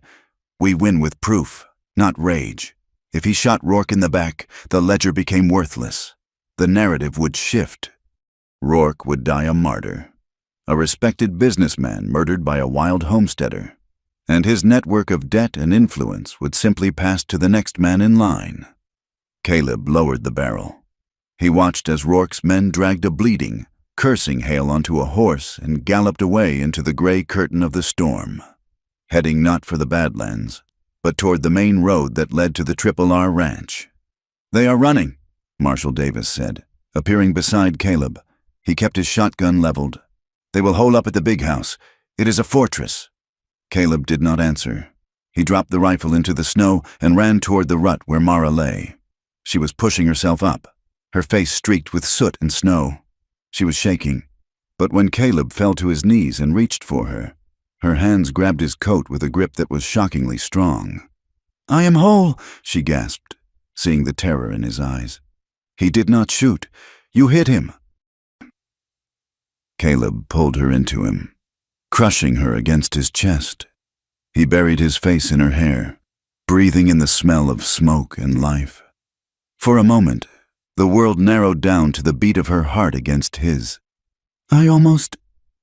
We win with proof, not rage. If he shot Rourke in the back, the ledger became worthless. The narrative would shift. Rourke would die a martyr, a respected businessman murdered by a wild homesteader, and his network of debt and influence would simply pass to the next man in line. Caleb lowered the barrel. He watched as Rourke's men dragged a bleeding, cursing Hale onto a horse and galloped away into the gray curtain of the storm, heading not for the Badlands, but toward the main road that led to the Triple R Ranch. "They are running," Marshal Davis said, appearing beside Caleb. He kept his shotgun leveled. "They will hole up at the big house. It is a fortress." Caleb did not answer. He dropped the rifle into the snow and ran toward the rut where Mara lay. She was pushing herself up, her face streaked with soot and snow. She was shaking, but when Caleb fell to his knees and reached for her, her hands grabbed his coat with a grip that was shockingly strong. "I am whole," she gasped, seeing the terror in his eyes. "He did not shoot. You hit him." Caleb pulled her into him, crushing her against his chest. He buried his face in her hair, breathing in the smell of smoke and life. For a moment, the world narrowed down to the beat of her heart against his. "I almost,"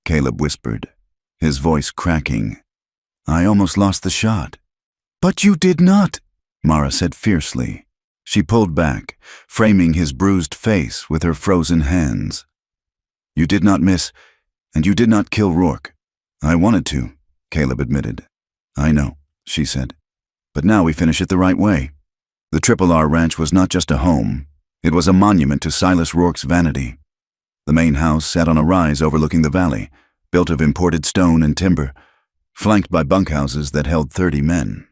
Caleb whispered, his voice cracking. "I almost lost the shot." "But you did not," Mara said fiercely. She pulled back, framing his bruised face with her frozen hands. "You did not miss, and you did not kill Rourke." "I wanted to," Caleb admitted. "I know," she said. "But now we finish it the right way." The Triple R Ranch was not just a home. It was a monument to Silas Rourke's vanity. The main house sat on a rise overlooking the valley, built of imported stone and timber, flanked by bunkhouses that held 30 men.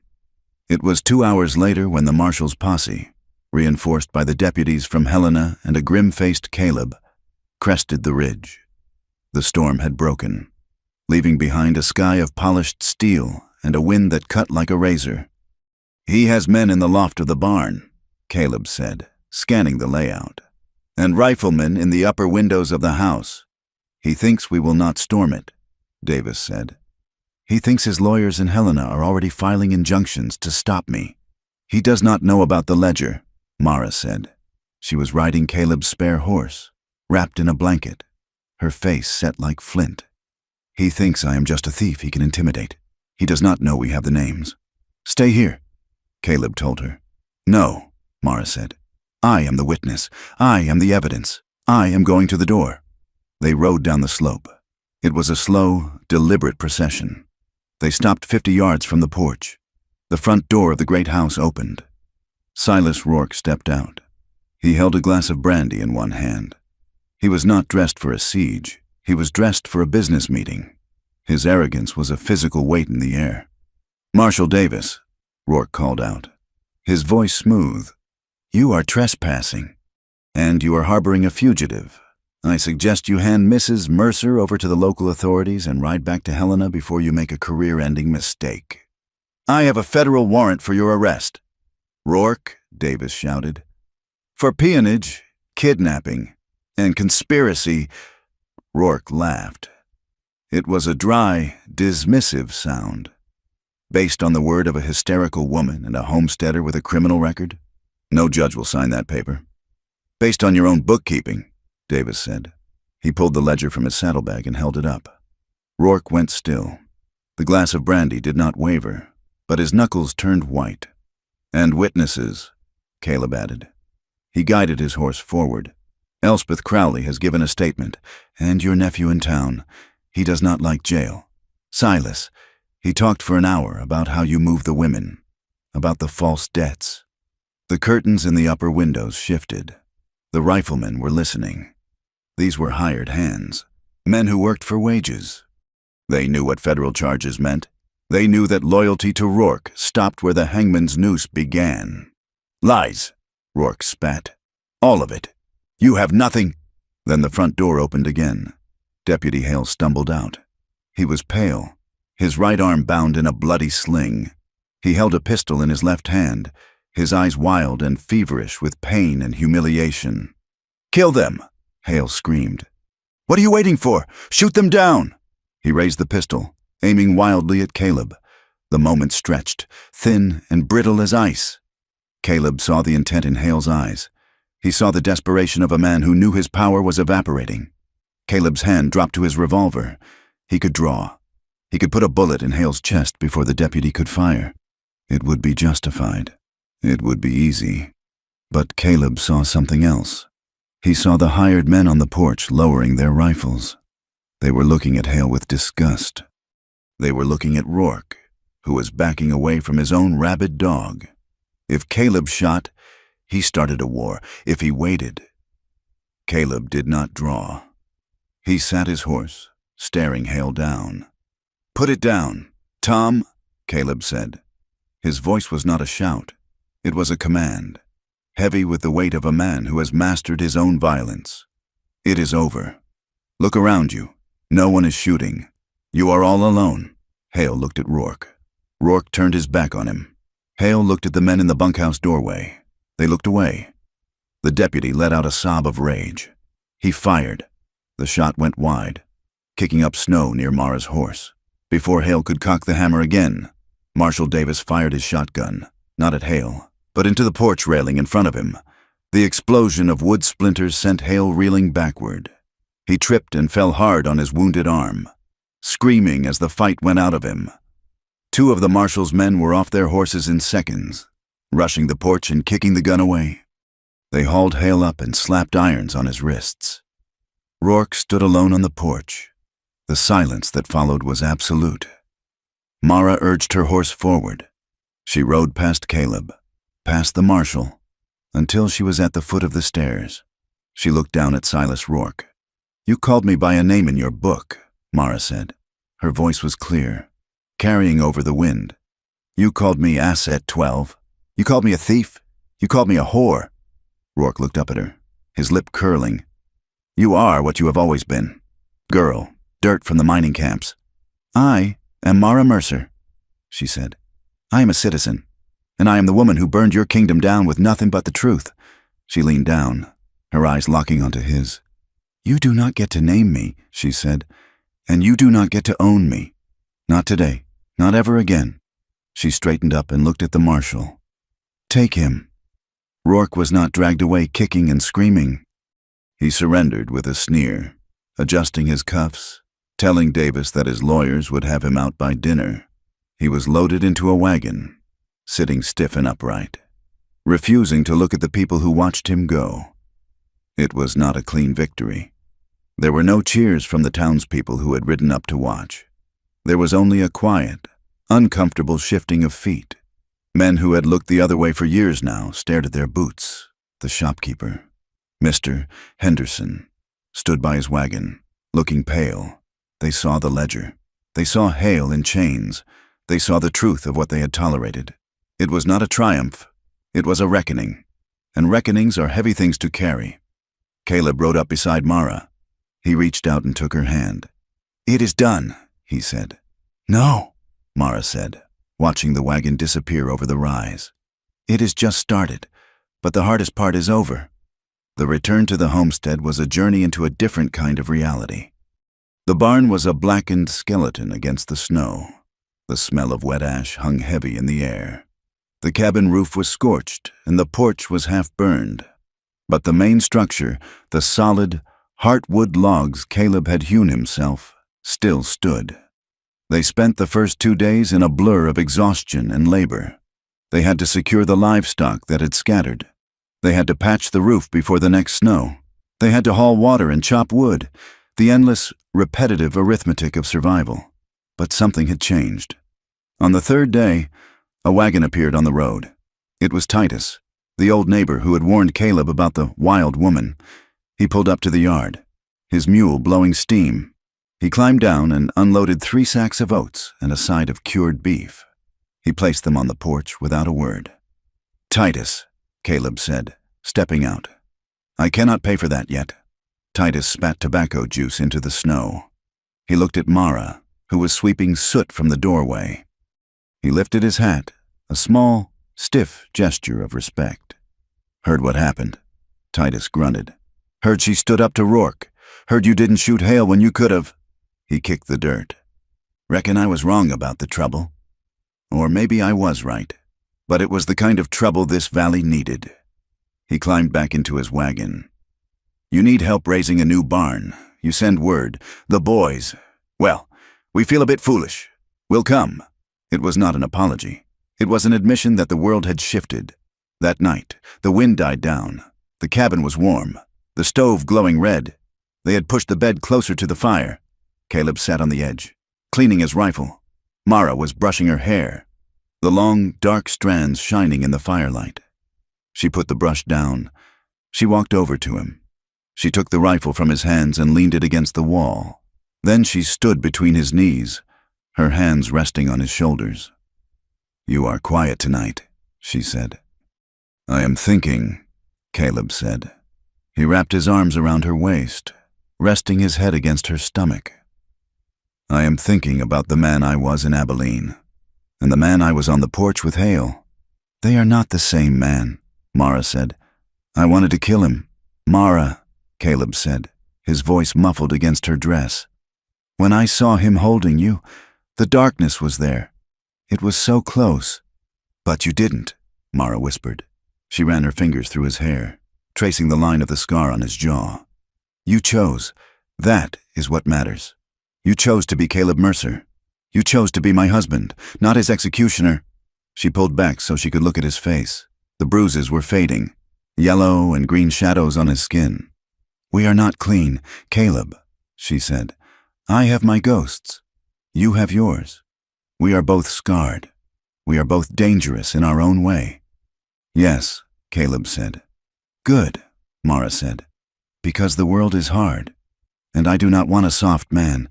It was 2 hours later when the marshal's posse, reinforced by the deputies from Helena and a grim-faced Caleb, crested the ridge. The storm had broken, leaving behind a sky of polished steel and a wind that cut like a razor. "He has men in the loft of the barn," Caleb said, scanning the layout, "and riflemen in the upper windows of the house. He thinks we will not storm it," Davis said. "He thinks his lawyers in Helena are already filing injunctions to stop me." "He does not know about the ledger," Mara said. She was riding Caleb's spare horse, wrapped in a blanket, her face set like flint. "He thinks I am just a thief he can intimidate. He does not know we have the names." "Stay here," Caleb told her. "No," Mara said. "I am the witness. I am the evidence. I am going to the door." They rode down the slope. It was a slow, deliberate procession. They stopped 50 yards from the porch. The front door of the great house opened. Silas Rourke stepped out. He held a glass of brandy in one hand. He was not dressed for a siege. He was dressed for a business meeting. His arrogance was a physical weight in the air. "Marshal Davis," Rourke called out, his voice smooth. "You are trespassing, and you are harboring a fugitive. I suggest you hand Mrs. Mercer over to the local authorities and ride back to Helena before you make a career-ending mistake." "I have a federal warrant for your arrest." "Rourke," Davis shouted. "For peonage, kidnapping, and conspiracy." Rourke laughed. It was a dry, dismissive sound, based on the word of a hysterical woman and a homesteader with a criminal record. "No judge will sign that paper." "Based on your own bookkeeping," Davis said. He pulled the ledger from his saddlebag and held it up. Rourke went still. The glass of brandy did not waver, but his knuckles turned white. "And witnesses," Caleb added. He guided his horse forward. "Elspeth Crowley has given a statement, and your nephew in town. He does not like jail. Silas, he talked for an hour about how you move the women, about the false debts." The curtains in the upper windows shifted. The riflemen were listening. These were hired hands, men who worked for wages. They knew what federal charges meant. They knew that loyalty to Rourke stopped where the hangman's noose began. "Lies," Rourke spat. "All of it. You have nothing." Then the front door opened again. Deputy Hale stumbled out. He was pale, his right arm bound in a bloody sling. He held a pistol in his left hand, his eyes wild and feverish with pain and humiliation. "Kill them!" Hale screamed. "What are you waiting for? Shoot them down!" He raised the pistol, aiming wildly at Caleb. The moment stretched, thin and brittle as ice. Caleb saw the intent in Hale's eyes. He saw the desperation of a man who knew his power was evaporating. Caleb's hand dropped to his revolver. He could draw. He could put a bullet in Hale's chest before the deputy could fire. It would be justified. It would be easy. But Caleb saw something else. He saw the hired men on the porch lowering their rifles. They were looking at Hale with disgust. They were looking at Rourke, who was backing away from his own rabid dog. If Caleb shot, he started a war. If he waited, Caleb did not draw. He sat his horse, staring Hale down. "Put it down, Tom," Caleb said. His voice was not a shout. It was a command, heavy with the weight of a man who has mastered his own violence. "It is over. Look around you. No one is shooting. You are all alone." Hale looked at Rourke. Rourke turned his back on him. Hale looked at the men in the bunkhouse doorway. They looked away. The deputy let out a sob of rage. He fired. The shot went wide, kicking up snow near Mara's horse. Before Hale could cock the hammer again, Marshal Davis fired his shotgun, not at Hale, but into the porch railing in front of him. The explosion of wood splinters sent Hale reeling backward. He tripped and fell hard on his wounded arm, screaming as the fight went out of him. Two of the marshal's men were off their horses in seconds, rushing the porch and kicking the gun away. They hauled Hale up and slapped irons on his wrists. Rourke stood alone on the porch. The silence that followed was absolute. Mara urged her horse forward. She rode past Caleb, past the marshal, until she was at the foot of the stairs. She looked down at Silas Rourke. "You called me by a name in your book," Mara said. Her voice was clear, carrying over the wind. "You called me Asset 12. You called me a thief. You called me a whore." Rourke looked up at her, his lip curling. "You are what you have always been. Girl, dirt from the mining camps." "I am Mara Mercer," she said. "I am a citizen, and I am the woman who burned your kingdom down with nothing but the truth." She leaned down, her eyes locking onto his. "You do not get to name me," she said, "and you do not get to own me. Not today, not ever again." She straightened up and looked at the marshal. "Take him." Rourke was not dragged away kicking and screaming. He surrendered with a sneer, adjusting his cuffs, telling Davis that his lawyers would have him out by dinner. He was loaded into a wagon, sitting stiff and upright, refusing to look at the people who watched him go. It was not a clean victory. There were no cheers from the townspeople who had ridden up to watch. There was only a quiet, uncomfortable shifting of feet. Men who had looked the other way for years now stared at their boots. The shopkeeper, Mr. Henderson, stood by his wagon, looking pale. They saw the ledger. They saw Hale in chains. They saw the truth of what they had tolerated. It was not a triumph. It was a reckoning. And reckonings are heavy things to carry. Caleb rode up beside Mara. He reached out and took her hand. "It is done," he said. "No," Mara said, watching the wagon disappear over the rise. "It has just started, but the hardest part is over." The return to the homestead was a journey into a different kind of reality. The barn was a blackened skeleton against the snow. The smell of wet ash hung heavy in the air. The cabin roof was scorched, and the porch was half burned. But the main structure, the solid, heartwood logs Caleb had hewn himself, still stood. They spent the first 2 days in a blur of exhaustion and labor. They had to secure the livestock that had scattered. They had to patch the roof before the next snow. They had to haul water and chop wood, the endless, repetitive arithmetic of survival. But something had changed. On the 3rd day, a wagon appeared on the road. It was Titus, the old neighbor who had warned Caleb about the wild woman. He pulled up to the yard, his mule blowing steam. He climbed down and unloaded 3 sacks of oats and a side of cured beef. He placed them on the porch without a word. "Titus," Caleb said, stepping out. "I cannot pay for that yet." Titus spat tobacco juice into the snow. He looked at Mara, who was sweeping soot from the doorway. He lifted his hat, a small, stiff gesture of respect. "Heard what happened?" Titus grunted. "Heard she stood up to Rourke. Heard you didn't shoot Hale when you could have." He kicked the dirt. "Reckon I was wrong about the trouble. Or maybe I was right. But it was the kind of trouble this valley needed." He climbed back into his wagon. "You need help raising a new barn. You send word. The boys. Well, we feel a bit foolish. We'll come." It was not an apology. It was an admission that the world had shifted. That night, the wind died down. The cabin was warm, the stove glowing red. They had pushed the bed closer to the fire. Caleb sat on the edge, cleaning his rifle. Mara was brushing her hair, the long, dark strands shining in the firelight. She put the brush down. She walked over to him. She took the rifle from his hands and leaned it against the wall. Then she stood between his knees, her hands resting on his shoulders. "You are quiet tonight," she said. "I am thinking," Caleb said. He wrapped his arms around her waist, resting his head against her stomach. "I am thinking about the man I was in Abilene, and the man I was on the porch with Hale. They are not the same man," Mara said. "I wanted to kill him." "Mara," Caleb said, his voice muffled against her dress. "When I saw him holding you, the darkness was there. It was so close." "But you didn't," Mara whispered. She ran her fingers through his hair, tracing the line of the scar on his jaw. "You chose. That is what matters. You chose to be Caleb Mercer. You chose to be my husband, not his executioner." She pulled back so she could look at his face. The bruises were fading, yellow and green shadows on his skin. "We are not clean, Caleb," she said. "I have my ghosts. You have yours. We are both scarred. We are both dangerous in our own way." "Yes," Caleb said. "Good," Mara said, "because the world is hard, and I do not want a soft man.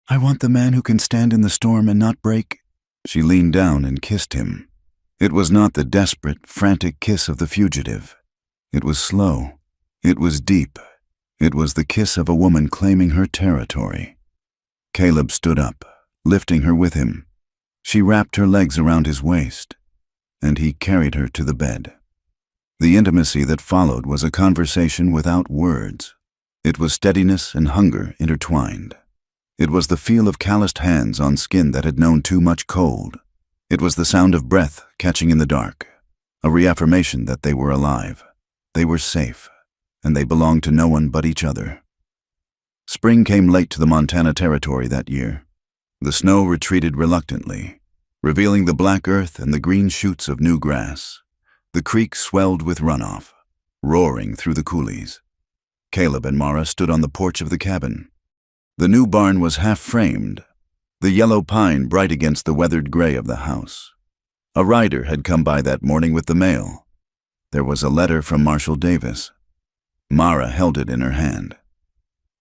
I want the man who can stand in the storm and not break." She leaned down and kissed him. It was not the desperate, frantic kiss of the fugitive. It was slow. It was deep. It was the kiss of a woman claiming her territory. Caleb stood up, lifting her with him. She wrapped her legs around his waist, and he carried her to the bed. The intimacy that followed was a conversation without words. It was steadiness and hunger intertwined. It was the feel of calloused hands on skin that had known too much cold. It was the sound of breath catching in the dark, a reaffirmation that they were alive, they were safe, and they belonged to no one but each other. Spring came late to the Montana Territory that year. The snow retreated reluctantly, revealing the black earth and the green shoots of new grass. The creek swelled with runoff, roaring through the coulees. Caleb and Mara stood on the porch of the cabin. The new barn was half-framed, the yellow pine bright against the weathered gray of the house. A rider had come by that morning with the mail. There was a letter from Marshal Davis. Mara held it in her hand.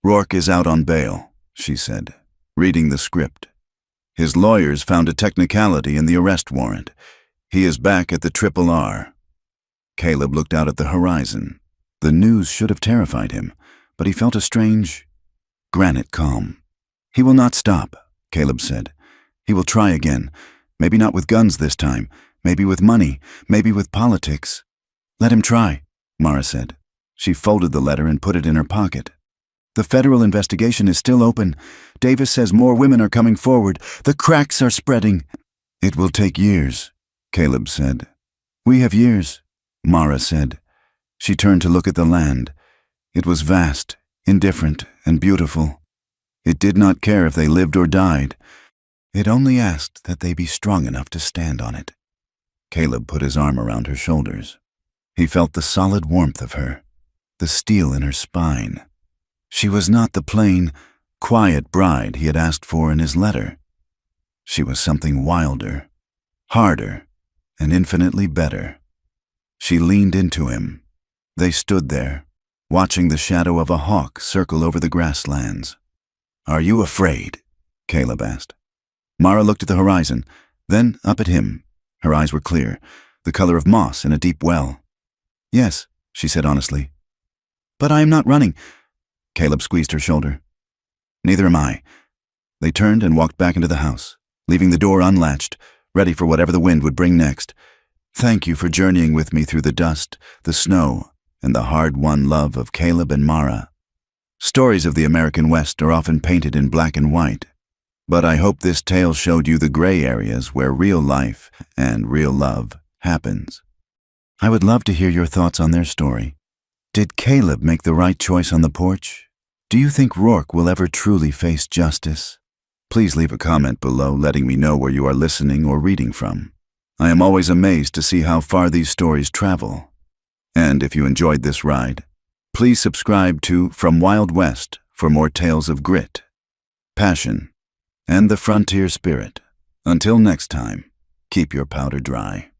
"Rourke is out on bail," she said, reading the script. "His lawyers found a technicality in the arrest warrant. He is back at the RRR." Caleb looked out at the horizon. The news should have terrified him, but he felt a strange, granite calm. "He will not stop," Caleb said. "He will try again. Maybe not with guns this time. Maybe with money. Maybe with politics." "Let him try," Mara said. She folded the letter and put it in her pocket. "The federal investigation is still open. Davis says more women are coming forward. The cracks are spreading." "It will take years," Caleb said. "We have years," Mara said. She turned to look at the land. It was vast, indifferent, and beautiful. It did not care if they lived or died. It only asked that they be strong enough to stand on it. Caleb put his arm around her shoulders. He felt the solid warmth of her, the steel in her spine. She was not the plain, quiet bride he had asked for in his letter. She was something wilder, harder, and infinitely better. She leaned into him. They stood there, watching the shadow of a hawk circle over the grasslands. "Are you afraid?" Caleb asked. Mara looked at the horizon, then up at him. Her eyes were clear, the color of moss in a deep well. "Yes," she said honestly. "But I am not running." Caleb squeezed her shoulder. "Neither am I." They turned and walked back into the house, leaving the door unlatched, ready for whatever the wind would bring next. Thank you for journeying with me through the dust, the snow, and the hard-won love of Caleb and Mara. Stories of the American West are often painted in black and white, but I hope this tale showed you the gray areas where real life and real love happens. I would love to hear your thoughts on their story. Did Caleb make the right choice on the porch? Do you think Rourke will ever truly face justice? Please leave a comment below letting me know where you are listening or reading from. I am always amazed to see how far these stories travel. And if you enjoyed this ride, please subscribe to From Wild West for more tales of grit, passion, and the frontier spirit. Until next time, keep your powder dry.